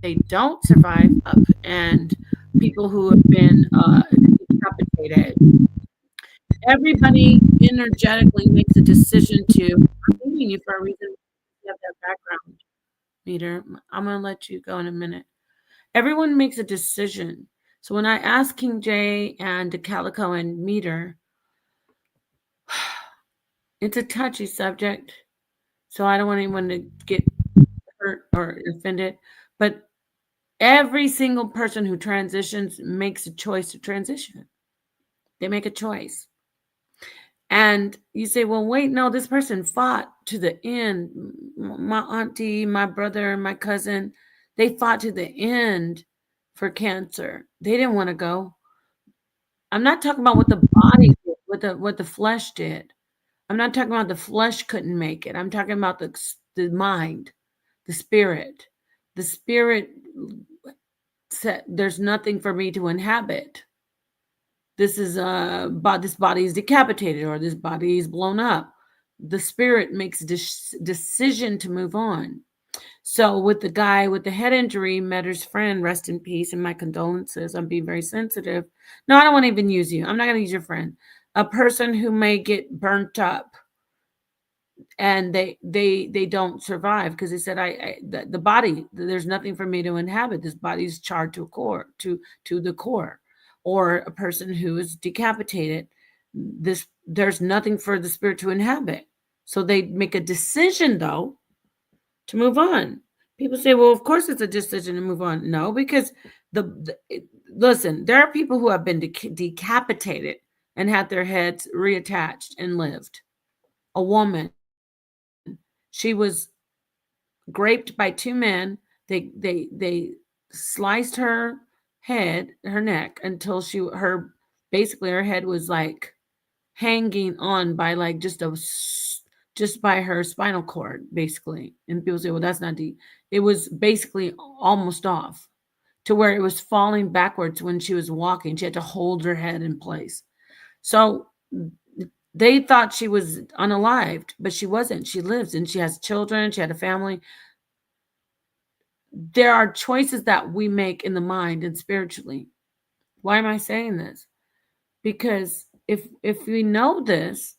they don't survive up, and people who have been decapitated, everybody energetically makes a decision to, I'm meeting you for a reason. You have that background meter. I'm going to let you go in a minute. Everyone makes a decision. So when I ask King J and DeCalico and Meter, it's a touchy subject. So I don't want anyone to get hurt or offended. But every single person who transitions makes a choice to transition. They make a choice. And you say, well, wait, no, this person fought to the end. My auntie, my brother, my cousin, they fought to the end for cancer. They didn't want to go. I'm not talking about what the body did, what the flesh did. I'm not talking about the flesh couldn't make it. I'm talking about the mind, the spirit. The spirit said, there's nothing for me to inhabit. This body is decapitated, or this body is blown up. The spirit makes a decision to move on. So with the guy with the head injury, Metter's friend, rest in peace, and my condolences. I'm being very sensitive. No, I don't want to even use you. I'm not going to use your friend. A person who may get burnt up, and they don't survive because they said, the body, there's nothing for me to inhabit. This body is charred to the core. Or a person who is decapitated, there's nothing for the spirit to inhabit. So they make a decision, though, to move on. People say, well, of course it's a decision to move on. No, because listen, there are people who have been decapitated and had their heads reattached and lived. A woman, she was raped by two men. They sliced her head, her neck, until basically her head was like hanging on by like just by her spinal cord, basically. And people say, well, that's not deep. It was basically almost off, to where it was falling backwards when she was walking. She had to hold her head in place. So they thought she was unalived, but she wasn't. She lives, and she has children. She had a family. There are choices that we make in the mind and spiritually. Why am I saying this? Because if we know this,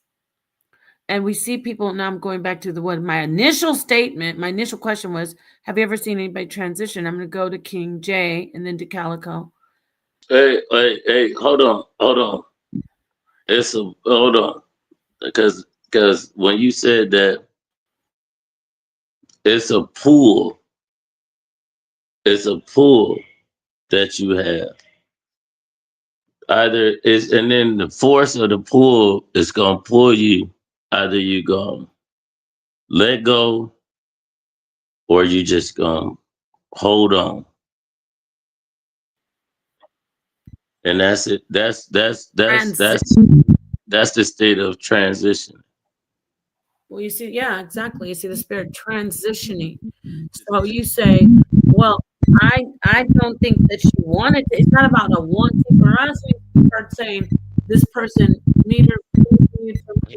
and we see people, now I'm going back to my initial statement, my initial question was, have you ever seen anybody transition? I'm going to go to King J and then to Calico. Hey, hold on. Hold on. Because when you said that it's a pull that you have. And then the force of the pull is gonna pull you. Either you gonna let go, or you just gonna hold on. And that's it. That's the state of transition. Well, you see, yeah, exactly. You see the spirit transitioning. So you say, well, I don't think that she wanted to. It's not about a wanting for us. We start saying, this person need her.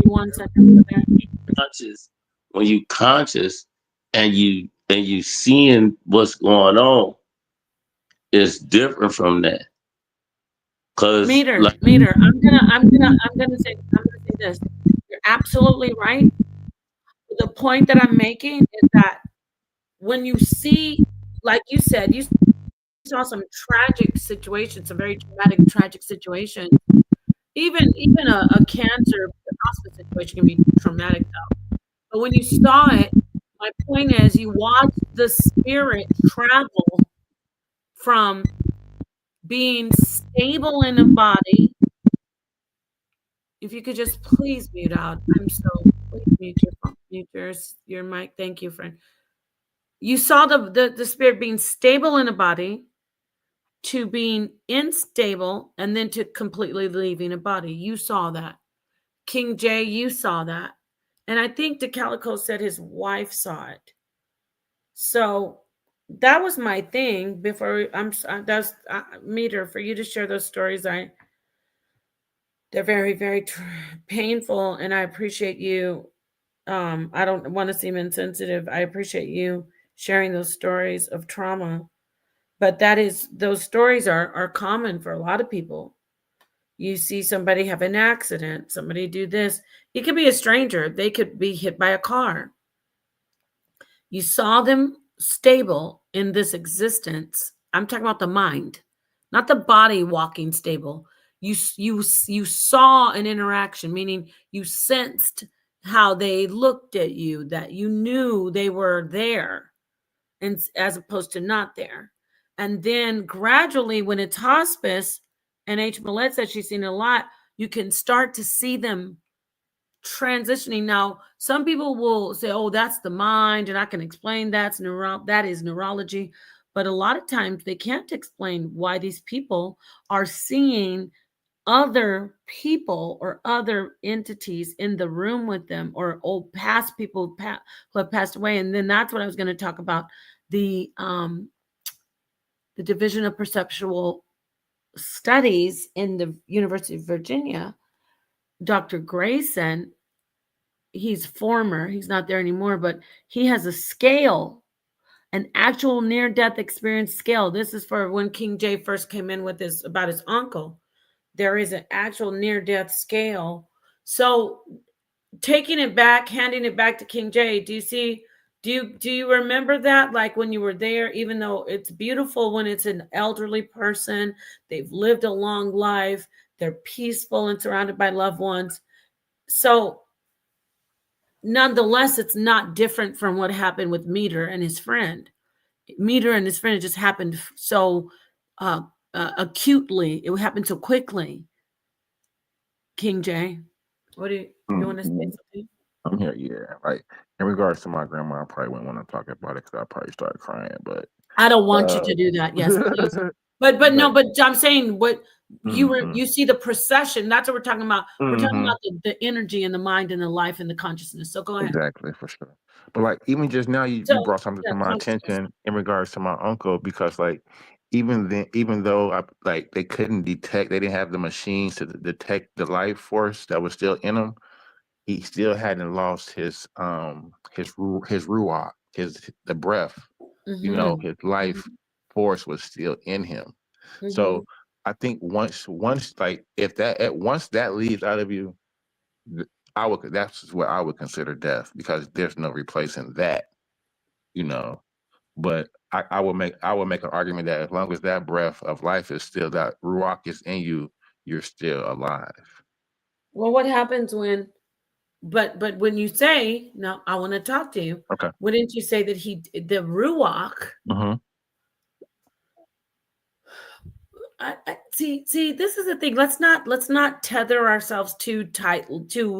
One second. When you conscious and you seeing what's going on, it's different from that. Cause Meter. I'm gonna say this. You're absolutely right. The point that I'm making is that when you see, like you said, you saw some tragic situations, some very traumatic, tragic situations. Even a cancer hospital situation can be traumatic, though. But when you saw it, my point is, you watch the spirit travel from being stable in a body. If you could just please mute out. I'm so Mute your phone. Mute your mic. Thank you, friend. You saw the spirit being stable in a body to being unstable and then to completely leaving a body. You saw that. King J, you saw that. And I think DeCalico said his wife saw it. So that was my thing before that's Meter, for you to share those stories. They're very, very painful, and I appreciate you. I don't want to seem insensitive. I appreciate you sharing those stories of trauma, but those stories are common for a lot of people. You see somebody have an accident, somebody do this. It could be a stranger. They could be hit by a car. You saw them stable in this existence. I'm talking about the mind, not the body walking stable. You saw an interaction, meaning you sensed how they looked at you, that you knew they were there, and as opposed to not there. And then gradually, when it's hospice, and H. Millette said she's seen a lot, you can start to see them transitioning. Now, some people will say, oh, that's the mind, and I can explain that is neurology. But a lot of times they can't explain why these people are seeing other people or other entities in the room with them, or old past people who have passed away. And then that's what I was going to talk about, the Division of Perceptual Studies in the University of Virginia. Dr. Grayson, he's not there anymore, but he has a scale, an actual near-death experience scale. This is for when King J first came in with this about his uncle. There is an actual near-death scale. So taking it back, handing it back to King J, do you remember that? Like when you were there, even though it's beautiful when it's an elderly person, they've lived a long life, they're peaceful and surrounded by loved ones. So nonetheless, it's not different from what happened with Meter and his friend. Meter and his friend, just happened so acutely. It happened so quickly. King J, what do you want to say something? I'm here, yeah. Like in regards to my grandma, I probably wouldn't want to talk about it because I probably start crying. But I don't want you to do that. Yes, please. But I'm saying what you see the procession. That's what we're talking about. We're talking about the energy and the mind and the life and the consciousness. So go ahead. Exactly, for sure. But like even just now, you brought something to my attention in regards to my uncle, because like even though they couldn't detect, they didn't have the machines to detect the life force that was still in him. He still hadn't lost his ruach, the breath. You know, his life force was still in him. So I think once like once that leaves out of you, that's what I would consider death, because there's no replacing that, you know. But I would make an argument that as long as that breath of life is still, that ruach is in you, you're still alive. Well, what happens when? But when you say, no, I want to talk to you. Okay. Wouldn't you say that the ruach? I see. This is the thing. Let's not tether ourselves too tight, too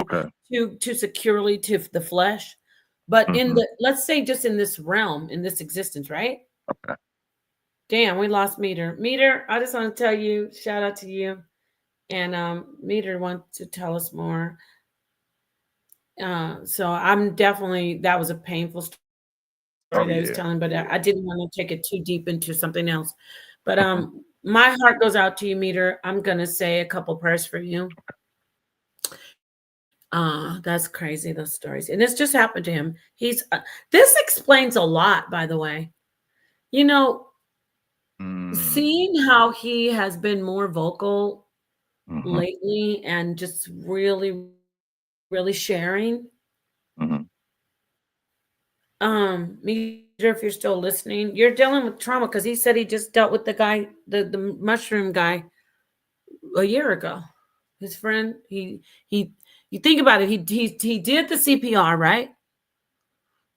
securely to the flesh. But let's say just in this realm, in this existence, right? Okay. Damn, we lost Meter. Meter, I just want to tell you, shout out to you. And Meter wants to tell us more. So I'm definitely, that was a painful story that I was telling, but I didn't want to take it too deep into something else. But my heart goes out to you, Meter. I'm gonna say a couple prayers for you. That's crazy, those stories. And this just happened to him. This explains a lot, by the way. You know, seeing how he has been more vocal lately and just really, really sharing. Meter, if you're still listening, you're dealing with trauma, because he said he just dealt with the guy, the mushroom guy, a year ago. His friend, you think about it, he did the CPR, right?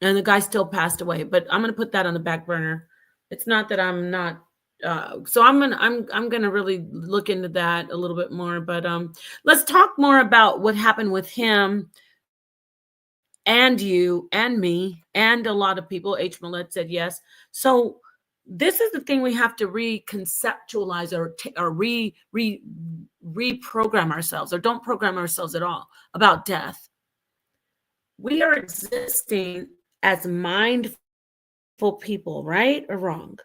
And the guy still passed away. But I'm gonna put that on the back burner. It's not that I'm not. So I'm gonna really look into that a little bit more. But let's talk more about what happened with him and you and me and a lot of people. H. Millett said yes. So this is the thing we have to reconceptualize or reprogram ourselves, or don't program ourselves at all about death. We are existing as mindful people, right or wrong?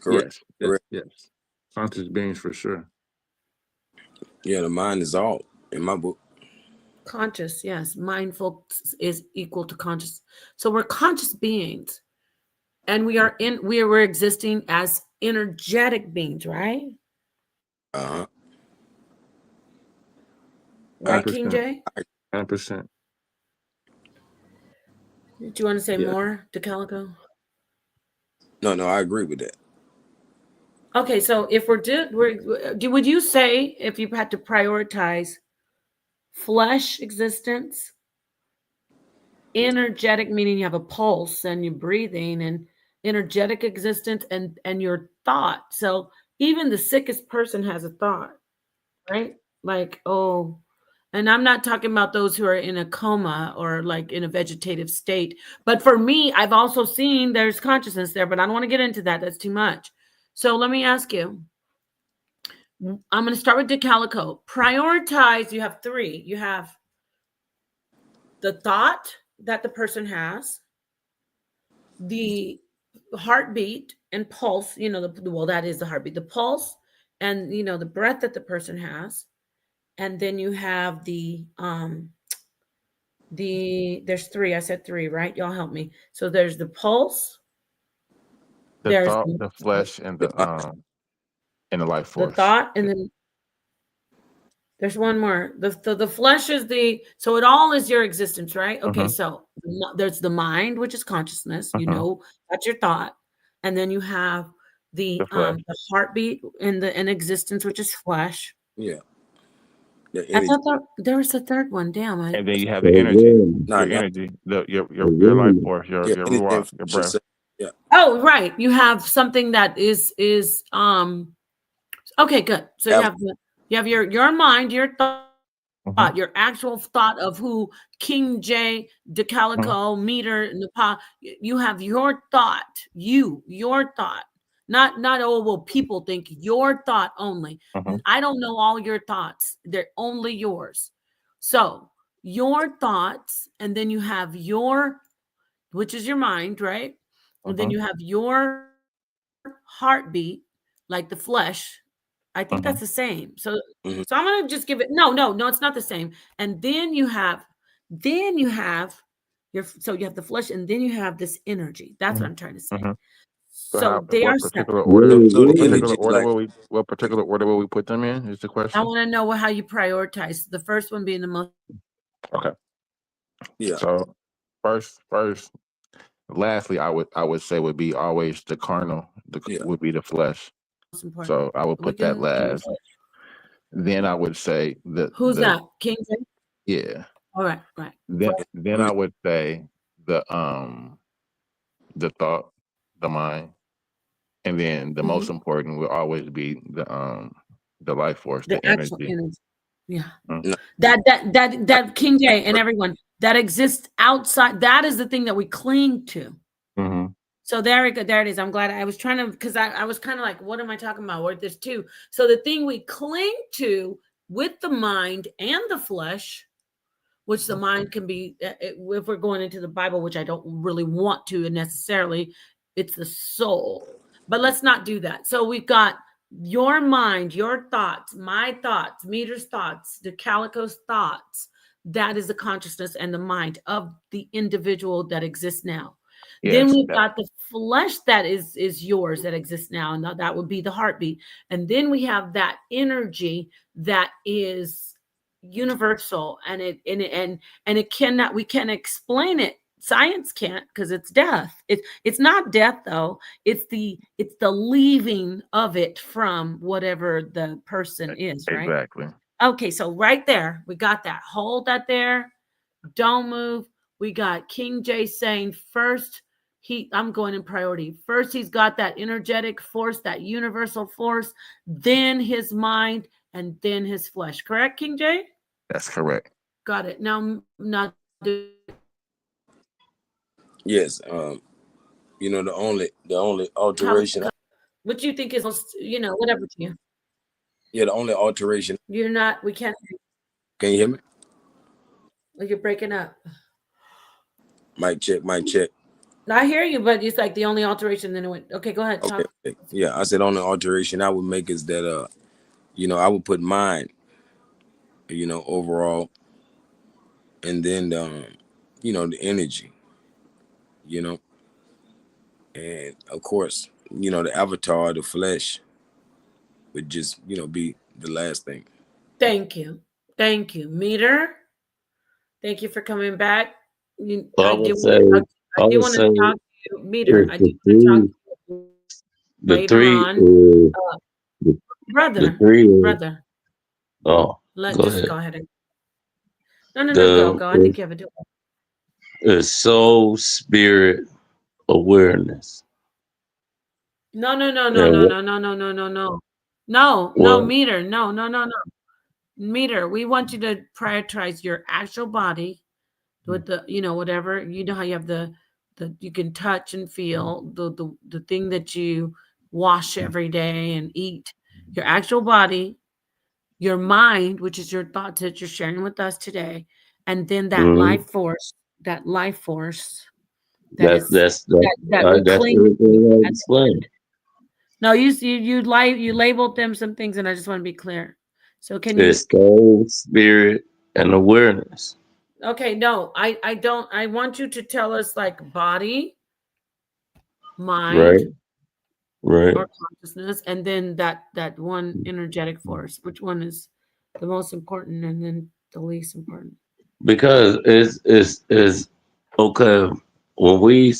Correct. Yes, Correct. yes. Conscious beings for sure. Yeah, the mind is all in my book. Conscious, yes. Mindful is equal to conscious. So we're conscious beings, and we're existing as energetic beings, right? Uh-huh. Right, King 100%. J? 100%. Did you want to say Yeah. more, DeCalico? No, I agree with that. Okay, so if would you say, if you had to prioritize flesh existence, energetic, meaning you have a pulse and you're breathing, and energetic existence, and your thought. So even the sickest person has a thought, right? Like, oh, and I'm not talking about those who are in a coma or like in a vegetative state. But for me, I've also seen there's consciousness there, but I don't want to get into that. That's too much. So let me ask you. I'm going to start with DeCalico. Prioritize. You have three. You have the thought that the person has, the heartbeat and pulse, well, that is the heartbeat, the pulse, and the breath that the person has. And then you have there's three. I said three, right? Y'all help me. So there's the pulse, The there's thought, the flesh, and the life the force. thought, and then there's one more. The flesh is so it all is your existence, right? Okay, so there's the mind, which is consciousness. That's your thought. And then you have the heartbeat and the existence, which is flesh. Yeah. I thought there was a third one. Damn it. And then you have the energy. Nah, Your energy, your life force, your ruach, your breath. Yeah. Oh, right. You have something that is okay, good. So you have your mind, your thought, your actual thought of who King J, DeCalico, Meter, Nepal. You have your thought, your thought. Not oh, well, people think, your thought only. I don't know all your thoughts. They're only yours. So your thoughts, and then you have which is your mind, right? And then you have your heartbeat, like the flesh. I think that's the same. So I'm gonna just give it. No, it's not the same. And then you have you have the flesh, and then you have this energy. That's what I'm trying to say. So they are particular order. So the energy, What particular order will we put them in? Is the question. I want to know how you prioritize. The first one being the most. Okay. Yeah. So first, lastly, I would say would be always the carnal. Would be the flesh. Important. So I would put that last. Then I would say who's that? King J? Yeah. All right. Then I would say the thought, the mind, and then the most important will always be the life force, the energy. Yeah. That King J and everyone that exists outside. That is the thing that we cling to. So there it is. I'm glad I was trying to, because I was kind of like, what am I talking about? What there's two. So the thing we cling to with the mind and the flesh, which the mind can be, if we're going into the Bible, which I don't really want to necessarily, it's the soul. But let's not do that. So we've got your mind, your thoughts, my thoughts, Meter's thoughts, DeCalico's thoughts. That is the consciousness and the mind of the individual that exists now. Yes, then we've got the flesh that is yours, that exists now, and that would be the heartbeat. And then we have that energy that is universal, and it cannot, we can't explain it. Science can't, because it's death. It's not death though. It's the leaving of it from whatever the person is, right? Exactly. Okay, so right there, we got that. Hold that there. Don't move. We got King J saying first, I'm going in priority. First, he's got that energetic force, that universal force, then his mind, and then his flesh. Correct, King J? That's correct. got it. Now, Yes. You know, the only alteration. what you think is most, whatever to you. Yeah, the only alteration. You're not. We can't. Can you hear me? You're breaking up. Mic check. Mic check. I hear you, but it's like the only alteration. Then it went. Okay, go ahead. Talk. Okay. Yeah, I said only alteration I would make is that I would put mine, overall, and then the energy, you know, and of course, the avatar, the flesh would just, be the last thing. Thank you. Thank you, Meter. Thank you for coming back. I I would do say, I would want to say talk to you, Meter. it's I do want to talk to you the later three, on. the Brother, three. brother. Oh, go Just ahead. go ahead. No, go. I think you have a do. It's soul, spirit, awareness. No, And what? Meter. No. Meter, we want you to prioritize your actual body with the, whatever, how you have the you can touch and feel the thing that you wash every day and eat, your actual body, your mind, which is your thoughts that you're sharing with us today, and then that life force, that That's will that's cling. everything I explained. No, you labeled them some things, and I just want to be clear. So can you? It's soul, spirit, and awareness. Okay, no, I don't. I want you to tell us like body, mind, Right. or consciousness, and then that one energetic force. Which one is the most important, and then the least important? Because it's okay when we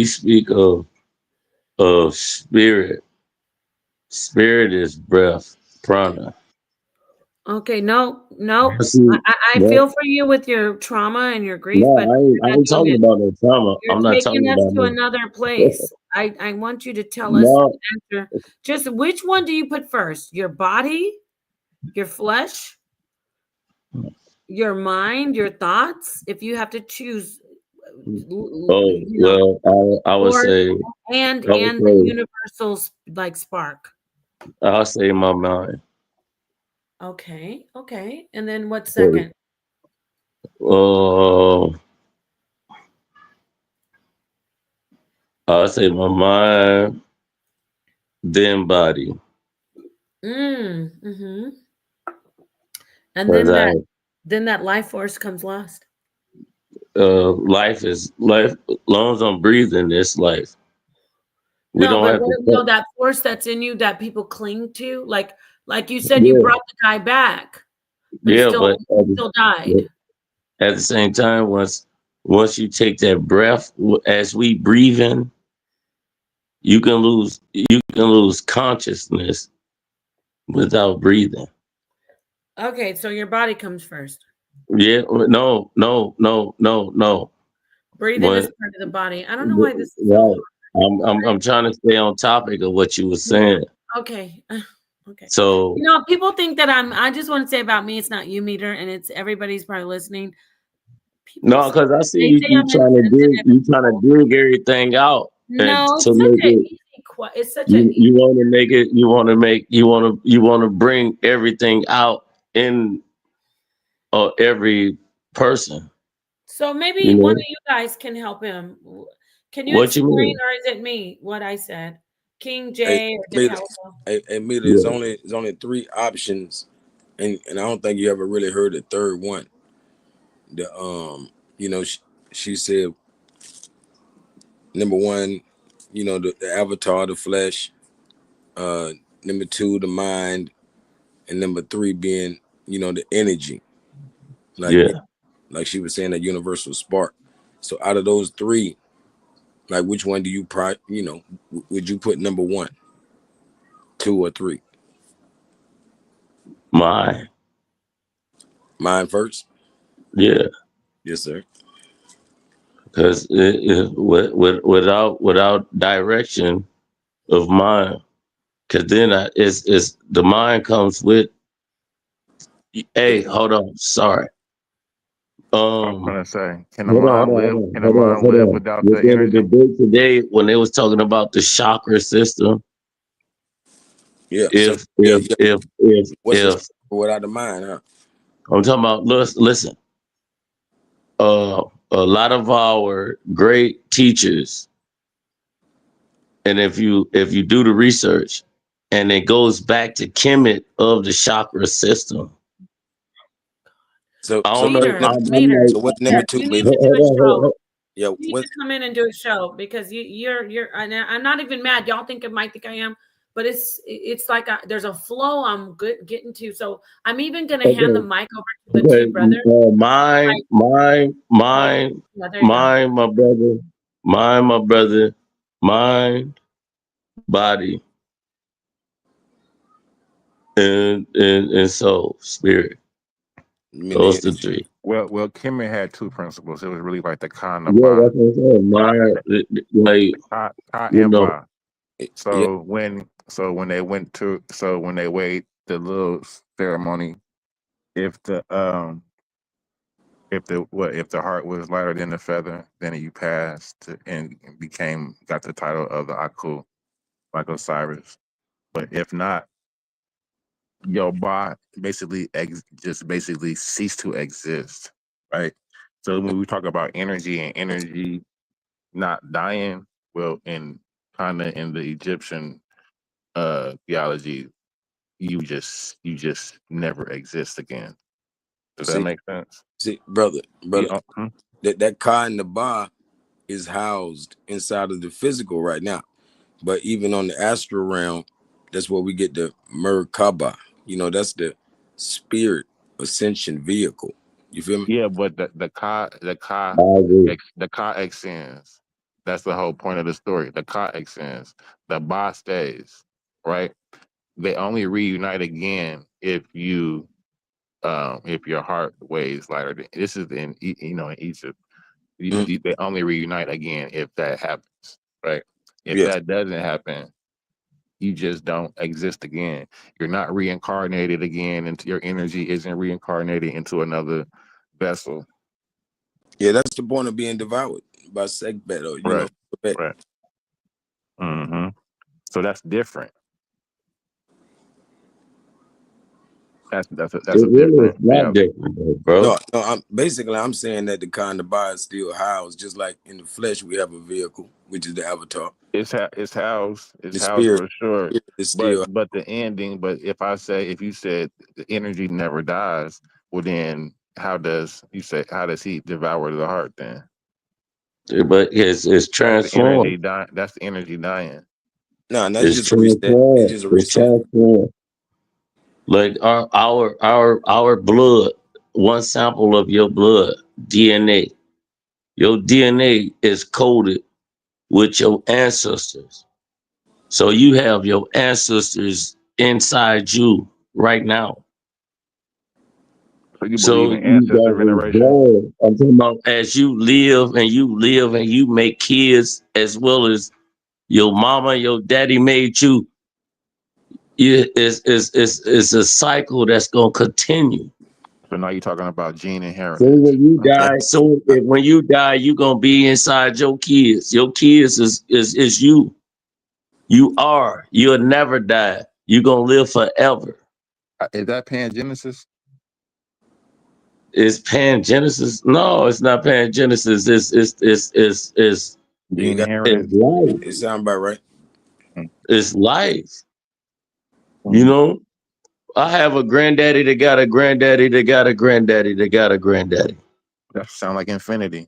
speak of spirit. Spirit is breath, prana. Okay, no. See, I no, feel for you with your trauma and your grief, but I ain't talking about no trauma. you're I'm not taking talking us about to no. another place. I want you to tell us No, the answer. Just which one do you put first? Your body, your flesh, your mind, your thoughts? If you have to choose, oh well, I would or say and I would the say universal like spark. I'll say my mind. Okay. And then what's So, second? I'll say my mind, then body. Mm-hmm. And Because then that life force comes last. life is life. Long as I'm breathing, it's life. We No, don't but have to. that force that's in you that people cling to, like you said, you Yeah, brought the guy back, but he yeah, still but died. at the same time, once you take that breath, as we breathe in, you can lose consciousness without breathing. Okay, so your body comes first. Yeah, no. Breathing is part of the body. I don't know why this is Right. I'm trying to stay on topic of what you were saying. okay. Okay. So People think that I just want to say about me, it's not you, Meter, and it's everybody's probably listening. no, because I see you trying to dig everything out. No, to make it, it's such you want to make it. You want to bring everything out in every person. So maybe one of you guys can help him. Can you What explain, you mean? or is it me? What I said, King Hey, J or Mita, DeCalvo? Mita, Yeah. it's only three options, and I don't think you ever really heard the third one. The she said number one, the avatar, the flesh. Number two, the mind, and number three being, the energy. Like Yeah. like she was saying, that universal spark. So out of those three, like which one do you would you put number one, two, or three? Mine. Mine first. Yeah. Yes, sir. Because without direction of mind, because then it's the mind comes with. Hey, hold on. Sorry. I was Um, gonna say, can the hold on, mind hold on, live? hold on, Can the hold on, mind hold live on. without Was the there a energy? debate today when they was talking about the chakra system? Yeah. So If yeah, if yeah. if if What's the if chakra without the mind, huh? I'm talking about, listen, a lot of our great teachers, and if you do the research, and it goes back to Kemet of the chakra system. So I don't so know. Meter, I'm Meter, like, so what's Meter, number two, you need Meter? to do a show. Yeah, You need what to come in and do a show because you're and I'm not even mad. Y'all might think I am, but it's like there's a flow I'm good getting to. So I'm even gonna hand the okay, mic over to the okay. two brothers. Mine, Like, mine, mine, yeah, there you go. mine, my brother, mind, body, and soul, spirit. I mean the Those the energy. three. Well, Kimmy had two principles. It was really like the Ka and the Yeah, Ba. that's what I'm saying. Mind, like, Ka you and know, Ba. Yeah. When they when they weighed the little ceremony, if the heart was lighter than the feather, then you passed and got the title of the Aku, like Osiris. But if not, your Ba just basically ceased to exist, right? So when we talk about energy and energy not dying, well, in kind of in the Egyptian theology, you just never exist again. Does that See, make sense? brother, Yeah. that Ka and the Ba is housed inside of the physical right now. But even on the astral realm, that's where we get the Merkaba. That's the spirit ascension vehicle. You feel me? Yeah, but the Ka I agree. the Ka extends. That's the whole point of the story. The Ka extends. The Ba stays, right? They only reunite again if your heart weighs lighter. This is in Egypt. Mhm. They only reunite again if that happens, right? If Yes. that doesn't happen, you just don't exist again. You're not reincarnated again, and your energy isn't reincarnated into another vessel. Yeah, that's the point of being devoured by Sekbet or Right. Sekbet. Right. hmm So that's different. That's It a really is different not reality. different, though, bro. No, I'm saying that the kind of body is still housed, just like in the flesh we have a vehicle, which is the avatar. It's housed. It's The housed spirit, for sure. spirit is But still. the ending. But if you said the energy never dies, well then how does he devour the heart then? But it's That's the energy transformed. dying. That's the energy dying. No, that's It's just a reset. It's transformed. just a It's reset. transformed. Like our blood, one sample of your blood, DNA. Your DNA is coded with your ancestors. So you have your ancestors inside you right now. So you believe So in you ancestor got this veneration? blood. I'm talking about as you live and you live and you make kids as well as your mama, your daddy made you. It's a cycle that's gonna continue. So now you're talking about gene So inheritance. when you Yeah. die, when you die, you gonna be inside your kids. Your kids is you. You are. You'll never die. You gonna live forever. Is that pangenesis? Is pangenesis? No, it's not pangenesis. Yeah, you Gene got It's inheritance? life. it. Sound about right. It's life. You Mhm. know, I have a granddaddy that got a granddaddy that got a granddaddy that got a granddaddy. That sound like infinity.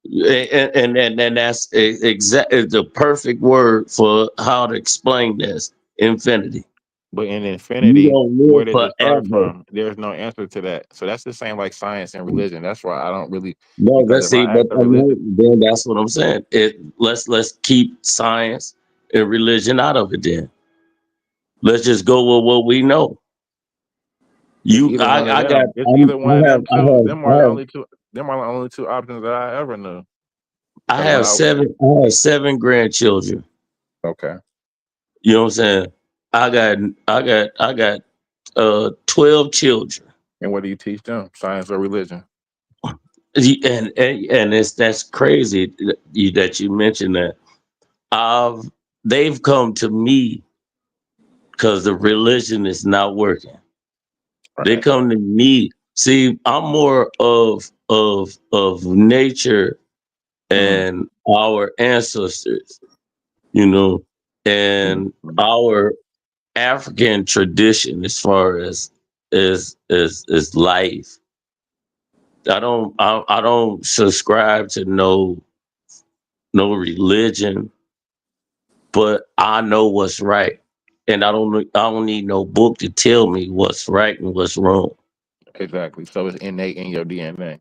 And that's exactly the perfect word for how to explain this. Infinity. But in You infinity, don't where live does it start forever. from? There's no answer to that. So that's the same like science and religion. That's why I don't really, No, because let's if see, I but ask a I'm religion, not, then that's what I'm saying. Let's keep science and religion out of it. Then let's just go with what we know. it's either one of I got, them. It's either one of them two. Them are the only two options that I ever knew. I Because when have I seven grandchildren. okay, You know what I'm saying? I got 12 children. and what do you teach them? Science or religion? and that's crazy that you mentioned that. They've come to me because the religion is not working. They Right. come to me. See, I'm more of nature and our ancestors, you know, and our African tradition as far as is life. I don't subscribe to no religion, but I know what's right. And I don't need no book to tell me what's right and what's wrong. Exactly. So it's innate in your DNA.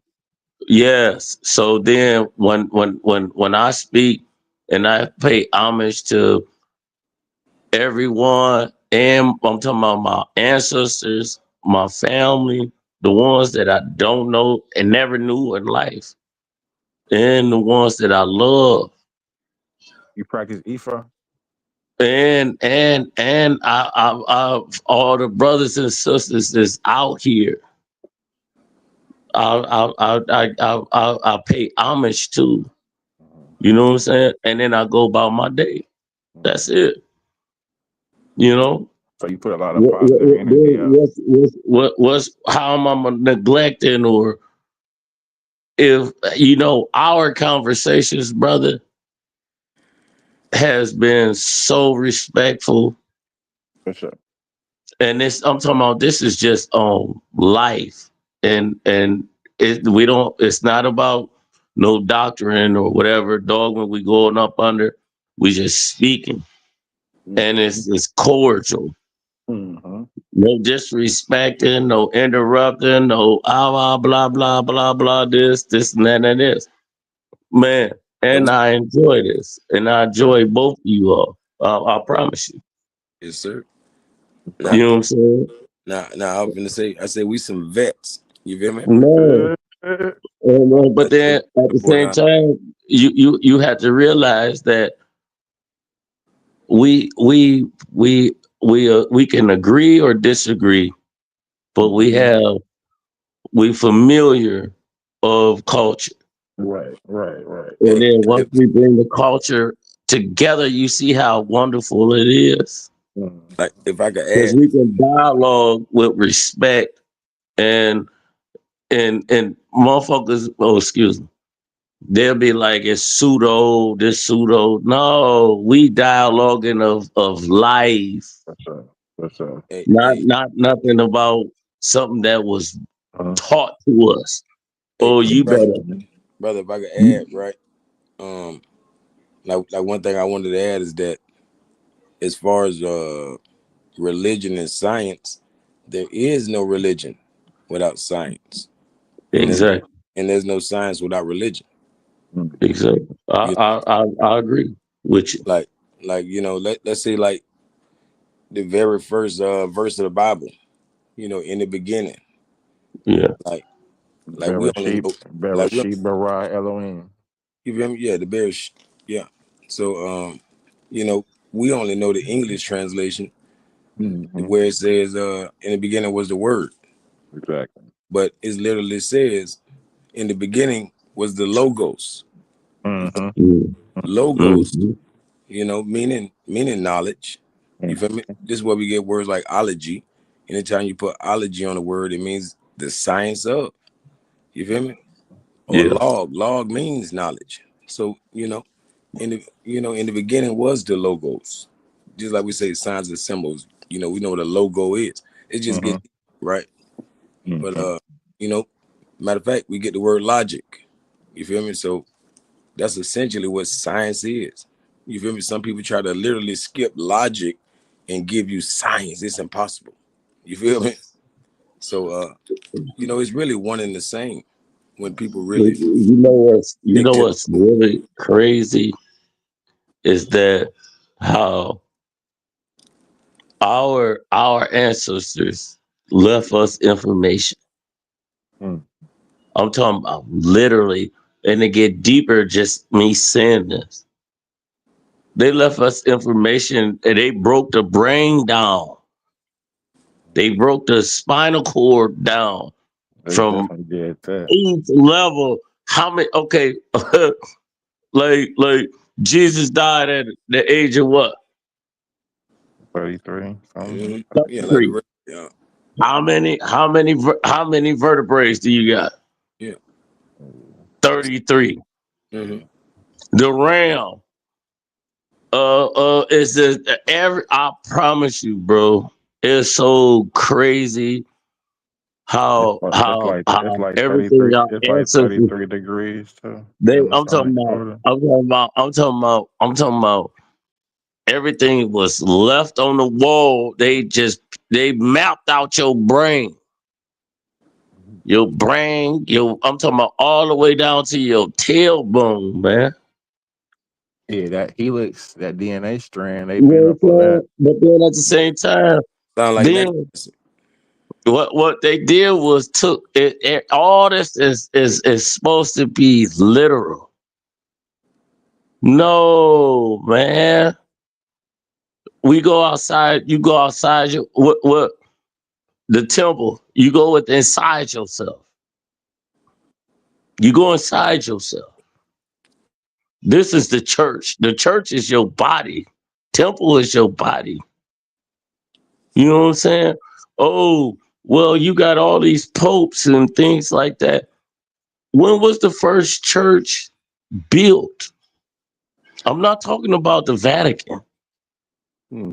Yes. So then when I speak and I pay homage to everyone, and I'm talking about my ancestors, my family, the ones that I don't know and never knew in life, and the ones that I love, You practice Ifa? and I all the brothers and sisters that's out here, I pay homage to. You know what I'm saying? And then I go about my day. That's it. You know. So you put a lot of positive energy out. What's how am I neglecting, or if you know our conversations, brother, has been so respectful. For sure. And this I'm talking about, this is just life. And we don't, it's not about no doctrine or whatever dogma we going up under. We just speaking. And it's cordial. Mm-hmm. No disrespecting, no interrupting, no blah blah blah blah this and that and this. Man, and I enjoy this. And I enjoy both of you all. I promise you. Yes, sir. You know what I'm saying? Now I'm gonna say, I say we some vets. You feel me? No. But then at the same time, you have to realize that we can agree or disagree, but we familiar of culture. Right. And then once we bring the culture together, you see how wonderful it is. Like if I could Because add, we can dialogue with respect and motherfuckers, oh excuse me, they'll be like, it's pseudo, this pseudo. No, we dialoguing of life. For sure. Not nothing about something that was taught to us. Oh, hey, you brother, better. if I could add, right? Like one thing I wanted to add is that as far as religion and science, there is no religion without science, Exactly. and there's no science without religion. Exactly. I agree with you. Like you know, let's say like the very first verse of the Bible, you know, in the beginning, Yeah. like we only know, like we, Bereshit bara Elohim. you feel me? Yeah, the bear, yeah. So you know, we only know the English translation where it says in the beginning was the word. Exactly. But it literally says in the beginning was the logos. Logos, you know, meaning knowledge. You feel me? This is where we get words like ology. Anytime you put ology on a word, it means the science of. You feel me? Or Yeah. log means knowledge. So, you know, in the beginning was the logos. Just like we say signs and symbols, you know, we know what a logo is. It just gets right. But you know, matter of fact, we get the word logic. You feel me? So that's essentially what science is. You feel me? Some people try to literally skip logic and give you science. It's impossible. You feel me? So you know, it's really one and the same when people really You know what's really crazy is that how our ancestors left us information. I'm talking about literally, and to get deeper, just me saying this. They left us information and they broke the brain down. They broke the spinal cord down They from definitely did that. each level. How many? Okay, like Jesus died at the age of what? 33. Mhm. Yeah, like the 33. rest. Yeah, How many vertebrae do you got? yeah. 33. hmm The ram. Is the every? I promise you, bro. It's so crazy how It's like everything 33. our It's like ancestors 33 degrees too. they. In the I'm talking sonic about. order. I'm talking about everything was left on the wall. They mapped out your brain. Your brain, I'm talking about all the way down to your tailbone, man. Yeah, that helix, that DNA strand, they've You been know up what on I'm that. saying? But then at the same time, Sound like then what they did was took it all this is supposed to be literal. No, man. We go outside, you go outside your what the temple, you go with inside yourself. You go inside yourself. This is the church. The church is your body. Temple is your body. You know what I'm saying? Oh, well, you got all these popes and things like that. When was the first church built? I'm not talking about the Vatican. Hmm.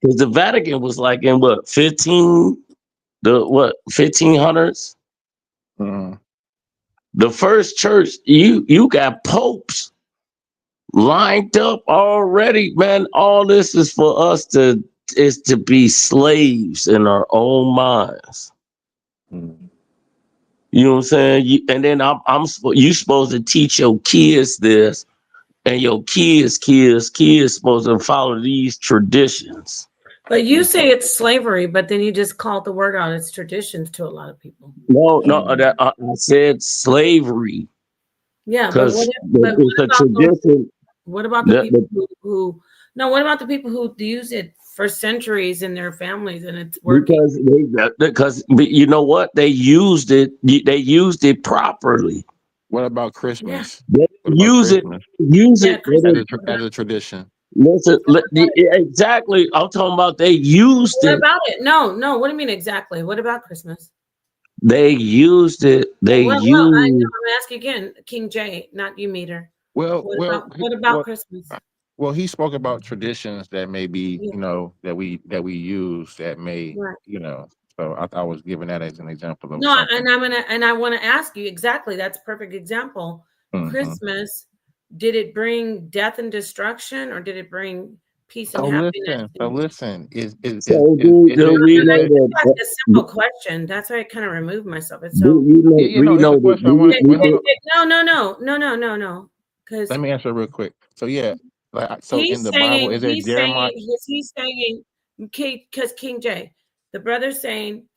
Because the Vatican was like in what, 1500s? Mhm. The first church, you got popes lined up already, man. All this is for us to be slaves in our own minds. Mhm. You know what I'm saying? And then you supposed to teach your kids this, and your kids supposed to follow these traditions. But you say it's slavery, but then you just called the word out. It's traditions to a lot of people. No, Mhm. I said slavery Yeah, but because what it's a about those? tradition. What about the That, people who no? What about the people who use it for centuries in their families and it's working? because you know what, they used it. They used it properly. What about Yeah, Christmas? They What about use it. Christmas Use yeah. it. Christmas. as a tradition? Listen, exactly. I'm talking about they used What it. about it? No, no. What do you mean exactly? What about Christmas? They used it. They Well, I know. used. I'm asking again, King J, not you, Meter. Well, What well, about he- what about well, Christmas? well. He spoke about traditions that may be, Yeah, that we use that may, right. So I was giving that as an example of No, something. and I want to ask you exactly. That's a perfect example. Mhm. Christmas, did it bring death and destruction, or did it bring peace and So happiness? listen, so listen. So do we Is know it? That's that? a simple question. That's why I kind of removed myself. It's Do so you Yeah, know? you Do know, you it's know a that? question I want. Wait, hold on. no. Because Let me answer real quick. So yeah, so in he's the Bible, saying, is it Jeremiah? he's saying, because King J, the brother's saying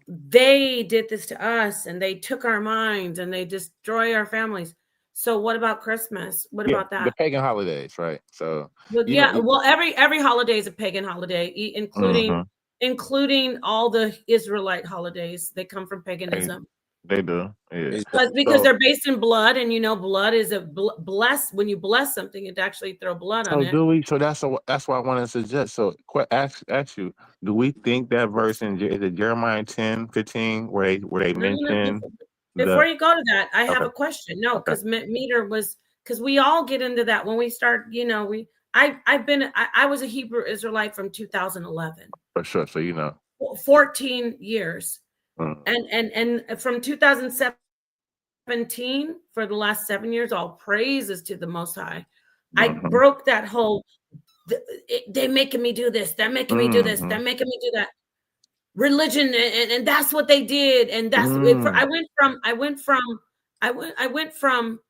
they did this to us and they took our minds and they destroy our families. So what about Christmas? What Yeah, about the that? pagan holidays, right? So Well, you know, yeah. Well, every holiday is a pagan holiday, mhm, including all the Israelite holidays. They come from they paganism. they do, yeah. Because So they're based in blood, and blood is a bless. When you bless something, it actually throw blood on so it. do we? So that's why I want to suggest. So ask you, do we think that verse is it Jeremiah 10:15 where they No. mention Before the you go to that, I have okay a question. No, okay because Meter was because we all get into that when we start. I was a Hebrew Israelite from 2011, for sure. So 14 years, mm, and from 2017 for the last 7 years, all praises to the Most High. I mhm, broke that whole. They're making me do this. They're making me do this. They're mhm, making me do that. Religion, and that's what they did, and that's it. mm, I went from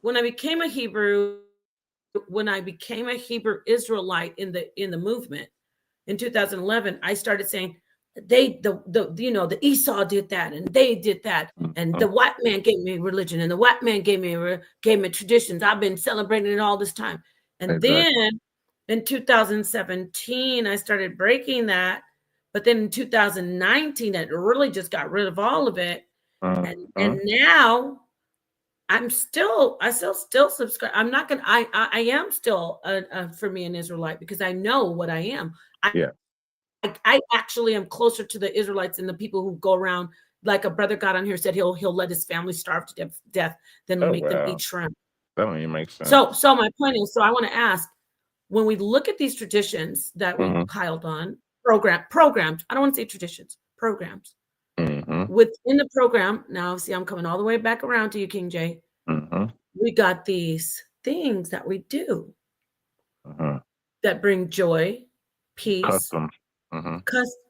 when I became a Hebrew, when I became a Hebrew Israelite in the movement in 2011. I started saying the Esau did that and they did that, and mhm. the white man gave me religion and the white man gave me traditions. I've been celebrating it all this time, and Exactly. then in 2017 I started breaking that But then in 2019, it really just got rid of all of it. And Mhm. now I still subscribe. I'm not gonna. I am still for me an Israelite because I know what I am. Yeah. I actually am closer to the Israelites than the people who go around. Like a brother got on here said he'll let his family starve to death than Oh, make them wow. eat shrimp. That don't even make sense. So my point is, so I want to ask, when we look at these traditions that we Mhm. piled on, programs, I don't want to say traditions, programs. Mhm. Within the program, now see, I'm coming all the way back around to you, King J. Mhm. We got these things that we do Mhm. that bring joy, peace, Customs. Mhm.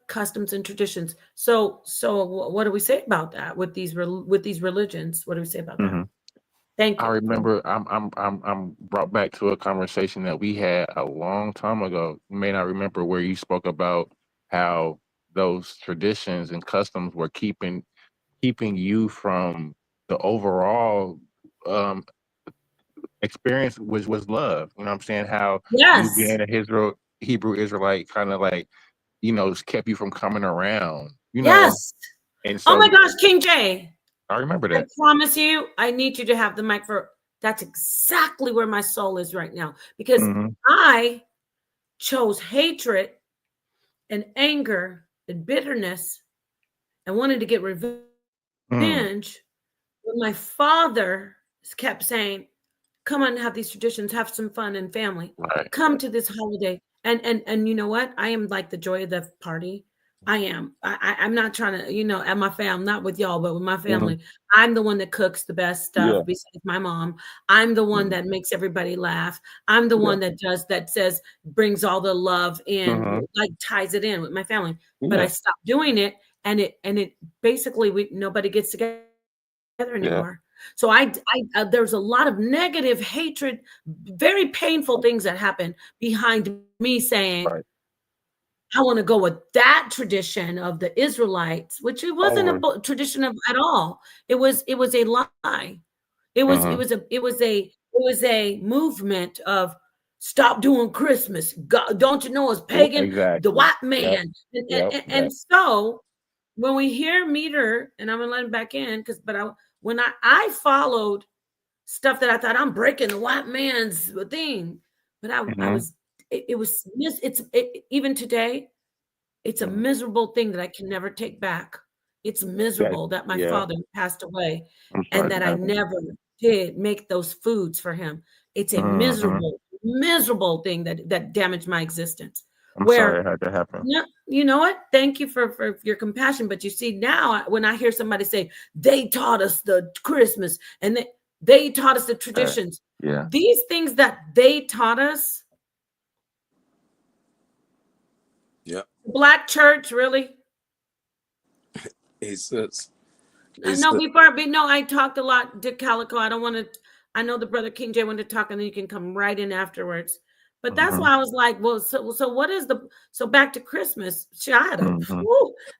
customs, and traditions. So what do we say about that with these religions? What do we say about that? Mhm. Thank I you. remember I'm brought back to a conversation that we had a long time ago. You may not remember, where you spoke about how those traditions and customs were keeping you from the overall um experience, which was love. You know what I'm saying? How you Yes. being a Hebrew Israelite kind of like, kept you from coming around, Yes. and Oh so my gosh, King J. I remember I that. promise you, I need you to have the mic for that's exactly where my soul is right now. Because Mhm. I chose hatred and anger and bitterness and wanted to get revenge Mm. when my father kept saying, come on, have these traditions, have some fun and family. Right. Come to this holiday. And you know what? I am like the joy of the party. I am. I'm not trying to, at my family, not with y'all, but with my Mhm. family. I'm the one that cooks the best stuff Yeah. besides my mom. I'm the one Mhm. that makes everybody laugh. I'm the Yeah. one that says, brings all the love in, Mhm. like ties it in with my family. But I Yeah. stopped doing it. And it basically, nobody gets together Yeah. anymore. So there's a lot of negative hatred, very painful things that happen behind me saying, Right. I want to go with that tradition of the Israelites, which it wasn't a Over. tradition of at all. It was a lie. It was Mhm. a movement of stop doing Christmas. God, don't you know it's pagan? The Exactly. white Yep. man. Yep. And Yep. so when we hear Meter, and I'm gonna let him back in when I followed stuff that I thought I'm breaking the white man's thing, but I Mhm. was it was even today it's a Mhm. miserable thing that I can never take back. It's That. miserable that my Yeah. father passed away I'm and sorry that that I happened. never did make those foods for him. It's a Mhm. miserable thing that damaged my existence. I'm sorry Where it had to happen. no, you know what? Thank you for your compassion. But you see, now when I hear somebody say they taught us the Christmas and they taught us the traditions, Yeah. these things that they taught us, Yep. Black church, really? It's I it's know no, I talked a lot, Dick Calico. I don't want to. I know the brother King J wanted to talk, and then you can come right in afterwards. But that's Mhm. why I was like, well, so what is so back to Christmas? Mhm.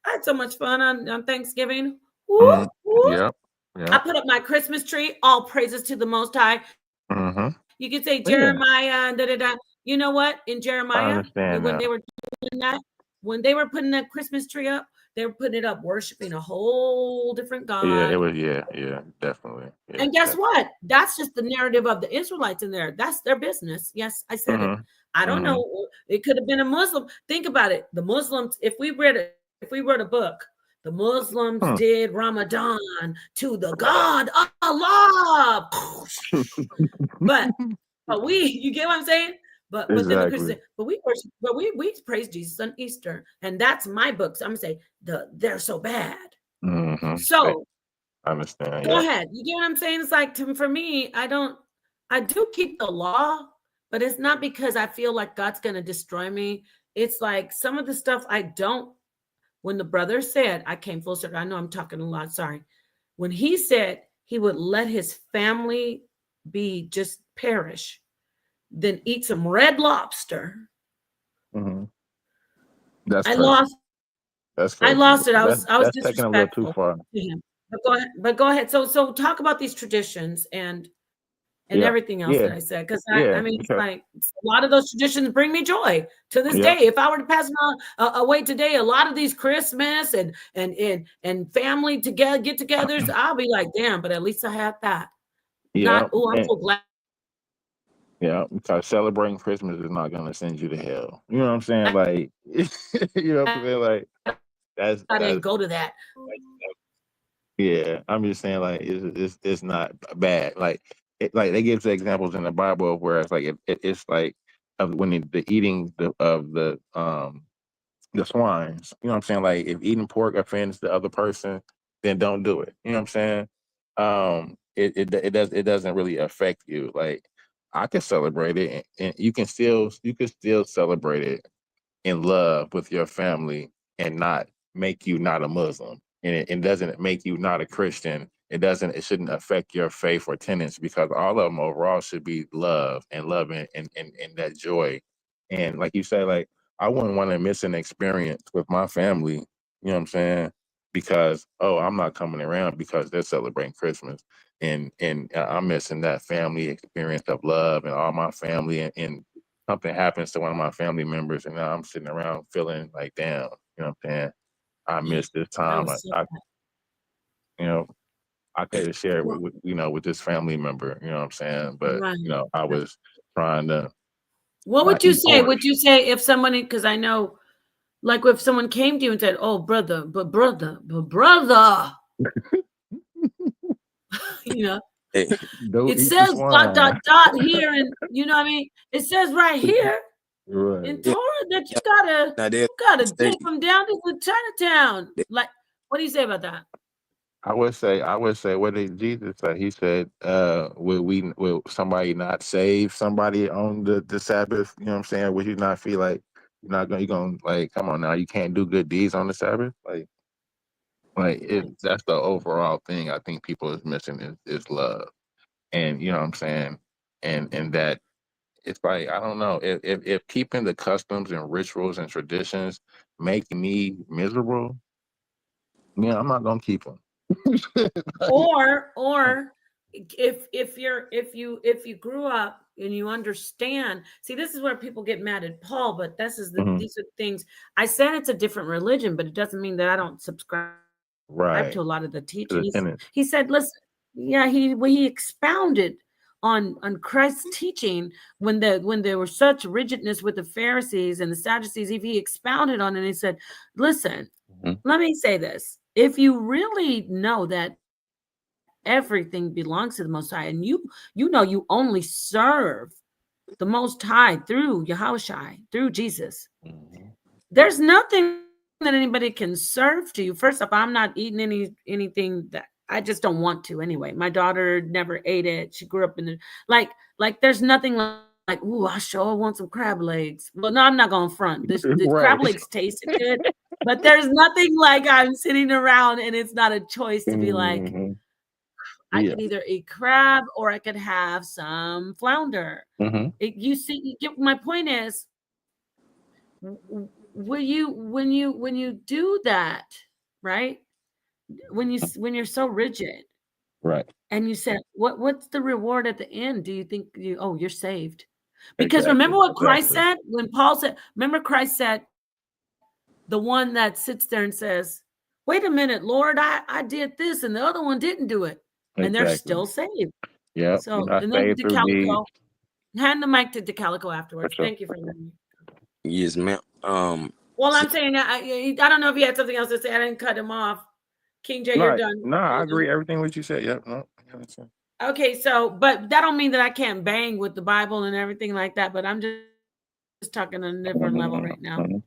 I had so much fun on Thanksgiving. Woo, Mhm. woo. Yep. I Yep. put up my Christmas tree. All praises to the Most High. Mhm. You could say Yeah. Jeremiah. Da, da, da. You know what? In I Jeremiah, understand when now. they were doing that, when they were putting that Christmas tree up, they were putting it up worshiping a whole different Yeah, it God. was. Yeah. Yeah. Definitely. Yeah. And guess what? That's just the narrative of the Israelites in there. That's their business. Yes, I said it. Mhm. I don't Mhm. know. It could have been a Muslim. Think about it. The Muslims, if we wrote a book, the Muslims Hmm. did Ramadan to the God Allah. But you get what I'm saying? But then the Christians Exactly. say, but we worship, but we praise Jesus on Easter. And that's my book. So I'm gonna say they're so bad. Mhm. So I understand. go Yep. ahead. You get what I'm saying? It's like for me, I do keep the law, but it's not because I feel like God's gonna destroy me. It's like some of the stuff I don't. When the brother said, I came full circle. I know I'm talking a lot, sorry. When he said he would let his family be just perish, then eat some red lobster. Mhm. That's I crazy. lost That's I crazy. lost it. I was That's taking a little too disrespectful far. to him. But go ahead. But go ahead. So talk about these traditions and and Yeah. everything else that I said. Because I Yeah. mean, it's Because like a lot of those traditions bring me joy to this yeah. day. If I were to pass them away today, a lot of these Christmas and family together get-togethers, I'll be like, damn, but at least I had that. Yeah. Not, oh, I'm And so glad yeah, because celebrating Christmas is not gonna send you to hell. You know what I'm saying? Like, you know what I'm saying? Like, I didn't that's go to that. yeah. I'm just saying, like, it's not bad. Like, like they give examples in the Bible where it's like it's like of when the eating of the swines. You know what I'm saying? Like, if eating pork offends the other person, then don't do it. You know what I'm saying? It doesn't really affect you. Like, I can celebrate it, and you can still celebrate it in love with your family and not make you not a Muslim. And it doesn't make you not a Christian. It shouldn't affect your faith or tenets, because all of them overall should be love and and that joy. And like you say, like, I wouldn't want to miss an experience with my family, you know what I'm saying? Because, oh, I'm not coming around because they're celebrating Christmas. And I'm missing that family experience of love and all my family, and something happens to one of my family members, and now I'm sitting around feeling like, damn, you know what I'm saying? I Yeah, missed this that time. was so You know, I could Hey, have shared well, with this family member, you know what I'm saying? But, right. I was trying to What would you eat say? pork. Would you say if somebody, because I know, like, if someone came to you and said, "Oh, brother, but brother," you know, hey, Don't it eat the says dot dot swine. dot here, and you know what I mean. It says right here in Right. yeah, Torah that now, now you gotta say, take them down to the Chinatown. Like, what do you say about that? I would say, what did Jesus say? He said, will somebody not save somebody on the Sabbath? You know what I'm saying? Would you not feel like you're gonna, like, come on now, you can't do good deeds on the Sabbath? Like that's the overall thing I think people is missing is love. And you know what I'm saying? And that it's like, I don't know, if keeping the customs and rituals and traditions make me miserable, yeah, I'm not gonna keep them. Or if you grew up and you understand, see, this is where people get mad at Paul, but Mhm. these are things. I said it's a different religion, but it doesn't mean that I don't subscribe to Right. a lot of the To the teachings. tenants. He said, listen, yeah, he expounded on Christ's teaching when there was such rigidness with the Pharisees and the Sadducees. If he expounded on it, he said, listen, Mhm. let me say this. If you really know that everything belongs to the Most High, and you know you only serve the Most High through Yahushua, through Jesus, Mhm. there's nothing that anybody can serve to you. First off, I'm not eating anything that I just don't want to anyway. My daughter never ate it. She grew up in the like there's nothing like, ooh, I sure want some crab legs. Well, no, I'm not going front. The crab Right. legs tasted good, but there's nothing like I'm sitting around and it's not a choice to be like, Mhm. I Yeah. could either eat crab or I could have some flounder. Mhm. You see, you get my point is, will you when you do that, right? When you're so rigid Right. and you said, what's the reward at the end? Do you think you're saved? Because Exactly. remember what Christ Exactly. said when Paul said, remember Christ said, the one that sits there and says, wait a minute, Lord, I did this and the other one didn't do it, and they're Exactly. still saved. Yep. You're So, not and then saved through deeds, DeCalico, hand the mic to DeCalico for afterwards. sure. Thank you for letting me. yes, ma'am. Well, See, I'm saying that I don't know if he had something else to say. I didn't cut him off. King J, you're Right. done. No, I agree everything what you said. Yep. No. Yeah, that's it. Okay, so but that don't mean that I can't bang with the Bible and everything like that. But I'm just talking on a different level right now. Mhm.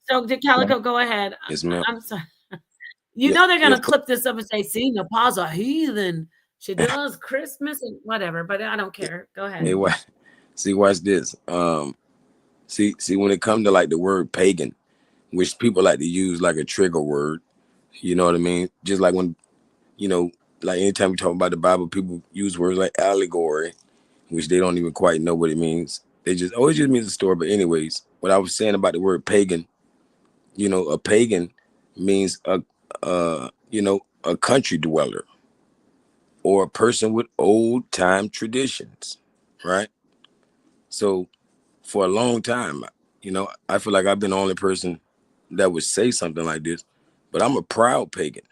So Yeah. DeCalico, go ahead. yes, ma'am. I'm sorry. You Yeah, know they're gonna yes. clip this up and say, "See, Nepal's a heathen. She does Christmas and whatever." But I don't care. Go Hey, ahead. watch. See, watch this. See, when it comes to like the word pagan, which people like to use like a trigger word, you know what I mean? Just like when you know, like anytime we talk about the Bible, people use words like allegory, which they don't even quite know what it means. They just always just means a story. But anyways, what I was saying about the word pagan, a pagan means a country dweller or a person with old time traditions, right? So for a long time, you know, I feel like I've been the only person that would say something like this, but I'm a proud pagan.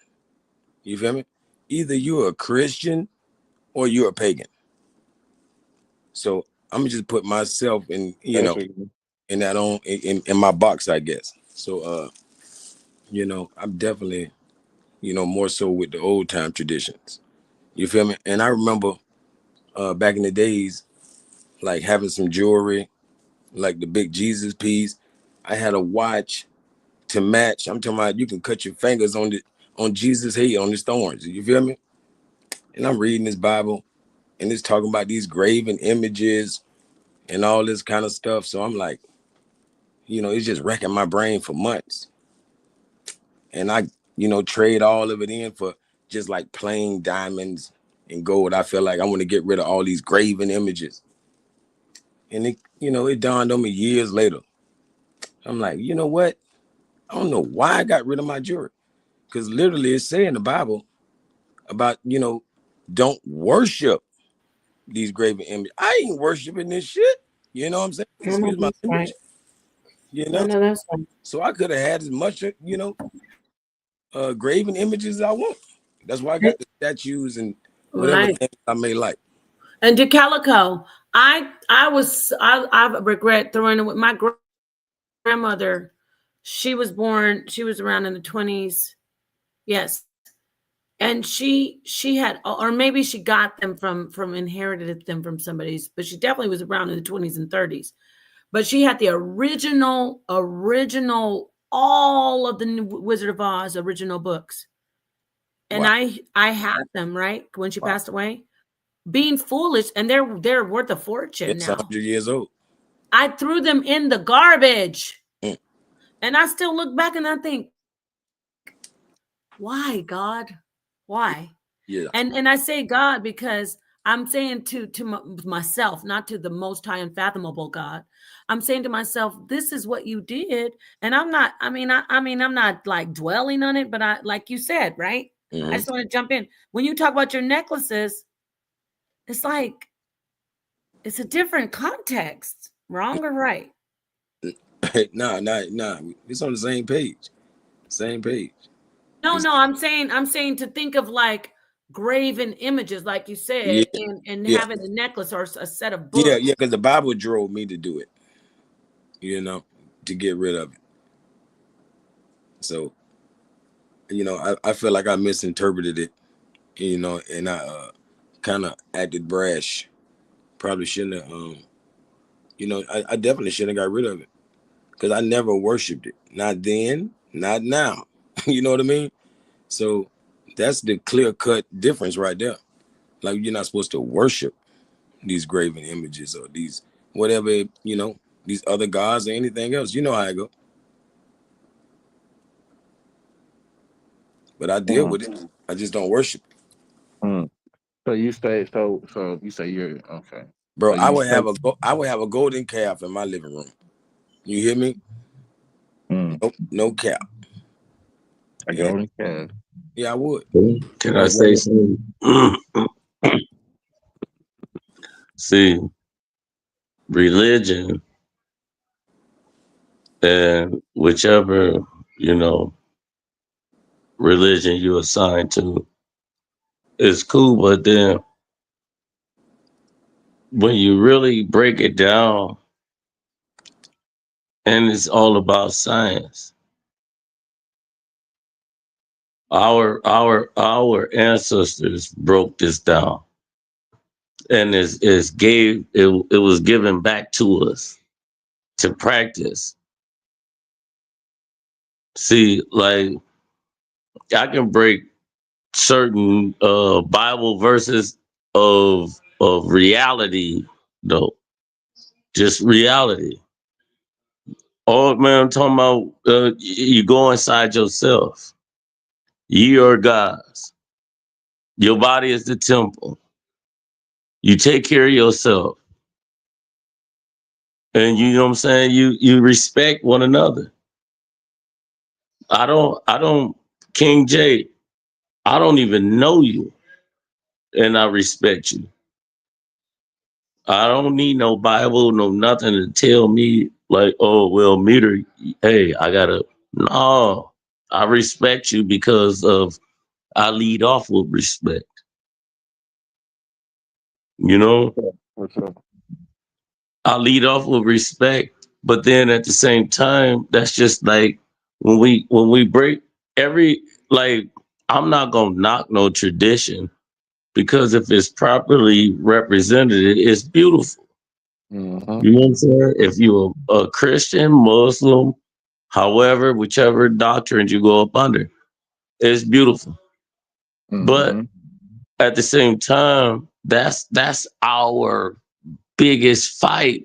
You feel me? Either you're a Christian or you're a pagan. So I'm gonna just put myself in, you know, in that own in my box, I guess. So you know, I'm definitely, you know, more so with the old time traditions. You feel me? And I remember back in the days, like having some jewelry, like the big Jesus piece. I had a watch to match. I'm talking about you can cut your fingers on Jesus' head on his thorns. You feel me? And I'm reading this Bible and it's talking about these graven images and all this kind of stuff. So I'm like, you know, it's just wrecking my brain for months. And I, you know, trade all of it in for just like plain diamonds and gold. I feel like I want to get rid of all these graven images. And it, you know, it dawned on me years later. I'm like, you know what? I don't know why I got rid of my jewelry. Because literally it say in the Bible about, you know, don't worship these graven images. I ain't worshiping this shit. You know what I'm saying? I know Excuse my that's language. right. You I know? know that's right. So I could have had as much, you know, graven images as I want. That's why I got the statues and whatever Right. things I may like. And DeCalico, I regret throwing it with my grandmother. She was around in the 20s. Yes. And she had, or maybe she got them from inherited them from somebody's, but she definitely was around in the 20s and 30s. But she had the original, all of the Wizard of Oz original books. And Wow. I had them, right? When she Wow. passed away. Being foolish, and they're worth a fortune It's now. 100 years old. I threw them in the garbage. Mm. And I still look back and I think, why, God? Why? Yeah. And I say God because I'm saying to myself, not to the most high unfathomable God. I'm saying to myself, this is what you did. And I'm not, I mean, I'm not like dwelling on it, but I, like you said, right? Mhm. I just want to jump in. When you talk about your necklaces, it's like, it's a different context, wrong or right? Nah. It's on the same page. Same page. No, It's, I'm saying to think of like graven images, like you yeah. said, and Yeah. having a necklace or a set of books. Yeah. Because the Bible drove me to do it, you know, to get rid of it. So, you know, I feel like I misinterpreted it, you know, and I kind of acted brash. Probably shouldn't have, you know, I definitely shouldn't have got rid of it because I never worshipped it. Not then, not now. You know what I mean? So that's the clear cut difference right there. Like you're not supposed to worship these graven images or these whatever, you know, these other gods or anything else. You know how I go. But I deal with it. I just don't worship it. So you say so you say you're okay. Bro, So I you would say, have a golden calf in my living room. You hear me? No cap. I Yeah. go can. Yeah, I would. Can I say something? See, religion and whichever, you know, religion you assign to is cool, but then when you really break it down and it's all about science, our ancestors broke this down and it was given back to us to practice. See, like I can break certain Bible verses of reality though. Just reality. Oh man, I'm talking about you go inside yourself. You are God's. Your body is the temple. You take care of yourself. And you know what I'm saying? You respect one another. I don't King J, I don't even know you. and I respect you. I don't need no Bible, no nothing to tell me like, oh well, Meter, hey, I gotta. No, I respect you because of I lead off with respect. You know, For sure. I lead off with respect, but then at the same time, that's just like when we break every like. I'm not gonna knock no tradition because if it's properly represented, it's beautiful. Mm-hmm. You know what I'm saying? If you're a Christian, Muslim, however, whichever doctrine you go up under, it's beautiful. But Mm-hmm. at the same time, that's our biggest fight.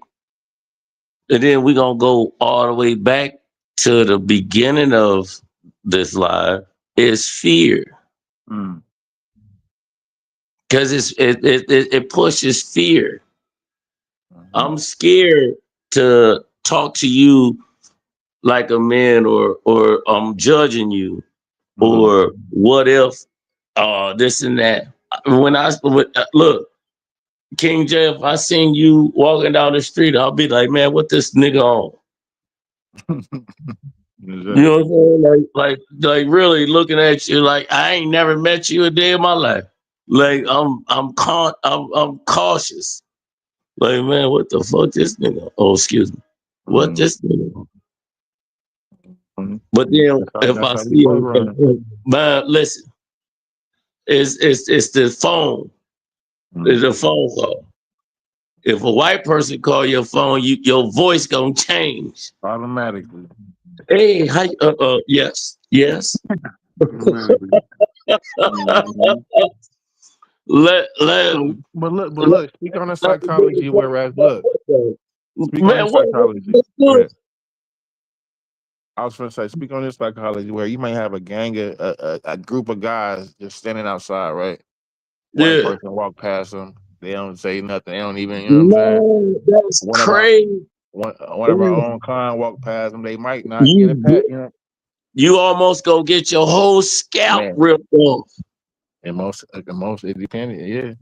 And then we're gonna go all the way back to the beginning of this live is fear. Mm. Because it pushes fear. Mhm. I'm scared to talk to you like a man or I'm judging you or what if this and that. Look, King J, if I seen you walking down the street, I'll be like, man, what this nigga on? You know what I'm saying? Like really looking at you like I ain't never met you a day in my life. Like I'm cautious. Like, man, what the fuck this nigga? Oh, excuse me. What this nigga? Mhm. But then if That's I how we see both him, run. man, listen, it's the phone. It's a phone call. If a white person call your phone, your voice gonna change. Automatically. Hey, how? Yes, yes. Automatically. Mhm. Let But look, speak on the psychology whereas look, speak on the man, psychology. let's Go do ahead. it. I was going to say, speak on this psychology where you might have a gang of a group of guys just standing outside, right? White Yeah. person walk past them, they don't say nothing, they don't even, you know what I'm saying? No, that's One of our crazy. one of our own kind walk past them, they might not get a You pat, you know. you almost go get your whole scalp Man, ripped off. and most independent, yeah,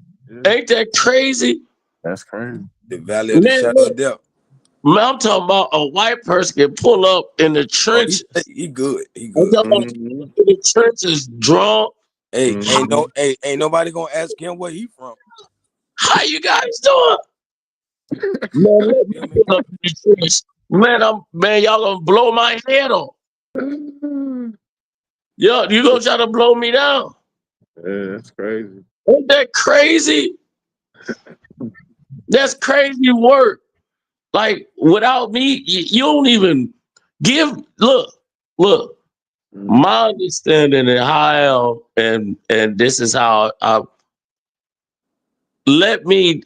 Ain't that crazy? that's crazy. The valley of the Man, shadow look, of death. man, I'm talking about a white person can pull up in the Oh, trenches. he good. He I'm good. talking about Mm-hmm. in the trenches drunk. Hey, Mm-hmm. ain't nobody gonna ask him where he from. How you guys doing? Man, let me Feel me? pull up in the trench. Man, y'all gonna blow my head off. Yo, you gonna try to blow me down? Yeah, that's crazy. Ain't that crazy? That's crazy work. Like without me, you don't even give. Look. Mm-hmm. My understanding and how and this is how I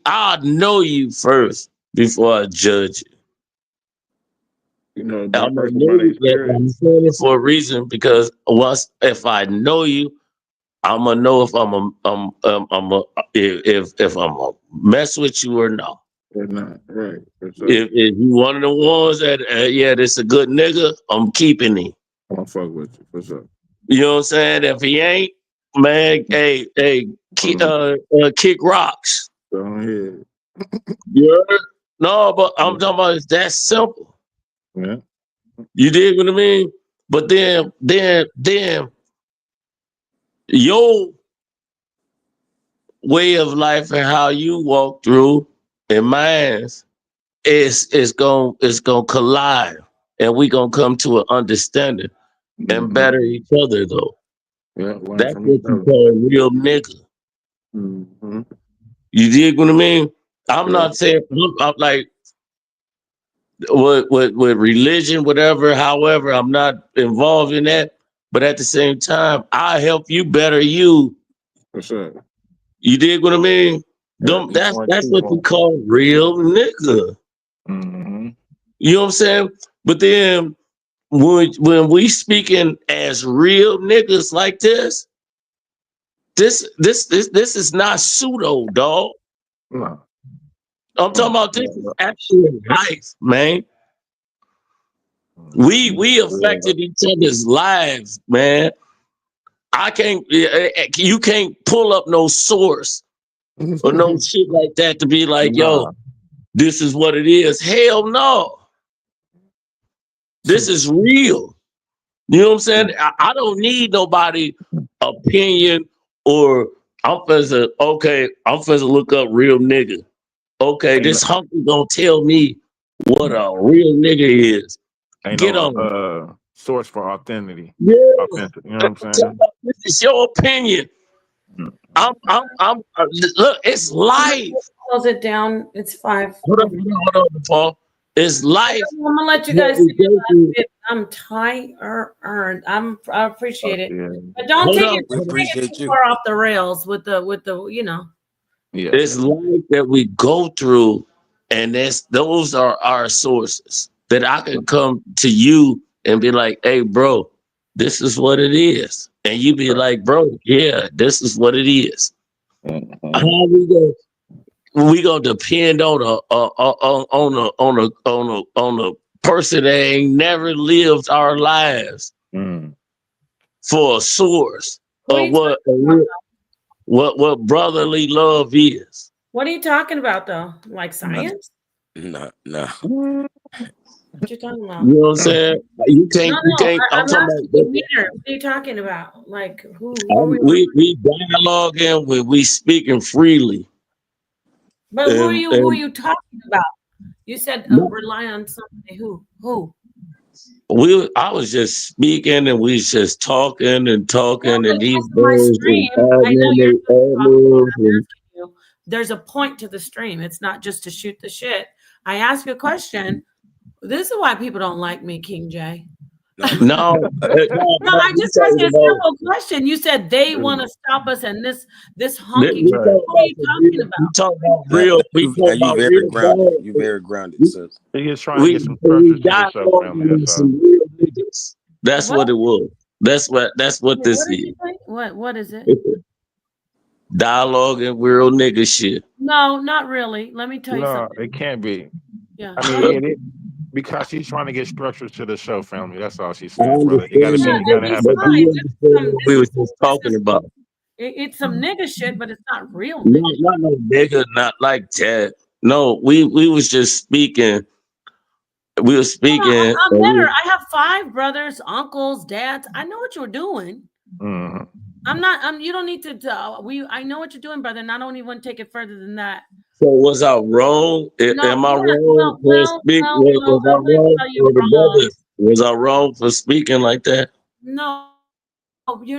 I'll know you first before I judge you. You know, by I'm gonna person know by their you. spirit. I'm saying it for a reason because if I know you, I'm gonna know if I'm a if I'm a mess with you or not. Or not, right? For sure. If you one of the ones that yeah, this a good nigga, I'm keeping him. I'm gonna fuck with you for sure. You know what I'm saying? If he ain't, man, kick rocks. Go ahead. You heard? No, but I'm talking about it's that simple. Yeah. You dig what I mean? But then your way of life and how you walk through and mine is gonna collide, and we gonna come to an understanding and Mm-hmm. better each other though. Yeah. Learn That's from each what you other. call a real nigga. Mm-hmm. You dig what I mean? I'm Yeah. not saying I'm like with religion, whatever, however, I'm not involved in that. But at the same time, I help you better you. For sure. You dig what I mean? Yeah. Each That's one that's teach what you one. call real nigga. Mm-hmm. You know what I'm saying? But then when we speaking as real niggas like this is not pseudo, dog. No. I'm talking about this is No. actual life, man. We affected each other's lives, man. I can't. You can't pull up no source or no shit like that to be like, Nah. yo, this is what it is. Hell no. This is real. You know what I'm saying? I don't need nobody opinion or I'm finna look up real nigga. Okay, Ain't this hunky gonna tell me what a real nigga is. Get no on. source for authenticity. Yeah. Authentic. You know what I'm saying? This is your opinion. I'm look, it's life. Close it down. It's 5. Hold on, Paul. It's life. I'm gonna let you guys. I'm tired. I appreciate it, Yeah. but don't Hold take on. it, We take it appreciate too you. far off the rails with the you know. Yeah. It's life that we go through, and those are our sources that I can come to you and be like, hey, bro, this is what it is. And you be like, bro, yeah, this is what it is. Mhm. How we gonna depend on a person that ain't never lived our lives Mm. for a source What are of you talking about? what brotherly love is. What are you talking about though? Like science? Nah. What you talking about? You know what I'm saying? You No, can't. I'm I'm talking asking you, about. Meter. What are you talking about? Like who are we? We dialoguing, we speaking freely. But who are And you talking about? You said rely on somebody. Who? I was just speaking, and we was just talking and No, but and these that's my birds stream. and I know you're admin, just talking. I'm and asking you. There's a point to the stream. It's not just to shoot the shit. I ask you a question. This is why people don't like me, King J. no, No, I we just asked you talking a about. simple question. You said they want to stop us, and this honky. We What talking are you talking we about? talking about Nah, real. We talking you about very real grounded. bad. You very grounded, sis. He is trying to get some structure We to the show, family. dialoguing with That's all. some real niggas. That's what it was. That's what Wait, this what did is. you say? What is it? Dialogue and real nigga shit. No, not really. Let me tell you No, something. it can't be. Yeah. I go mean, ahead. because she's trying to get structure to the show, family. That's all she's I saying, brother. understand Yeah, You that, gotta and have a besides, but do you this is understand what we was just talking is about? it's some nigga shit, but it's not real No, nigga. not no nigga, not like that. No, we was just speaking. We were speaking. I'm better. I have 5 brothers, uncles, dads. I know what you're doing. Mhm. I'm not. You don't need to. I know what you're doing, brother. And I don't even want to take it further than that. So was I wrong? No, Am I yeah, wrong for speak? Was I I'm gonna wrong tell you for the wrong. brothers? Was I wrong for speaking like that? No,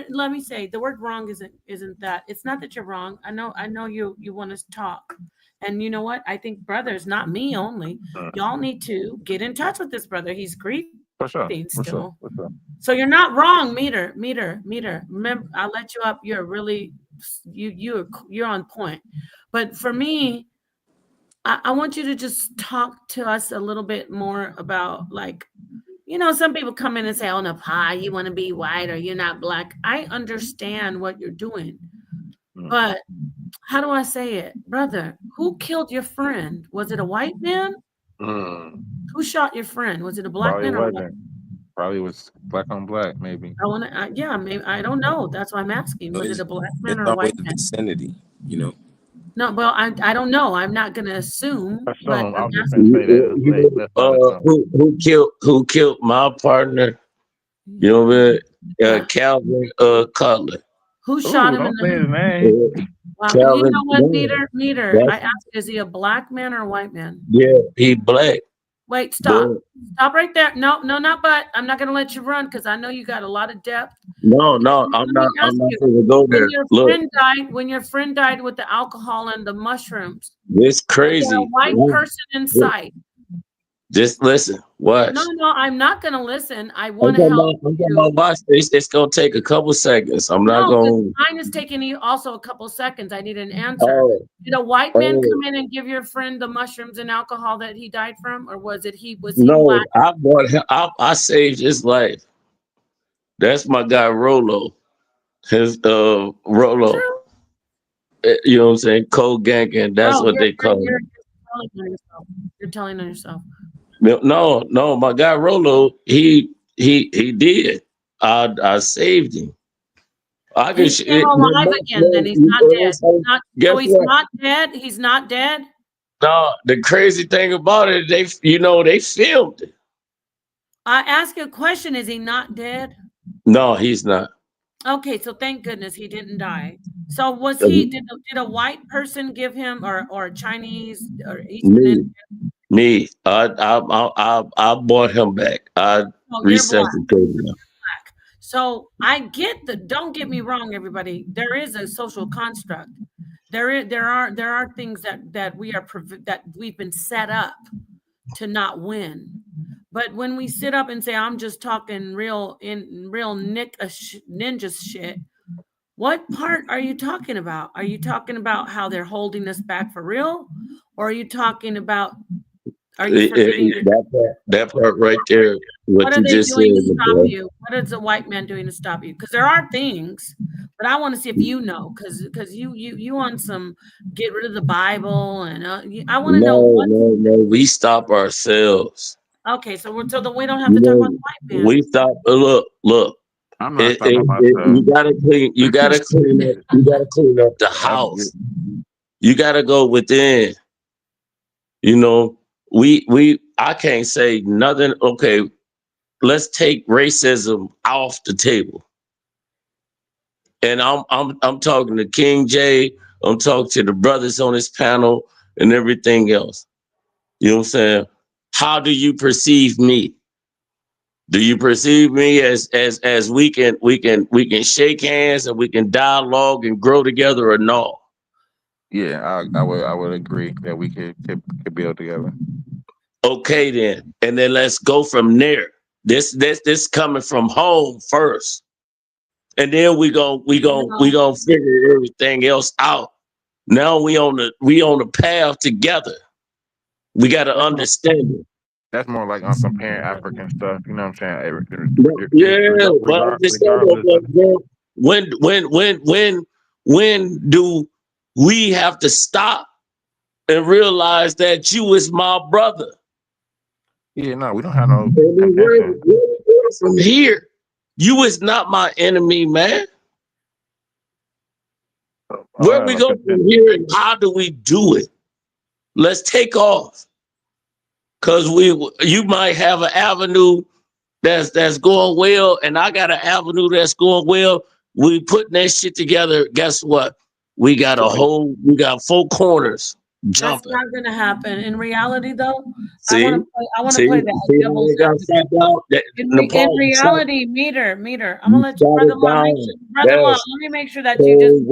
let me say the word wrong isn't that. It's not that you're wrong. I know you want to talk, and you know what? I think brothers, not me only, y'all need to get in touch with this brother. He's grieving For sure. still. So you're not wrong, meter. Remember, I'll let you up. You're really you're on point. But for me, I want you to just talk to us a little bit more about like, some people come in and say, "Oh, no, pie, you want to be white or you're not black." I understand what you're doing, but how do I say it, brother? Who killed your friend? Was it a white man? Who shot your friend? Was it a black Probably man or a white? wasn't. Probably was black on black, maybe. I want to, yeah, maybe I don't know. That's why I'm asking. So Was it a black man it's or a always white the man? vicinity, you know. No, well, I don't know. I'm not going to assume, but Assume. I I'm was just asking. gonna say that. Let's not assume. Who killed my partner? You know what I mean? Yeah. Calvin Cutler. Who shot Ooh, him in don't say the his name. Well, you Calvin, know what, yeah, meter. I asked, is he a black man or a white man? yeah, he black. Wait, stop. But Stop right there. No, not but. I'm not gonna let you run because I know you got a lot of depth. no, Let I'm me not ask you, gonna go there. Look, when your friend died with the alcohol and the mushrooms, it's was there a crazy. white person in sight? Just listen, watch. No, I'm not gonna listen. I I'm want to talking help about you. watch. It's gonna take a couple seconds. I'm not No, gonna. mine is taking you also a couple seconds. I need an answer. Oh, Did a white man oh. come in and give your friend the mushrooms and alcohol that he died from, or was he No, black? I bought him. I saved his life. That's my guy Rolo. His Rolo. True. You know what I'm saying? Cold ganking. That's what they call You're it. telling on yourself. You're telling on yourself. No, my guy Rolo, he did. I saved him. I can. He came alive again. Then he's not dead. Not, Guess so he's what? not dead. He's not dead. No, the crazy thing about it, they filmed it. I ask you a question: is he not dead? No, he's not. Okay, so thank goodness he didn't die. So was he? Did a white person give him, or a Chinese or Eastern? Me. I bought him back. I Oh, you're black. resuscitated him. So I get the. Don't get me wrong, everybody. There is a social construct. There are things that we've been set up to not win. But when we sit up and say, I'm just talking real ninja shit, what part are you talking about? Are you talking about how they're holding us back for real? Or are you talking about, are you forgetting that part right there? What are they doing to stop you? What is a white man doing to stop you? Because there are things, but I want to see if you know, because you on some get rid of the Bible, and I want to know what. No, we stop ourselves. Okay, so we don't have to talk about the white man. We stop. Look. I'm not stopping myself. You gotta clean up the house. You gotta go within. You know, I can't say nothing. Okay, let's take racism off the table. And I'm talking to King J. I'm talking to the brothers on this panel and everything else. You know what I'm saying? How do you perceive me? Do you perceive me as we can shake hands and we can dialogue and grow together, or no? Yeah, I would agree that we could build together. Okay, then, and then let's go from there. This coming from home first, and then we gonna figure everything else out. Now we on the path together. We got to understand it. That's more like on some parent African stuff. You know what I'm saying? Yeah, but when do we have to stop and realize that you is my brother? Yeah, no, we don't have no contention. From here, you is not my enemy, man. Where we go from here and how do we do it? Let's take off. Cause you might have an avenue that's going well, and I got an avenue that's going well. We putting that shit together. Guess what? We got four corners jumping. That's not gonna happen. In reality, though, see? I want to play that devil's advocate. In reality, meter. I'm gonna let you, brother Law. Let me make sure that you just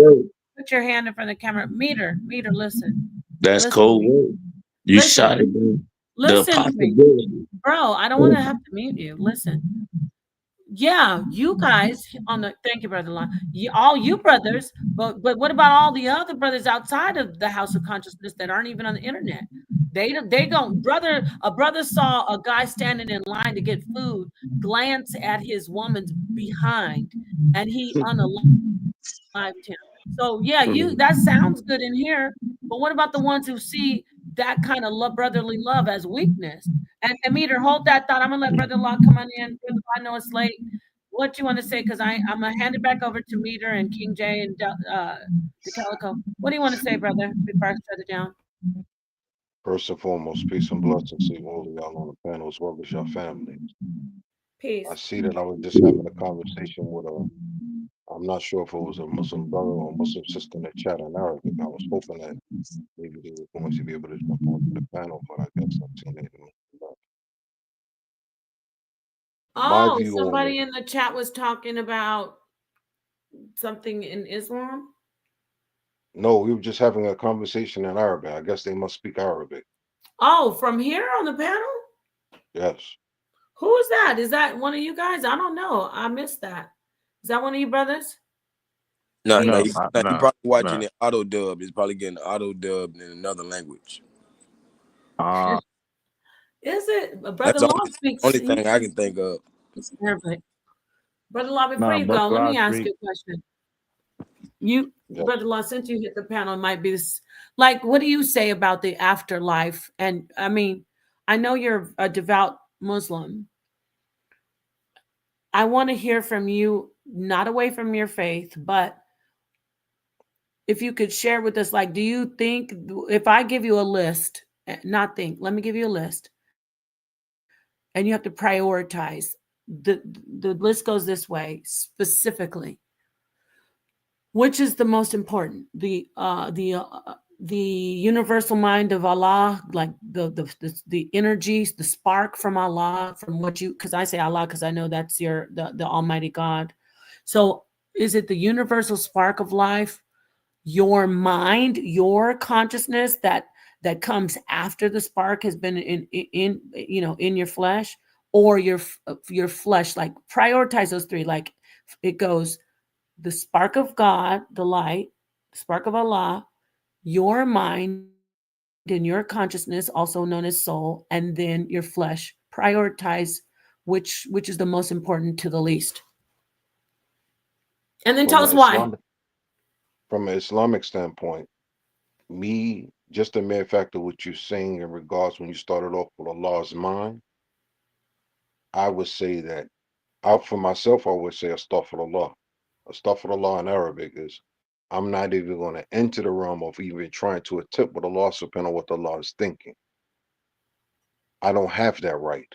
put your hand in front of the camera. Meter, listen. That's cold work. You shot it, man. Listen to me, bro. I don't want to have to mute you. Listen. Yeah, you guys thank you, brother Law. All you brothers, but what about all the other brothers outside of the House of Consciousness that aren't even on the internet? They don't. A brother saw a guy standing in line to get food, glance at his woman's behind, and he unalived him. So yeah, that sounds good in here, but what about the ones who see that kind of brotherly love as weakness? And Meter, hold that thought. I'm gonna let Brother Law come on in. I know it's late. What you want to say? Because I'm gonna hand it back over to Meter and King J and DeCalico. What do you want to say, brother, before I shut it down? First and foremost, peace and blessings to all of y'all on the panel as well as your families. Peace. I see that I was just having a conversation with I'm not sure if it was a Muslim brother or a Muslim sister in the chat in Arabic. I was hoping that maybe they were going to be able to jump onto the panel, but I guess I've seen it. Oh, somebody in the chat was talking about something in Islam? No, we were just having a conversation in Arabic. I guess they must speak Arabic. Oh, from here on the panel? Yes. Who is that? Is that one of you guys? I don't know. I missed that. Is that one of you brothers? No, he's probably watching it auto dubbed. He's probably getting auto dubbed in another language. Is it? Brother That's Law speaks. Only thing I can think of. It's Arabic. Brother Law, before you go, let me ask you a question. Brother Law, since you hit the panel, it might be this. Like, what do you say about the afterlife? And I mean, I know you're a devout Muslim. I want to hear from you, not away from your faith, but if you could share with us, like, do you think if I give you a list, not think, let me give you a list, and you have to prioritize. The list goes this way specifically. Which is the most important? The universal mind of Allah, like the energies, the spark from Allah, from what you, because I say Allah because I know that's the Almighty God. So is it the universal spark of life, your mind, your consciousness that comes after the spark has been in your flesh, or your flesh? Like, prioritize those three. Like, it goes the spark of God, the light, spark of Allah, your mind and your consciousness, also known as soul, and then your flesh. Prioritize which is the most important to the least. And then tell us why. From an Islamic standpoint, just the mere fact of what you're saying in regards when you started off with Allah's mind, I would say that for myself, I would say astaghfirullah. Astaghfirullah in Arabic is, I'm not even going to enter the realm of even trying to attempt with Allah subhanahu wa ta'ala is thinking. I don't have that right.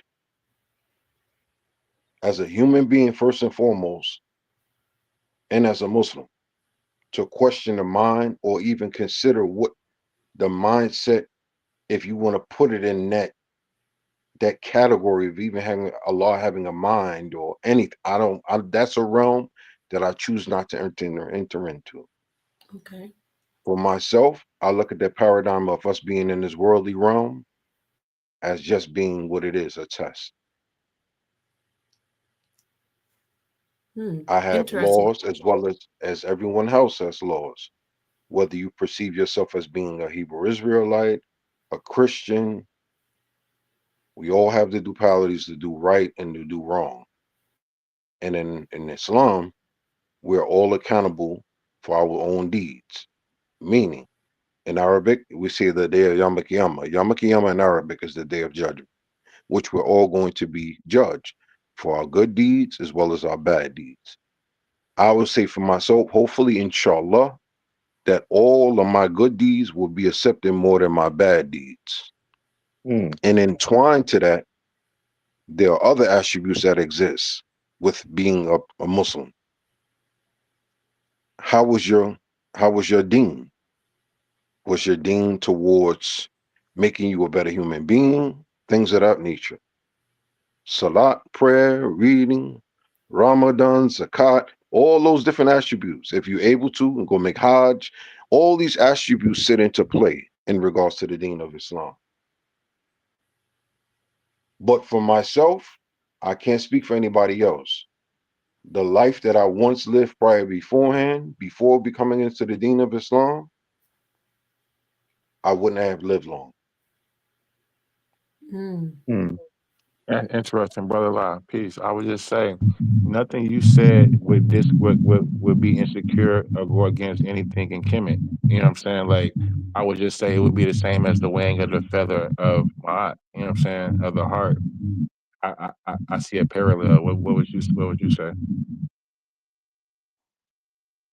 As a human being, first and foremost, and as a Muslim, to question the mind or even consider what the mindset, if you want to put it in that category of even having Allah having a mind or anything, that's a realm that I choose not to enter into. Okay. For myself, I look at that paradigm of us being in this worldly realm as just being what it is, a test. I have laws as well as everyone else has laws. Whether you perceive yourself as being a Hebrew Israelite, a Christian, we all have the dualities to do right and to do wrong. And in Islam, we're all accountable for our own deeds. Meaning, in Arabic, we say the day of Yom Kippur. Yom Kippur in Arabic is the day of judgment, which we're all going to be judged for our good deeds as well as our bad deeds. I would say for myself, hopefully, inshallah, that all of my good deeds will be accepted more than my bad deeds. And entwined to that, there are other attributes that exist with being a Muslim. How was your deen? Was your deen towards making you a better human being? Things of that nature. Salat, prayer, reading, Ramadan, zakat, all those different attributes. If you're able to, go make Hajj. All these attributes sit into play in regards to the deen of Islam. But for myself, I can't speak for anybody else. The life that I once lived before becoming into the deen of Islam, I wouldn't have lived long. That's interesting, brother. Lie. Peace. I would just say, nothing you said would be insecure or go against anything in Kemet. You know what I'm saying? Like, I would just say it would be the same as the weighing of the feather of Ma'at. You know what I'm saying? Of the heart. I see a parallel. What would you say?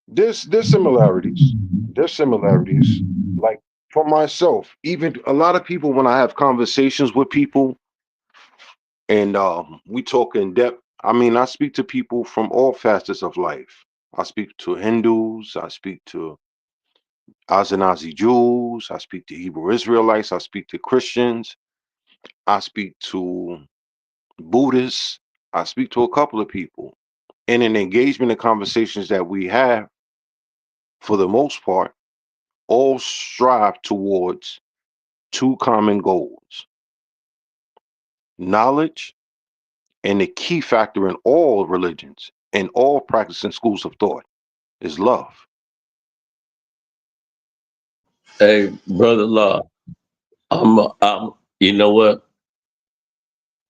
There's similarities. There's similarities. Like for myself, even a lot of people, when I have conversations with people and we talk in depth, I mean, I speak to people from all facets of life. I speak to Hindus, I speak to Ashkenazi Jews, I speak to Hebrew Israelites, I speak to Christians, I speak to Buddhists, I speak to a couple of people. And in engagement and conversations that we have, for the most part, all strive towards two common goals: knowledge, and the key factor in all religions and all practicing schools of thought is love. Hey, brother Law, I'm you know what?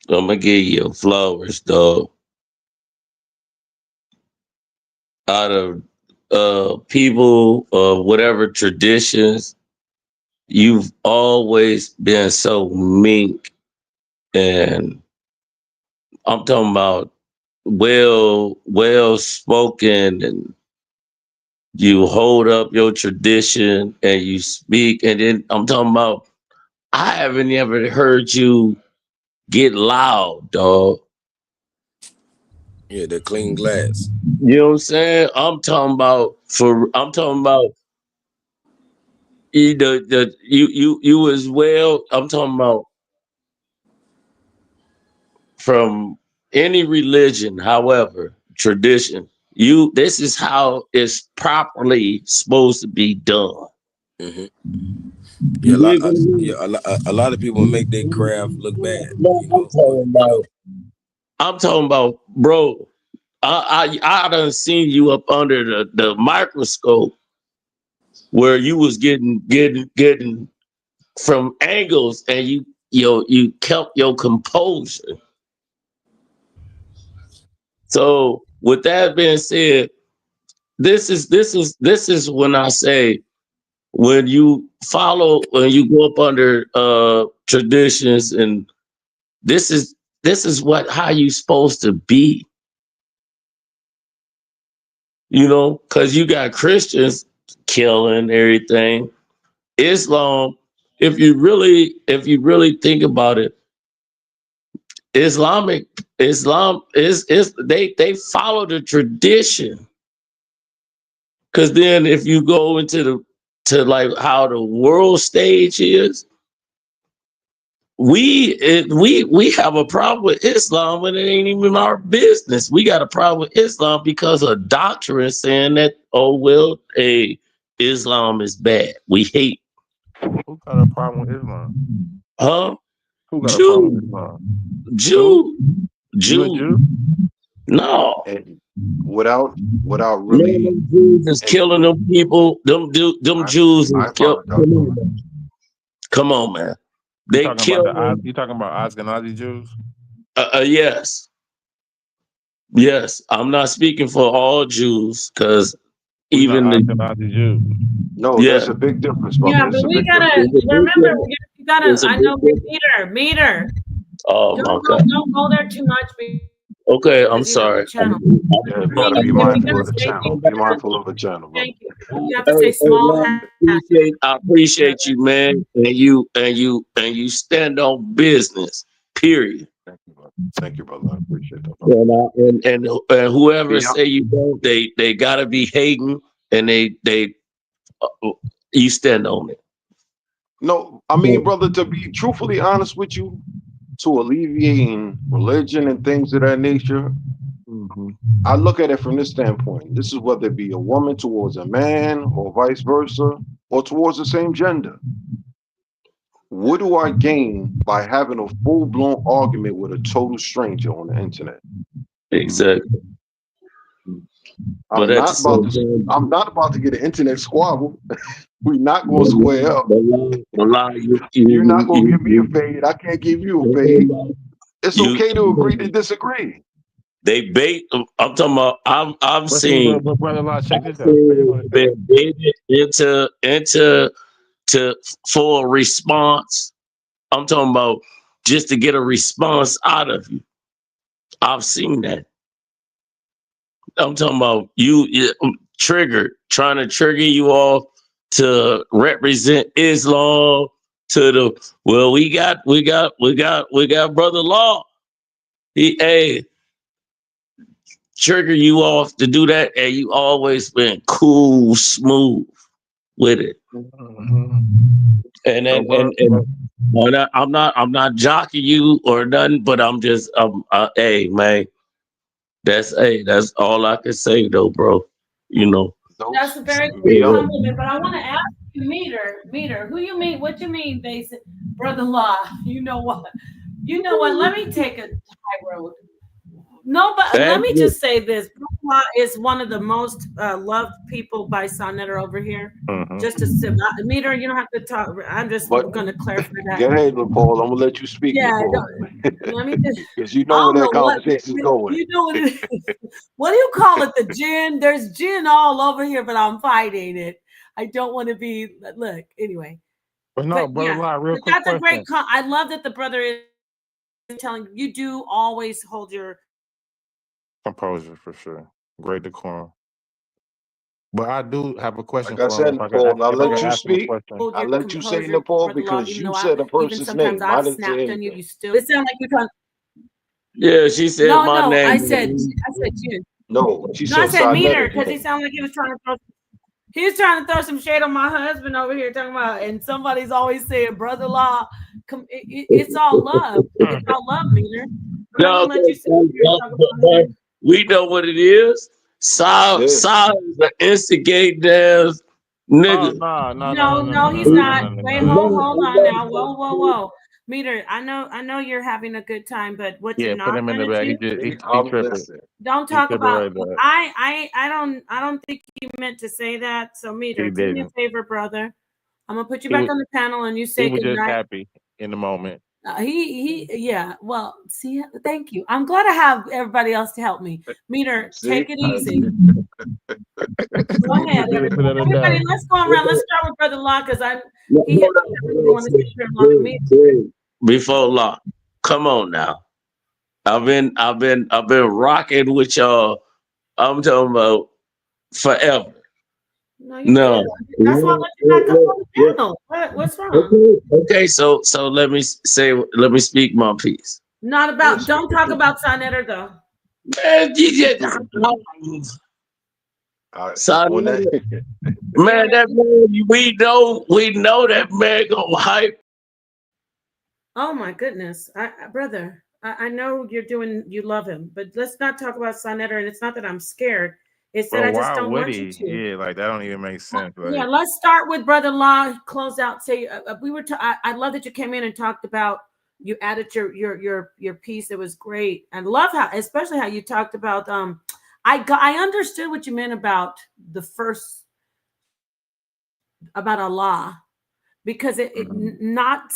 I'm gonna give you flowers, though. Out of people of whatever traditions, you've always been so meek, and I'm talking about well spoken, and you hold up your tradition and you speak. And then I'm talking about, I haven't ever heard you get loud, dog. Yeah, the clean glass. You know what I'm saying? I'm talking about you as well. I'm talking about from any religion, however, tradition. This is how it's properly supposed to be done. Hmm. Yeah, You dig what I mean? a lot of people make their craft look bad. No, You know, but I'm talking about, bro. I done seen you up under the microscope where you was getting from angles, and you kept your composure. So with that being said, this is when I say, when you go up under traditions, and this is how you supposed to be, because you got Christians killing everything. Islam, if you really think about it, Islam is they follow the tradition. Because then if you go to like how the world stage is, we have a problem with Islam when it ain't even our business. We got a problem with Islam because of doctrine saying that, oh well, Islam is bad. We hate, Who got a problem with Islam? huh? Who got a problem with Jew, Islam? Jew, You a Jew. Jew? No, And without no, really, them Jews is and killing them people. Them I, Jews I is kill. apologize, brother. Come on, man. You They talking about kill them. you talking about Ashkenazi Jews? Yes. Yes, I'm not speaking for all Jews, because We not even Ashkenazi Jews. No, yeah, there's a big difference, brother. Yeah, There's but a we big gotta difference. it's a big remember. difference. You gotta. It's a I big know difference. meter. Oh my God. Don't go there too much Okay, I'm because you know the sorry. channel. Yeah, we I got mean, to be if we mindful of gotta the say channel. things Be that are, mindful of the channel, brother. thank you. You have to say small Man, hat. I appreciate you, man, and you stand on business. Period. Thank you, brother. Thank you, brother. I appreciate that, brother. And whoever Yeah. say you don't, they gotta be hating, and you stand on it. No, I mean, brother, to be truthfully honest with you, to alleviating religion and things of that nature, I look at it from this standpoint. This is whether it be a woman towards a man or vice versa, or towards the same gender. What do I gain by having a full-blown argument with a total stranger on the internet? Exactly. But I'm at the not about same to time, I'm not about to get an internet squabble. We're not gonna square up. You're not gonna give me a fade. I can't give you a fade. It's okay to agree to disagree. they bait. I'm talking about. I've But see, seen. but brother Law, check I've this out. I just want seen to say, been baited into for a response. I'm talking about just to get a response out of you. I've seen that. I'm talking about you triggered, trying to trigger you off to represent Islam, to the, well, we got brother Law. Hey, trigger you off to do that, and you always been cool, smooth with it. And I'm not jocking you or nothing, but I'm just hey man, that's all I can say though, bro. That's a very great Yeah. compliment. But I want to ask you, meter, who you mean? What you mean, basic brother-in-law? You know what? You know what? Let me take a high road. No, but let me just say this. Brother-in-law is one of the most loved people by Sonetta over here. Just to sit, meter, you don't have to talk. I'm just But going to clarify that. go ahead, Paul. I'm gonna let you speak, Yeah, Paul. let me just. Because you I know where don't that know what conversation's going. you know what it is. What do you call it? The gin. There's gin all over here, but I'm fighting it. I don't want to be. Look, anyway. but no, brother Law, real quick That's a question. great. I love that the brother is telling you do always hold your Composure for sure. Great decorum. But I do have a question Like I for him. said, If I could ask, Nepal, I if I let could you Hold, ask him a speak. question. I your let you say composure, Nepal Brother Law, because even you though said the even person's sometimes name. I I've didn't say snapped on you, anything. you still, it sounds like you're trying, Yeah, she said no, my no, I name. said you. No, she No, I said said Meter, Sarnetta because he name. sounded like he was trying to throw some shade on my husband over here, talking about, and somebody's always saying, Brother Law, it's all love. It's all love, Meter. I'm not No, gonna let you sit here and talk about but him. we know what it is. Saul Yeah. is an instigate ass Oh nigga. No, he's not. Wait, hold on now. Whoa. Meter, I know you're having a good time, but what you're Yeah, put not him in the gonna bag. do, He I'm tripping. listening. don't He talk tripping about, right there. I don't think you meant to say that. So Meter, He do me a didn't. favor, brother. I'm gonna put you He back was on the panel and you he say was good just night. happy in the moment. Yeah. Well, see, thank you. I'm glad I have everybody else to help me. Meter, See? take it easy. Go ahead, everybody. Everybody, let's go around. Let's start with Brother Law because he has want to sit here and look at me. Before law. Come on now. I've been rocking with y'all. I'm talking about forever. No, you No. good. That's why I let you back up on the panel. What's wrong? Okay, so let me speak my piece. Not Yeah, about, don't talk about Sonetter though. Man, you just son, on that. man, that man, we know that man gonna hype. Oh my goodness. Brother, I know you love him, but let's not talk about Sonetter. And it's not that I'm scared. It's that Bro, I just why don't would want you he? to. Yeah, like that don't even make sense. Yeah, Like, let's start with Brother Law. Close out. Say I love that you came in and talked about. You added your piece. It was great. I love especially how you talked about. I understood what you meant about the first about Allah because not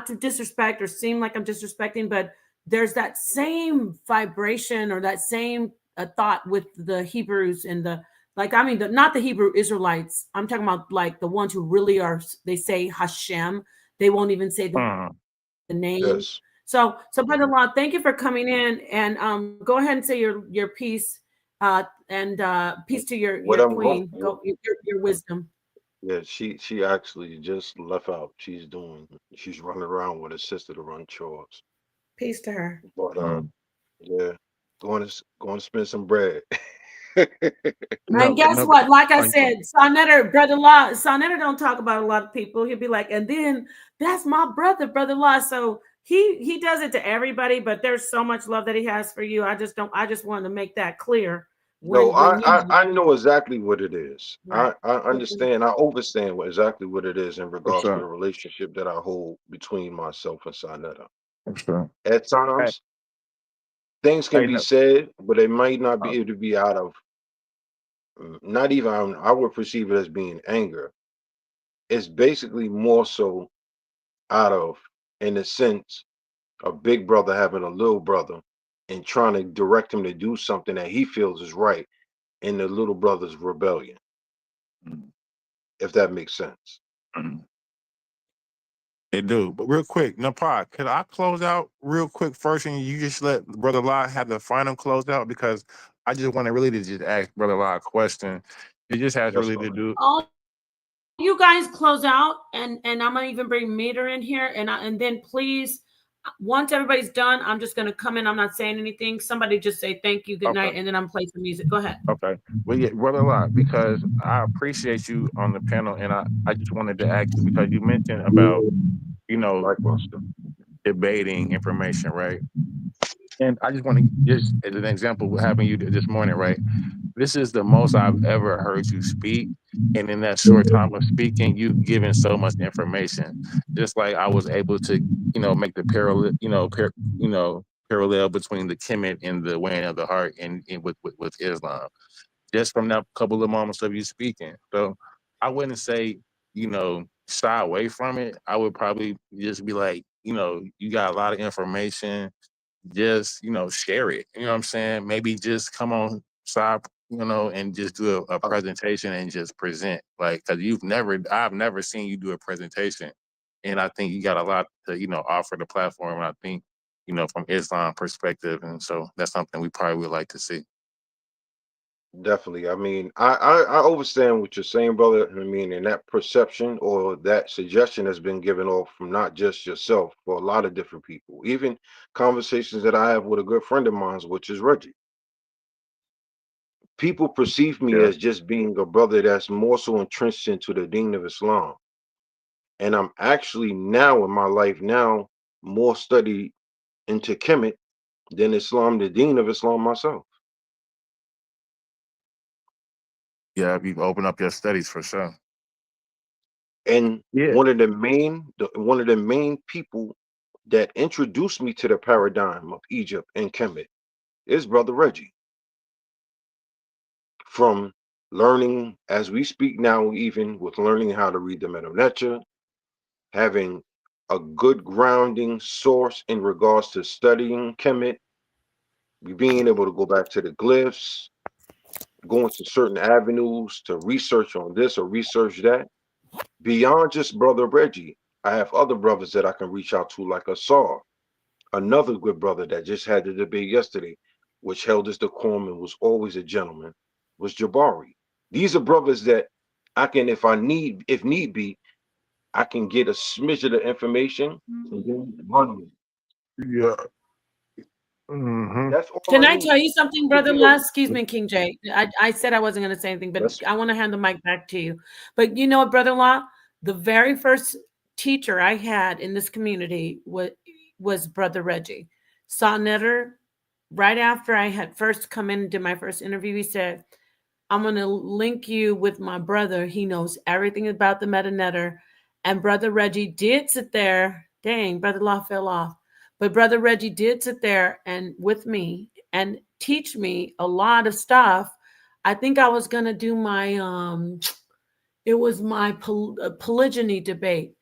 to disrespect or seem like I'm disrespecting, but there's that same vibration or that same thought with the Hebrews and the like. I mean, not the Hebrew Israelites. I'm talking about like the ones who really are. They say Hashem. They won't even say the name. Yes. So Brother Law, thank you for coming in and go ahead and say your piece and peace to your What I'm going queen. Go your wisdom. Yeah, she actually just left out. She's running around with her sister to run chores. Peace to her. But yeah, going to spend some bread. And guess what? Like I said, Sonetter, Brother Law, Sonetter don't talk about a lot of people. He'll be like, and then that's my brother, Brother Law. So he does it to everybody, but there's so much love that he has for you. I just wanted to make that clear. No, When I know exactly what it is. right. I understand. I understand exactly what it is in for regards to the sure. relationship that I hold between myself and Sarnetta. For sure. At Hey, times, things can hey, be no, said, but they might not uh, be able to be out of not even I would perceive it as being anger. It's basically more so out of, in a sense, a big brother having a little brother and trying to direct him to do something that he feels is right in the little brother's rebellion, mm, if that makes sense. mm. They do. But real quick, Napod, could I close out real quick first and you just let Brother Law have the final closeout? Because I just want to really to just ask Brother Law a question. It just has That's really to fine. do. all you guys close out and I'm gonna even bring Meter in here and then please once everybody's done, I'm just gonna come in. I'm not saying anything. Somebody just say thank you, good Okay. night, and then I'm playing some music. Go ahead. Okay. Well, yeah, Brother Law, because I appreciate you on the panel and I just wanted to ask you because you mentioned about, you know, Likewise. debating information, right? And I just want to just as an example, having you this morning, right? This is the most I've ever heard you speak, and in that short time of speaking, you've given so much information. Just like I was able to, make the parallel, parallel between the Kemet and the weighing of the heart, and with Islam, just from that couple of moments of you speaking. So I wouldn't say, shy away from it. I would probably just be like, you got a lot of information, just share it, you know what I'm saying, maybe just come on side, and just do a presentation and just present, like, because I've never seen you do a presentation, and I think you got a lot to offer the platform, and I think from Islam perspective, and so that's something we probably would like to see. Definitely. I mean, I understand what you're saying, brother. I mean, and that perception or that suggestion has been given off from not just yourself, but a lot of different people. Even conversations that I have with a good friend of mine, which is Reggie. People perceive me Yeah. as just being a brother that's more so entrenched into the deen of Islam. And I'm actually now in my life now more studied into Kemet than Islam, the deen of Islam myself. Yeah, you've opened up your studies for sure. And Yeah. one of the main people that introduced me to the paradigm of Egypt and Kemet is Brother Reggie. From learning as we speak now, even with learning how to read the Medu Neter, having a good grounding source in regards to studying Kemet, being able to go back to the glyphs, going to certain avenues to research on this or research that. Beyond just Brother Reggie, I have other brothers that I can reach out to, like Asar, another good brother that just had the debate yesterday, which held his decorum and was always a gentleman, was Jabari. These are brothers that I can, if need be, I can get a smidge of the information and then run with it. Yeah. Mm-hmm. That's all Can I I need. tell you something, Brother Yeah. Last? Excuse me, King J. I said I wasn't going to say anything, but That's I want to hand the mic back to you. But you know what, Brother-in-law? The very first teacher I had in this community was Brother Reggie. Saw Netter right after I had first come in and did my first interview. He said, I'm going to link you with my brother. He knows everything about the Medu Neter. And Brother Reggie did sit there. Dang, Brother Law fell off. But Brother Reggie did sit there and with me and teach me a lot of stuff. I think I was going to do my, it was my polygyny debate.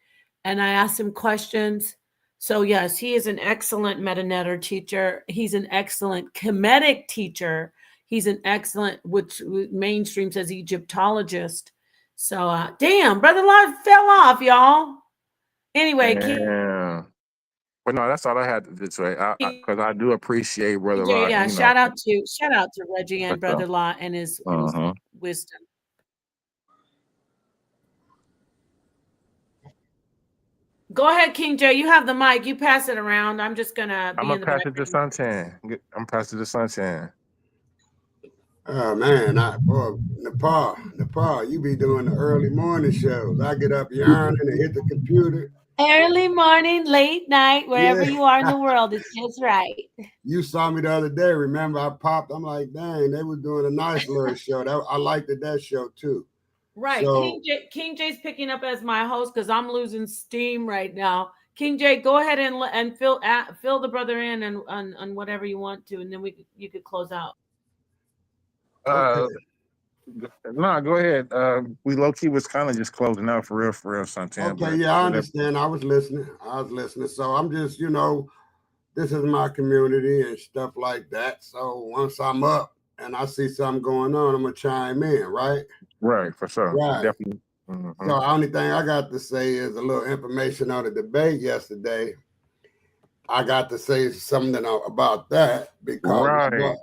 And I asked him questions. So yes, he is an excellent Medu Neter teacher. He's an excellent Kemetic teacher. He's an excellent, which mainstream says Egyptologist. So damn, Brother Lord fell off, y'all. Anyway, Yeah. But no, that's all I had to say. Because I do appreciate Brother Law. yeah, shout out to Reggie and For sure. Brother Law and his wisdom. Go ahead, King J. You have the mic. You pass it around. I'm just gonna be in the pass it to background. Suntan. I'm passing to Suntan. Oh man, Nepal, you be doing the early morning shows. I get up yawning and hit the computer. Early morning, late night, wherever you are in the world, it's just right. You saw me the other day. Remember, I popped. I'm like, dang, they was doing a nice little show. I liked that show too. Right. So, King J's picking up as my host because I'm losing steam right now. King J, go ahead and fill the brother in and on whatever you want to, and then you could close out. okay. No, go ahead. We low key was kind of just closing out for real, Suntan. Okay, yeah, I understand. I was listening. So I'm just, this is my community and stuff like that. So once I'm up and I see something going on, I'm gonna chime in, right? Right, for sure. Right. Definitely. So the only thing I got to say is a little information on the debate yesterday. I got to say something about that because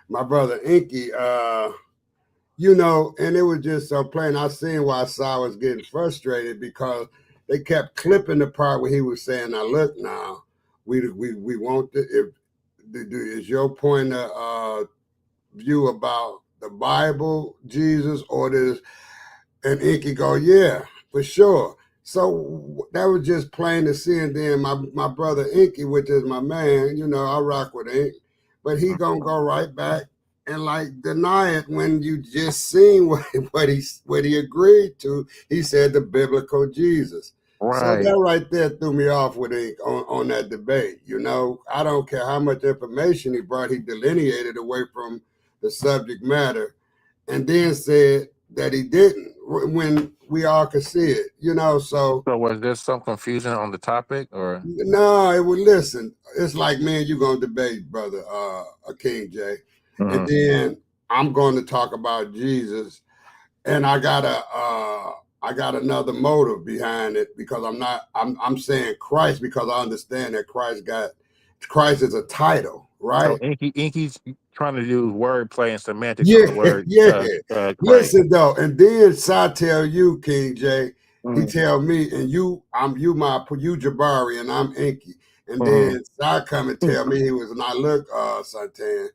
my brother Inky, and it was just so plain. I seen why Saw was getting frustrated because they kept clipping the part where he was saying, "Now look, now we want to. Is your point of view about the Bible, Jesus, or this?" And Inky go, "Yeah, for sure." So that was just plain to see. And then my brother Inky, which is my man, I rock with Ink, but he gonna go right back and like deny it when you just seen what he agreed to. He said the biblical Jesus. Right. So that right there threw me off with Ink on that debate. I don't care how much information he brought, he delineated away from the subject matter, and then said that he didn't when we all could see it, so was there some confusion on the topic or? No, it would listen. It's like me and you gonna debate, brother, King J. And then I'm going to talk about Jesus. And I got another motive behind it because I'm saying Christ because I understand that Christ got Christ is a title, So right? Inky's trying to do wordplay and semantics on Yeah, the word yeah. Christ. Listen though, and then Si tell you, King J, he Mhm. tell me, and you Jabari, and I'm Inky. And Mhm. then Si come and tell me he was not look, Santan,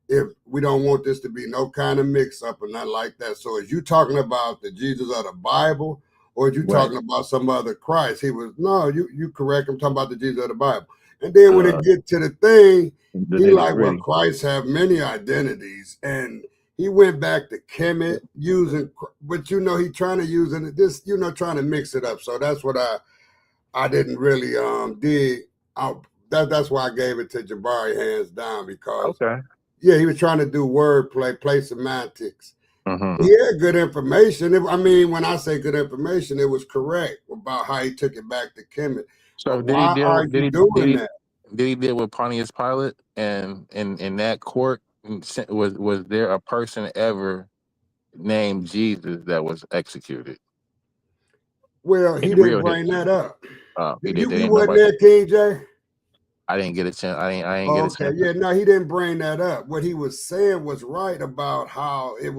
if we don't want this to be no kind of mix up or nothing like that. So is you talking about the Jesus of the Bible, or are you Right. talking about some other Christ? He was, no, you correct. I'm talking about the Jesus of the Bible. And then when it get to the thing, The he nitty like, well, gritty. Christ have many identities. And he went back to Kemet using, but he trying to use this, trying to mix it up. So that's what I didn't really dig out. That's why I gave it to Jabari hands down, because Okay. yeah, he was trying to do wordplay, play semantics. Mhm. He had good information. When I say good information, it was correct about how he took it back to Kemet. So But why are you doing that? did he deal with Pontius Pilate, and in that court was there a person ever named Jesus that was executed Well, he in didn't real bring history? that up. He did. There You ain't wasn't nobody. there, King J? I didn't get a chance. I didn't get a Okay, chance. yeah, no, he didn't bring that up. What he was saying was right about how it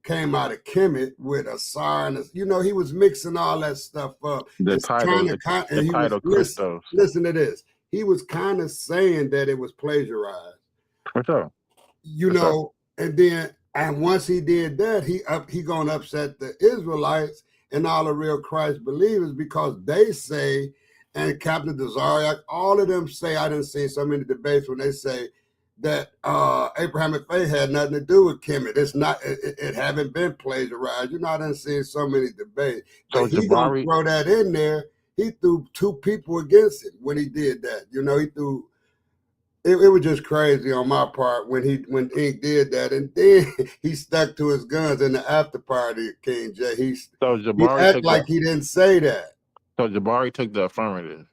came out of Kemet with a sign. He was mixing all that stuff up. The It's title, and he was Christos. listen to this. He was kind of saying that it was plagiarized. For sure. And once he did that, he gonna upset the Israelites and all the real Christ believers, because they say, and Captain Desariak, all of them say, I didn't see so many debates when they say that Abrahamic faith had nothing to do with Kemet. It's not, it haven't been plagiarized. I didn't see so many debates. So But he gonna throw that in there. He threw two people against him when he did that. He threw. It was just crazy on my part when Ink did that, and then he stuck to his guns in the after party. King J, he act like he didn't say that. So Jabari took the affirmative.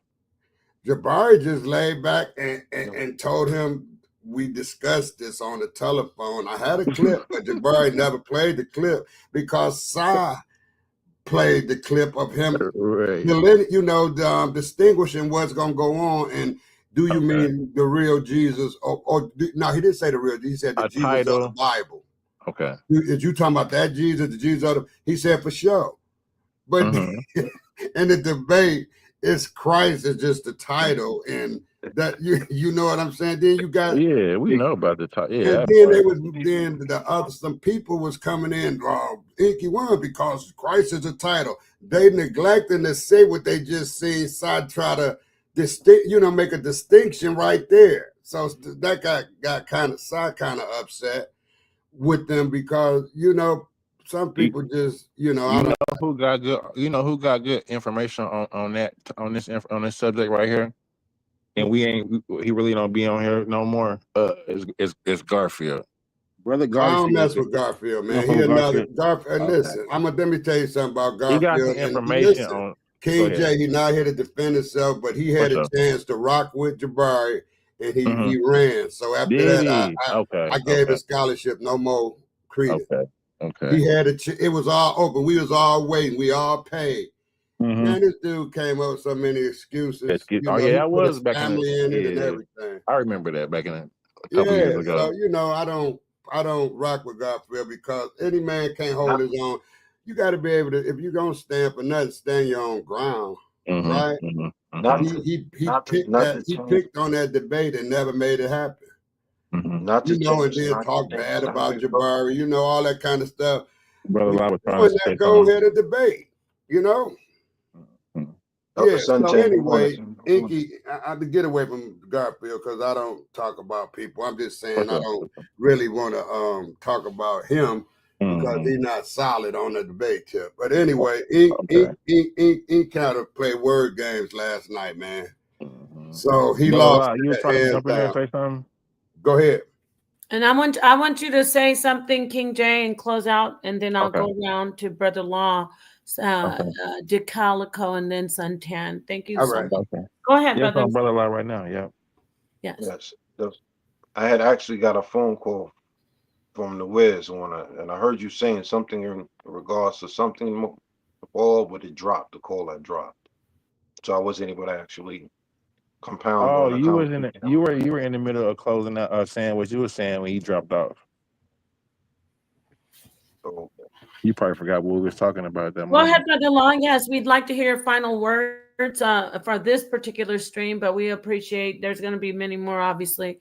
Jabari just laid back and told him, we discussed this on the telephone. I had a clip, but Jabari never played the clip because Sai played the clip of him, right. Distinguishing what's going to go on. And do you mean the real Jesus? No, he didn't say the real Jesus. He said the Jesus title of the Bible. Okay. Is you talking about that Jesus, the Jesus of the? He said for sure. But in the debate, it's Christ is just the title, and that you know what I'm saying. Then you got we know about the title. Yeah, and then some people was coming in, Inky one, because Christ is the title. They neglecting to say what they just seen. Side try to make a distinction right there. So that got kind of upset with them, because some people just who got good information on this subject right here, and he really don't be on here no more. Is Garfield. Brother Garfield. I don't mess with Garfield, man. He another Garfield. Listen, let me tell you something about Garfield. He got some information on King J. He not here to defend himself, but he had a chance to rock with Jabari, and he ran. So after that, I gave his scholarship no more credence. Okay. He had it was all open. We was all waiting. We all paid. Man, this dude came up with so many excuses. I was back family in it and everything. I remember that back in a couple years ago. So I don't rock with Garfield, because any man can't hold his own. You got to be able to, if you're gonna stand for nothing, stand your own ground, right? He picked on that debate and never made it happen. And then talk bad about Jabari, all that kind of stuff. Brother Law was trying to say go ahead and debate, Yeah. So anyway, Inky, I have to get away from Garfield because I don't talk about people. I'm just saying I don't really want to talk about him because he's not solid on the debate tip. But anyway, Ink kind of played word games last night, man. So he lost. You was trying to jump in there and say something? Go ahead. And I want you to say something, King J, and close out, and then I'll go around to Brother Law, DeCalico, and then Santan. Thank you so much. Go ahead, brother. Brother Law right now. Yeah. Yes. I had actually got a phone call from the Wiz and I heard you saying something in regards to something. The ball would have dropped. The call had dropped, so I wasn't able to actually compound Oh, on the you were conversation. in the middle of closing out, saying what you were saying when he dropped off. So You probably forgot what we was talking about at that Go ahead, moment. Brother Long. Yes, we'd like to hear final words for this particular stream, but we appreciate there's going to be many more, obviously.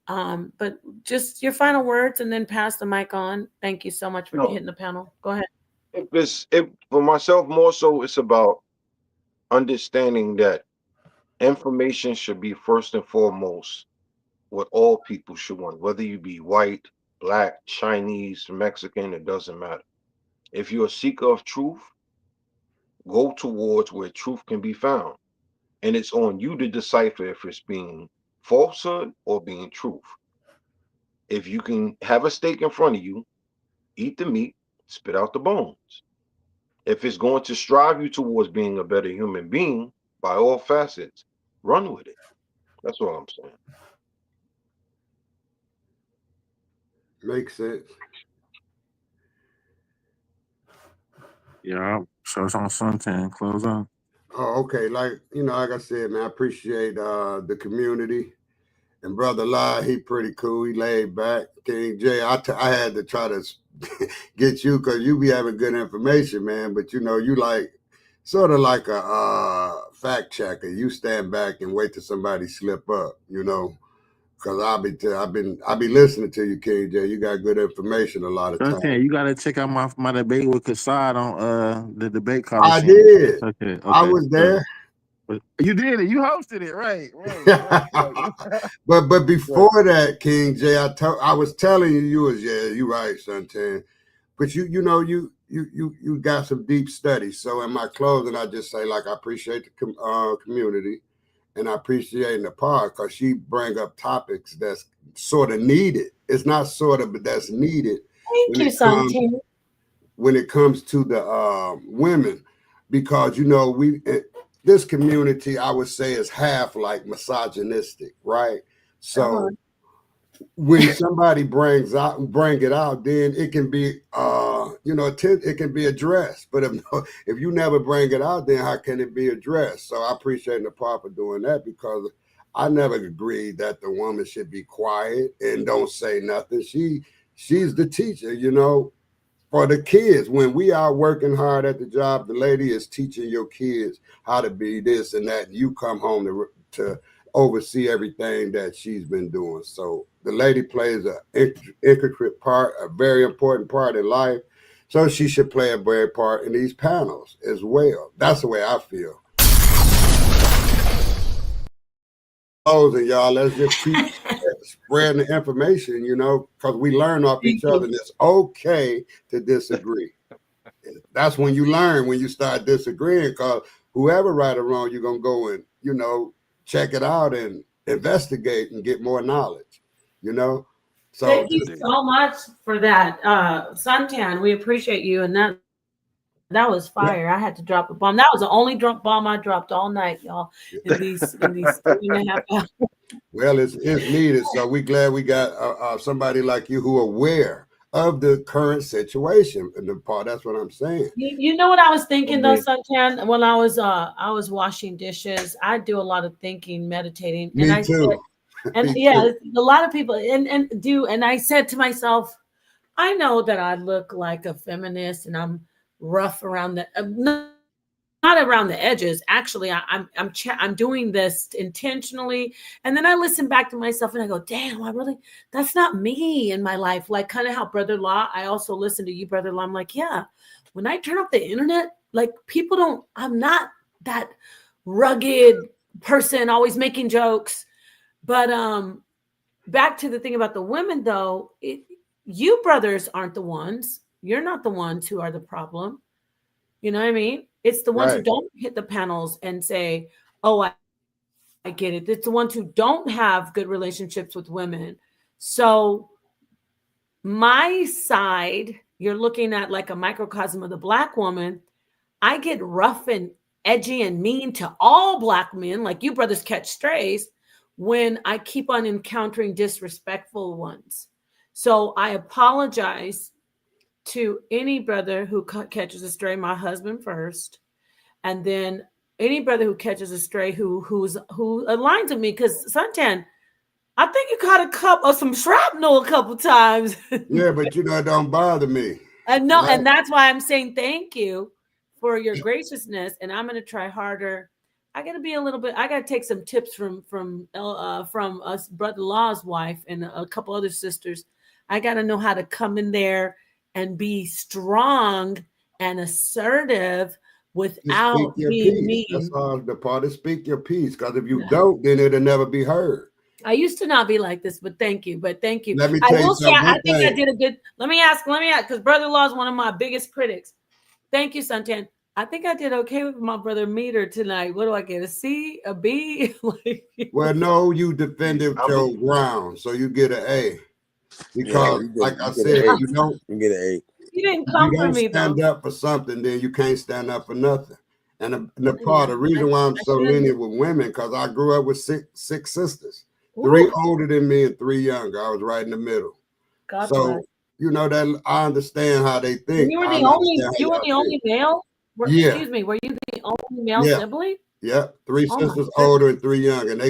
But just your final words and then pass the mic on. Thank you so much for no, hitting the panel. Go ahead. for myself more so it's about understanding that information should be first and foremost what all people should want, whether you be white, black, Chinese, Mexican, it doesn't matter. If you're a seeker of truth, go towards where truth can be found. And it's on you to decipher if it's being falsehood or being truth. If you can have a steak in front of you, eat the meat, spit out the bones. If it's going to strive you towards being a better human being by all facets, run with it. That's all I'm saying. Makes sense. Yeah. So it's on Suntan. Close on. Oh, okay. Like I said, man, I appreciate the community. And Brother La, he pretty cool. He laid back. King J, I had to try to get you because you be having good information, man. But you like sort of like a fact checker. You stand back and wait till somebody slip up, because I'll be listening to you, King J. You got good information a lot of times. Suntan, you gotta check out my debate with Kassad on the debate I Coliseum. did. Okay. I was there. You did it. You hosted it, right? But before that, King J, I was telling you was you right, Suntan. But you got some deep studies. So in my closing, I just say I appreciate the community, and I appreciate Nepal because she bring up topics that's sort of needed. It's not sort of, but that's needed. Thank you, Suntan. When it comes to the women, because this community, I would say, is half like misogynistic, right? So when somebody bring it out, then it can be, it can be addressed. But if you never bring it out, then how can it be addressed? So I appreciate Nepal for doing that because I never agreed that the woman should be quiet and don't say nothing. She's the teacher, for the kids. When we are working hard at the job, the lady is teaching your kids how to be this and that. And you come home to oversee everything that she's been doing. So the lady plays an intricate part, a very important part in life. So she should play a very part in these panels as well. That's the way I feel. And y'all, let's just keep spreading the information, because we learn off each other, and it's okay to disagree. That's when you learn, when you start disagreeing, because whoever right or wrong, you're going to go and, check it out and investigate and get more knowledge, So thank you so much for that, Suntan. We appreciate you, and that was fire. I had to drop a bomb. That was the only bomb I dropped all night, y'all. In these 3.5 hours. Well, it's needed. So we're glad we got somebody like you who are aware of the current situation in Nepal. That's what I'm saying. You know what I was thinking though, Suntan? When I was washing dishes, I do a lot of thinking, meditating. Me too. A lot of people and I said to myself, I know that I look like a feminist and I'm rough around the not around the edges. Actually, I'm doing this intentionally. And then I listen back to myself and I go, damn, that's not me in my life. Like kind of how Brother Law, I also listen to you, Brother Law. I'm like, yeah, when I turn off the internet, like I'm not that rugged person always making jokes. But back to the thing about the women though, you brothers aren't the ones. You're not the ones who are the problem. You know what I mean? It's the ones who don't hit the panels and say, oh, I get it. It's the ones who don't have good relationships with women. So my side, you're looking at like a microcosm of the Black woman. I get rough and edgy and mean to all Black men, like you brothers catch strays, when I keep on encountering disrespectful ones. So I apologize to any brother who catches a stray, my husband first, and then any brother who catches a stray who aligns with me, because Suntan, I think you caught a cup of some shrapnel a couple times. Yeah, but you know, it don't bother me. And no, and that's why I'm saying thank you for your graciousness, and I'm going to try harder. I got to be a little bit. I got to take some tips from us, brother-in-law's wife, and a couple other sisters. I got to know how to come in there and be strong and assertive without being mean. That's all the part is speak your piece. Because if you don't, then it'll never be heard. I used to not be like this, but thank you. Let me tell you something. I think I did a good. Let me ask, because brother-in-law is one of my biggest critics. Thank you, Suntan. I think I did okay with my brother Meter tonight. What do I get? A C, a B? Well, no, you defended your ground, so you get an A. Because, like I said, you don't get an A. You didn't come for me, stand up for something, then you can't stand up for nothing. And the reason why I'm so lenient with women, because I grew up with six sisters. Ooh. 3 older than me and 3 younger. I was right in the middle. God so bless. You know that I understand how they think. You were the only male? Yeah. Excuse me. Were you the only male sibling? Yeah. 3 sisters older and 3 younger. And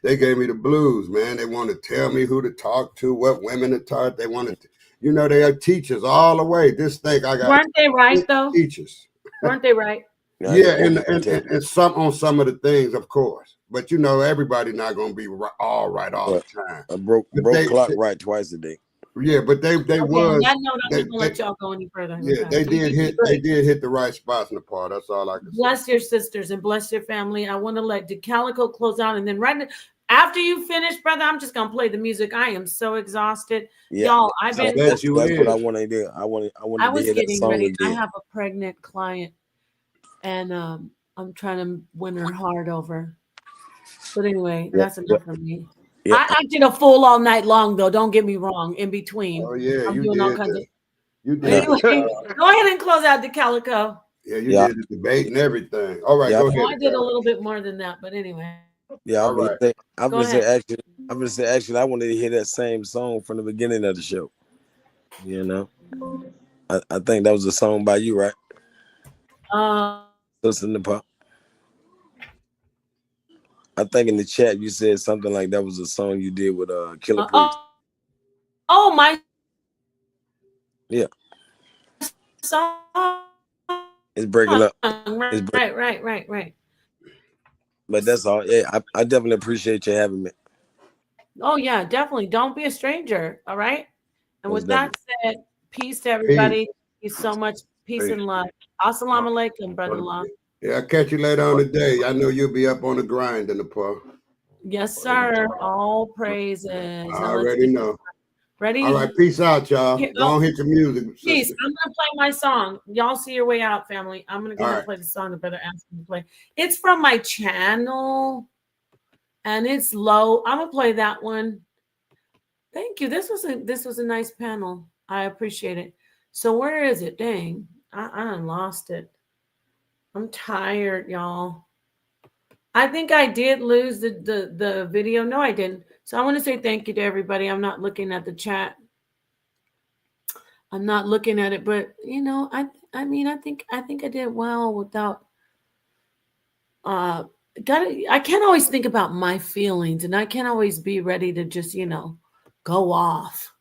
they gave me the blues, man. They want to tell me who to talk to, what women to talk. They wanted to, you know, they are teachers all the way. This thing I got. Weren't they right though? Teachers. Weren't they right? Yeah, and some on some of the things, of course. But you know, everybody not gonna be all right all the time. A broke clock right twice a day. Yeah, but they okay, was. I'm not gonna let y'all go any further. Yeah, they did hit the right spots in the part. That's all I can say. Bless your sisters and bless your family. I want to let DeCalico close out, and then after you finish, brother, I'm just gonna play the music. I am so exhausted, y'all. That's what I want to do. I was getting ready. Again. I have a pregnant client, and I'm trying to win her heart over. But anyway, that's enough for me. Yeah. I did a full all night long, though. Don't get me wrong. In between, oh yeah, I'm you doing did. All kinds of... You did. Anyway, go ahead and close out DeCalico. Yeah, you did the debate and everything. All right, go ahead. I did a little bit more than that, but anyway. Yeah, I'm gonna say actually, I wanted to hear that same song from the beginning of the show. You know, I think that was a song by you, right? Sister Nepal. I think in the chat you said something like that was a song you did with Killer Priest. Oh my! Yeah. Song. It's breaking up. Right. But that's all. Yeah, I definitely appreciate you having me. Oh yeah, definitely. Don't be a stranger. All right. And with that said, peace to everybody. Thank you so much. Peace and love. Assalamu alaikum, brother-in-law. Yeah, I'll catch you later on the day. I know you'll be up on the grind in the park. Yes, sir. All praises. I already know. Ready? All right, peace out, y'all. Don't hit the music. Peace. I'm gonna play my song. Y'all see your way out, family. I'm gonna go ahead and play the song the brother asked me to play. It's from my channel, and it's low. I'm gonna play that one. Thank you. This was a nice panel. I appreciate it. So where is it? Dang, I lost it. I'm tired, y'all. I think I did lose the video. No, I didn't. So I want to say thank you to everybody. I'm not looking at the chat. I'm not looking at it, but you know, I think I did well without I can't always think about my feelings, and I can't always be ready to just, you know, go off.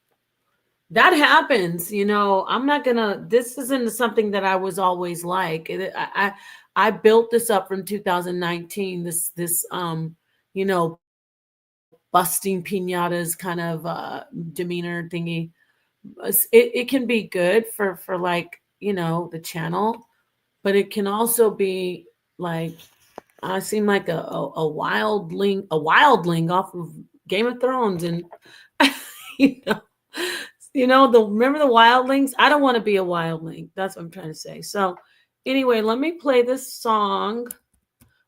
That happens, you know. I'm not gonna. This isn't something that I was always like. I built this up from 2019. This you know, busting piñatas kind of demeanor thingy. It can be good for like, you know, the channel, but it can also be like I seem like a wildling off of Game of Thrones, and remember the wildlings? I don't want to be a wildling. That's what I'm trying to say. So anyway, let me play this song.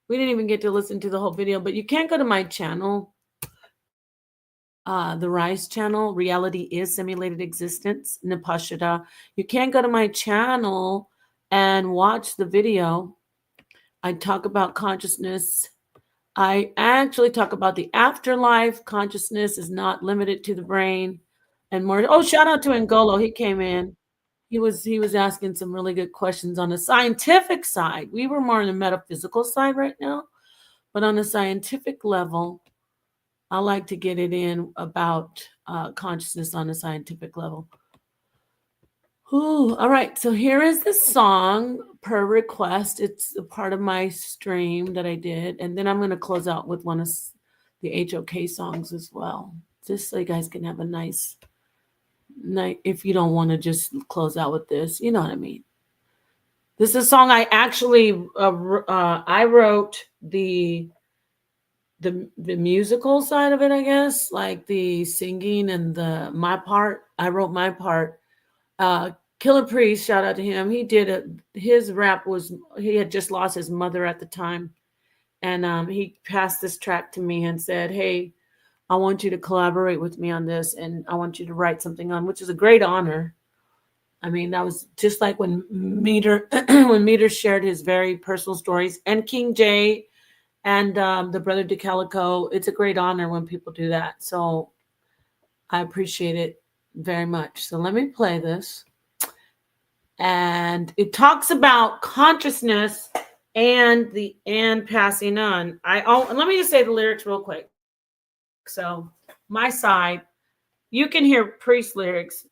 We didn't even get to listen to the whole video, but you can't go to my channel, the Rise channel, Reality is Simulated Existence, Napashada. You can't go to my channel and watch the video. I talk about consciousness. I actually talk about the afterlife. Consciousness is not limited to the brain and more. Oh, shout out to Ngolo. He came in. he was asking some really good questions on the scientific side. We were more on the metaphysical side right now, but on the scientific level, I like to get it in about consciousness on a scientific level. Ooh, all right, so here is the song per request. It's a part of my stream that I did, and then I'm going to close out with one of the HOK songs as well, just so you guys can have a nice night if you don't want to just close out with this. You know what I mean? This is a song I actually I wrote the musical side of it, I guess, like the singing and my part. I wrote my part. Killer Priest, shout out to him. He did his rap he had just lost his mother at the time. And he passed this track to me and said, hey, I want you to collaborate with me on this. And I want you to write something on, which is a great honor. I mean, that was just like when Meter, when Meter shared his very personal stories, and King J and the brother DeCalico. It's a great honor when people do that. So I appreciate it very much. So let me play this. And it talks about consciousness and passing on. Let me just say the lyrics real quick. So my side, you can hear Priest lyrics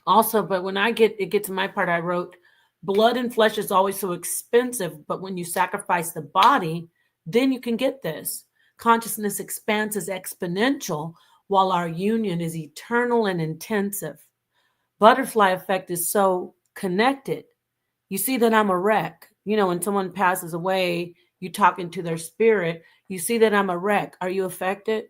also, but when it get to my part, I wrote, blood and flesh is always so expensive, but when you sacrifice the body, then you can get this. Consciousness expanse is exponential, while our union is eternal and intensive. Butterfly effect is so connected. You see that I'm a wreck. You know, when someone passes away, you talk into their spirit. You see that I'm a wreck. Are you affected?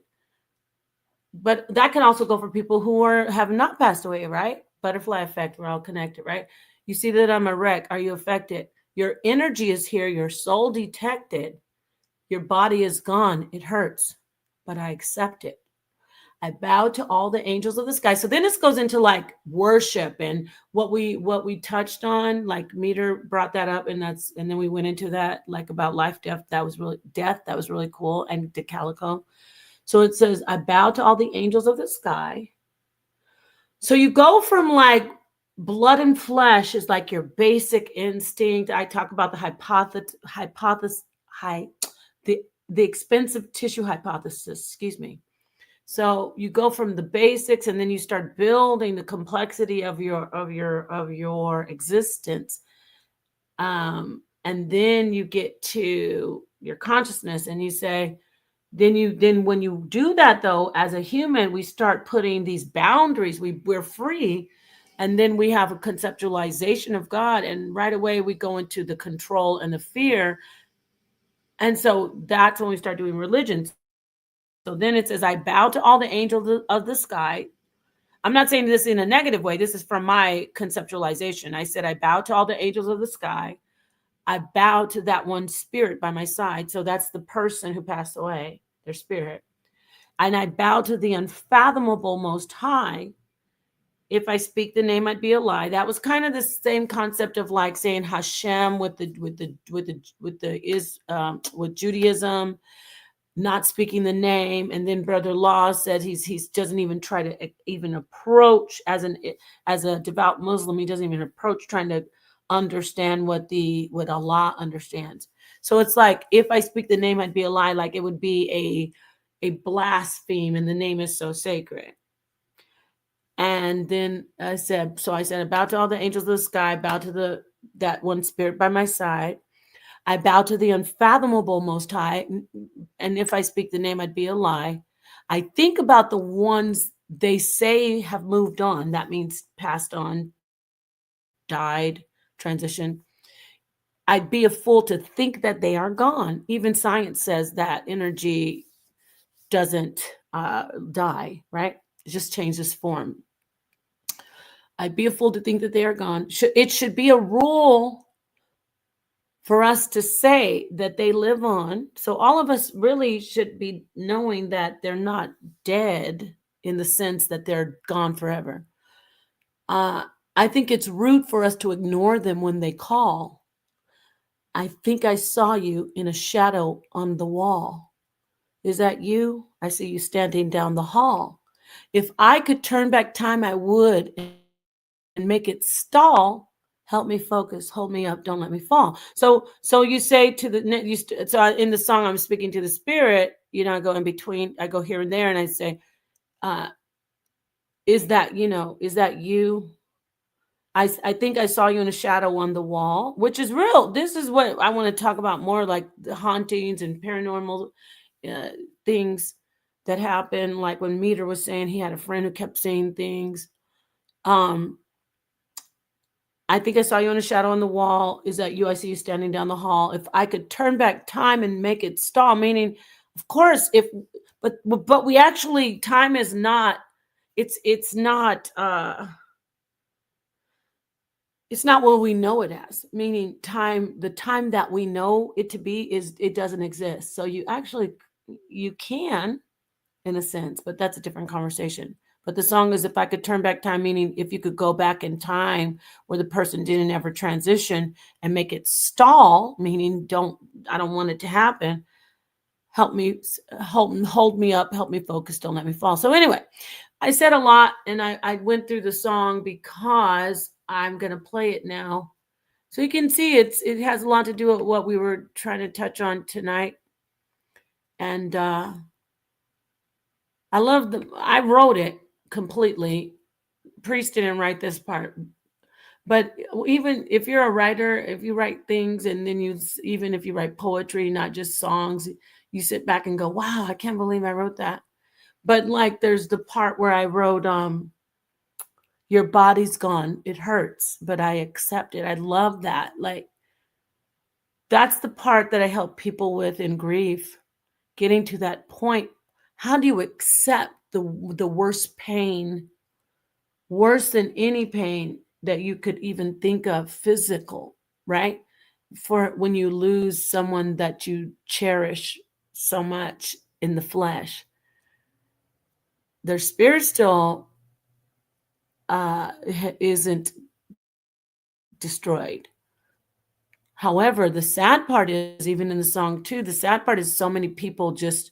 But that can also go for people who have not passed away, right? Butterfly effect, we're all connected, right? You see that I'm a wreck. Are you affected? Your energy is here. Your soul detected. Your body is gone. It hurts, but I accept it. I bow to all the angels of the sky. So then this goes into like worship and what we touched on, like Meter brought that up, and then we went into that, like about life, death. That was really cool. And DeCalico. So it says, I bow to all the angels of the sky. So you go from like blood and flesh is like your basic instinct. I talk about the expensive tissue hypothesis, excuse me. So you go from the basics, and then you start building the complexity of your existence. And then you get to your consciousness, and you say, then when you do that, though, as a human, we start putting these boundaries. We're free. And then we have a conceptualization of God. And right away we go into the control and the fear. And so that's when we start doing religions. So then it says, I bow to all the angels of the sky. I'm not saying this in a negative way. This is from my conceptualization. I said, I bow to all the angels of the sky. I bow to that one spirit by my side. So that's the person who passed away, their spirit. And I bow to the unfathomable Most High. If I speak the name, I'd be a lie. That was kind of the same concept of like saying Hashem with Judaism. Not speaking the name. And then Brother Law said he doesn't even try to even approach as a devout Muslim. He doesn't even approach trying to understand what Allah understands. So it's like, if I speak the name, I'd be a lie. Like it would be a blaspheme, and the name is so sacred. And then I said, I bow to all the angels of the sky, bow to that one spirit by my side. I bow to the unfathomable Most High, and if I speak the name, I'd be a lie. I think about the ones they say have moved on. That means passed on, died, transitioned. I'd be a fool to think that they are gone. Even science says that energy doesn't die, right? It just changes form. I'd be a fool to think that they are gone. It should be a rule for us to say that they live on. So all of us really should be knowing that they're not dead in the sense that they're gone forever. I think it's rude for us to ignore them when they call. I think I saw you in a shadow on the wall. Is that you? I see you standing down the hall. If I could turn back time, I would, make it stall. Help me focus, hold me up, don't let me fall. So you say to the, so in the song, I'm speaking to the spirit, I go in between, I go here and there, and I say, is that you? I think I saw you in a shadow on the wall, which is real. This is what I want to talk about more, like the hauntings and paranormal things that happen. Like when Meter was saying he had a friend who kept saying things. I think I saw you in a shadow on the wall. Is that you? I see you standing down the hall. If I could turn back time and make it stall, meaning, of course, but we actually, time is not, it's not what we know it as, meaning time, the time that we know it to be it doesn't exist. So you can, in a sense, but that's a different conversation. But the song is, if I could turn back time, meaning if you could go back in time where the person didn't ever transition and make it stall, meaning I don't want it to happen. Help me, hold me up, help me focus, don't let me fall. So anyway, I said a lot, and I went through the song because I'm going to play it now. So you can see it has a lot to do with what we were trying to touch on tonight. And I wrote it completely. Priest didn't write this part. But even if you're a writer, if you write things, and then even if you write poetry, not just songs, you sit back and go, wow, I can't believe I wrote that. But like, there's the part where I wrote, your body's gone. It hurts, but I accept it. I love that. Like, that's the part that I help people with in grief, getting to that point. How do you accept the worst pain, worse than any pain that you could even think of, physical, right? For when you lose someone that you cherish so much in the flesh, their spirit still isn't destroyed. However, the sad part is, even in the song too, the sad part is so many people just,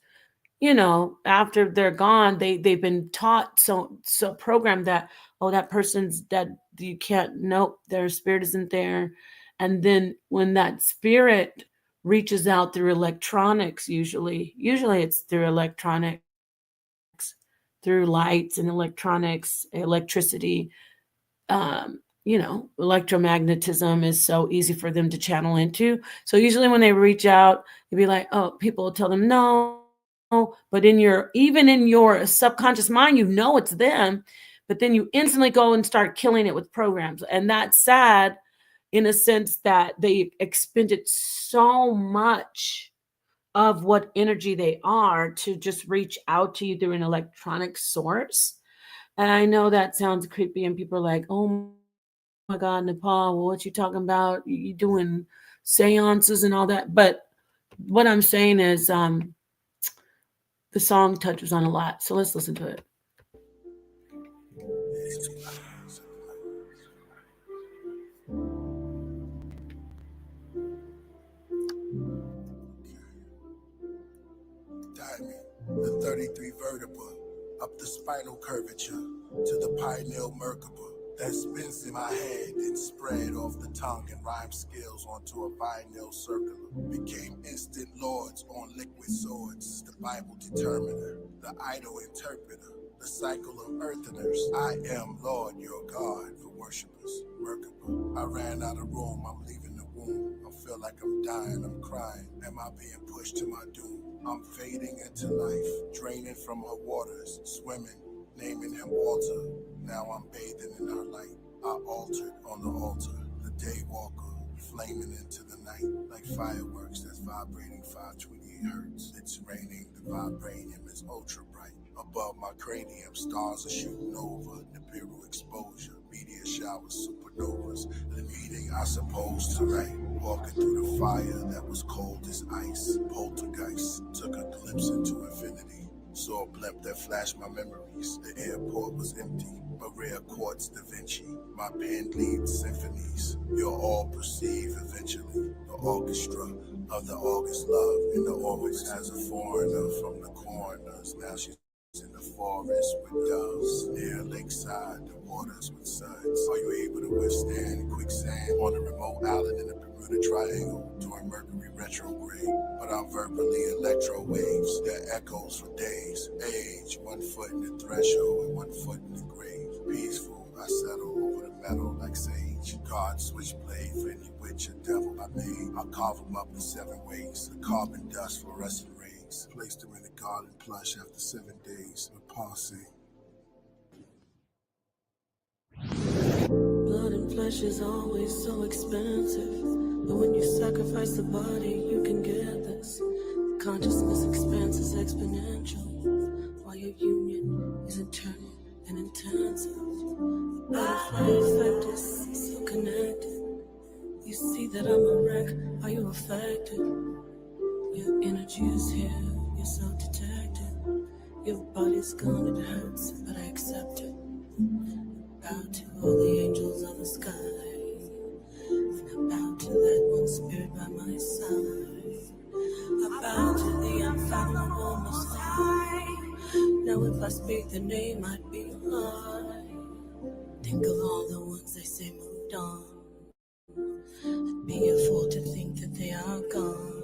after they're gone, they've been taught, so programmed that, oh, that person's dead, you can't, nope, their spirit isn't there. And then when that spirit reaches out through electronics, usually it's through electronics, through lights and electronics, electricity, electromagnetism is so easy for them to channel into. So usually when they reach out, you'd be like, oh, people will tell them no. But even in your subconscious mind, it's them, but then you instantly go and start killing it with programs. And that's sad, in a sense that they expended so much of what energy they are to just reach out to you through an electronic source. And I know that sounds creepy, and people are like, oh my God, Nepal, what you talking about? You doing seances and all that. But what I'm saying is, the song touches on a lot. So let's listen to it. Diamond, the 33 vertebra, up the spinal curvature to the pineal merkaba that spins in my head and spread off the tongue and rhyme skills onto a vinyl circular. Became instant lords on liquid swords, the Bible determiner, the idol interpreter, the cycle of eartheners. I am Lord your God for worshipers. Merkaba, I ran out of room, I'm leaving the womb. I feel like I'm dying, I'm crying. Am I being pushed to my doom? I'm fading into life, draining from her waters, swimming, naming him Walter. Now I'm bathing in her light. I altered on the altar, the day walker, flaming into the night like fireworks that's vibrating 528 hertz. It's raining, the vibranium is ultra bright. Above my cranium, stars are shooting over, Nibiru exposure, meteor showers, supernovas. The meeting I suppose tonight, walking through the fire that was cold as ice. Poltergeist took a glimpse into infinity. Saw a blimp that flashed my memories. The airport was empty, but rare quartz Da Vinci. My pen leads symphonies. You'll all perceive eventually the orchestra of the August love in the orbits as a foreigner from the coroners. Now she's in the forest with doves, near lakeside, the waters with suns. Are you able to withstand quicksand on a remote island in the Bermuda Triangle during Mercury retrograde? But I'm verbally electro waves that echoes for days. Age, 1 foot in the threshold and 1 foot in the grave. Peaceful, I settle over the metal like sage. God switchblade for any witch or devil I made. I'll carve them up in 7 ways. The carbon dust, fluorescent rays. Placed them in the garden plush after 7 days. With pausing. Blood and flesh is always so expensive, but when you sacrifice the body, you can get this. The consciousness expanse is exponential, while your union is eternal and intensive. Butterfly effect is so connected. You see that I'm a wreck, are you affected? Your energy is here, you're so detected. Your body's gone, it hurts, but I accept it. Bow to all the angels on the sky, and I bow to that one spirit by my side. I bow to the unfathomable most high. Now if I speak the name, I'd be a lie. Think of all the ones they say moved on. I'd be a fool to think that they are gone.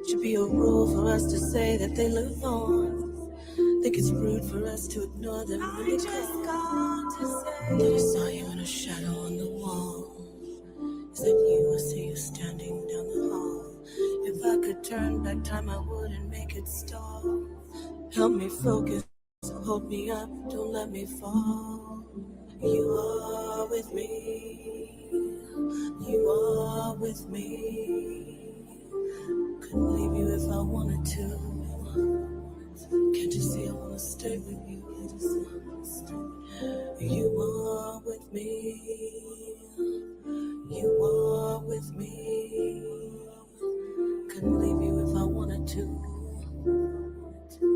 Should be a rule for us to say that they live on. Think it's rude for us to ignore them when they gone. That I saw you in a shadow on the wall. Is that you? I see you standing down the hall. If I could turn back time, I would and make it stop. Help me focus, hold me up, don't let me fall. You are with me. You are with me. Couldn't leave you if I wanted to. Can't you see I wanna stay with you? You are with me. You are with me. Couldn't leave you if I wanted to.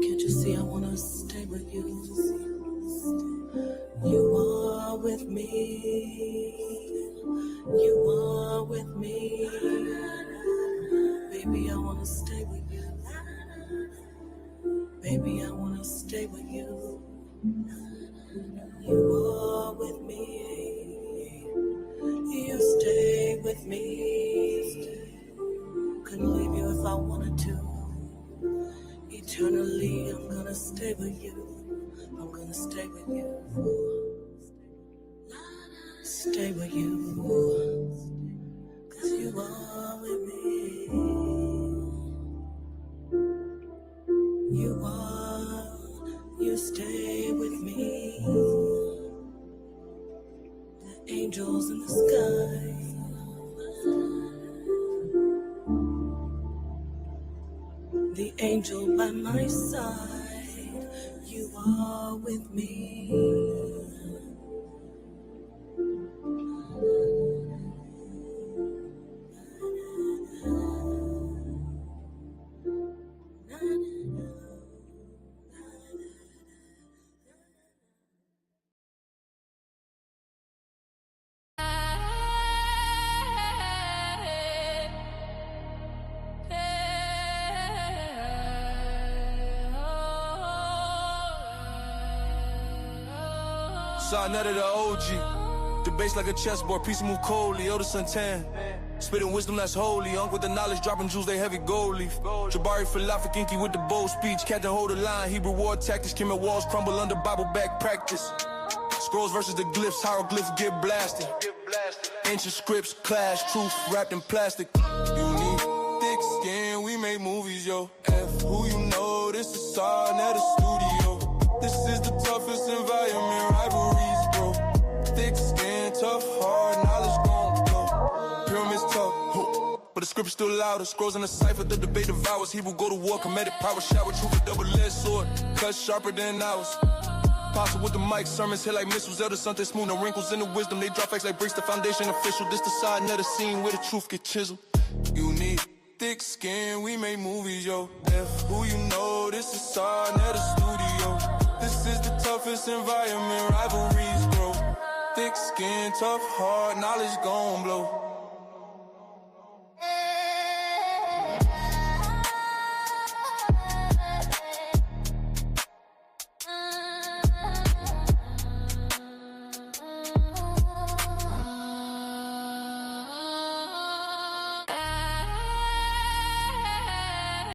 Can't you see I wanna stay with you? You are with me. You are with me. Baby, I wanna stay with you. Baby, I wanna stay with you. You are with me. You stay with me. Couldn't leave you if I wanted to. Eternally, I'm gonna stay with you. I'm gonna stay with you. Stay with you. 'Cause you are with me. You stay with me. The angels in the sky. The angel by my side. You are with me. Netta the OG. The bass like a chessboard, piece move coldly. Oda Santan. Spitting wisdom that's holy. Unk with the knowledge, dropping jewels, they heavy gold leaf. Jabari Falafik, Inky with the bold speech. Captain hold the line, Hebrew war tactics. Kim walls crumble under Bible back practice. Scrolls versus the glyphs, hieroglyphs get blasted. Ancient scripts clash, truth wrapped in plastic. You need thick skin, we make movies, yo. F who you know, this is Netta Studio. This is the toughest environment, rivalries, bro. Thick skin, tough heart, knowledge gon' blow. Pyramids tough, but the script's still louder. Scrolls in the cipher, the debate devours. Hebrew go to war, comedic power, shower, truth, a double-edged sword. Cut sharper than ours. Apostle with the mic, sermons hit like missiles. Elder something smooth, no wrinkles in the wisdom. They drop facts like bricks, the foundation official. This the side, never seen where the truth get chiseled. You need thick skin, we make movies, yo. F who you know, this is Netta Studio. This is the toughest environment, rivalries grow. Thick skin, tough heart, knowledge gon' blow.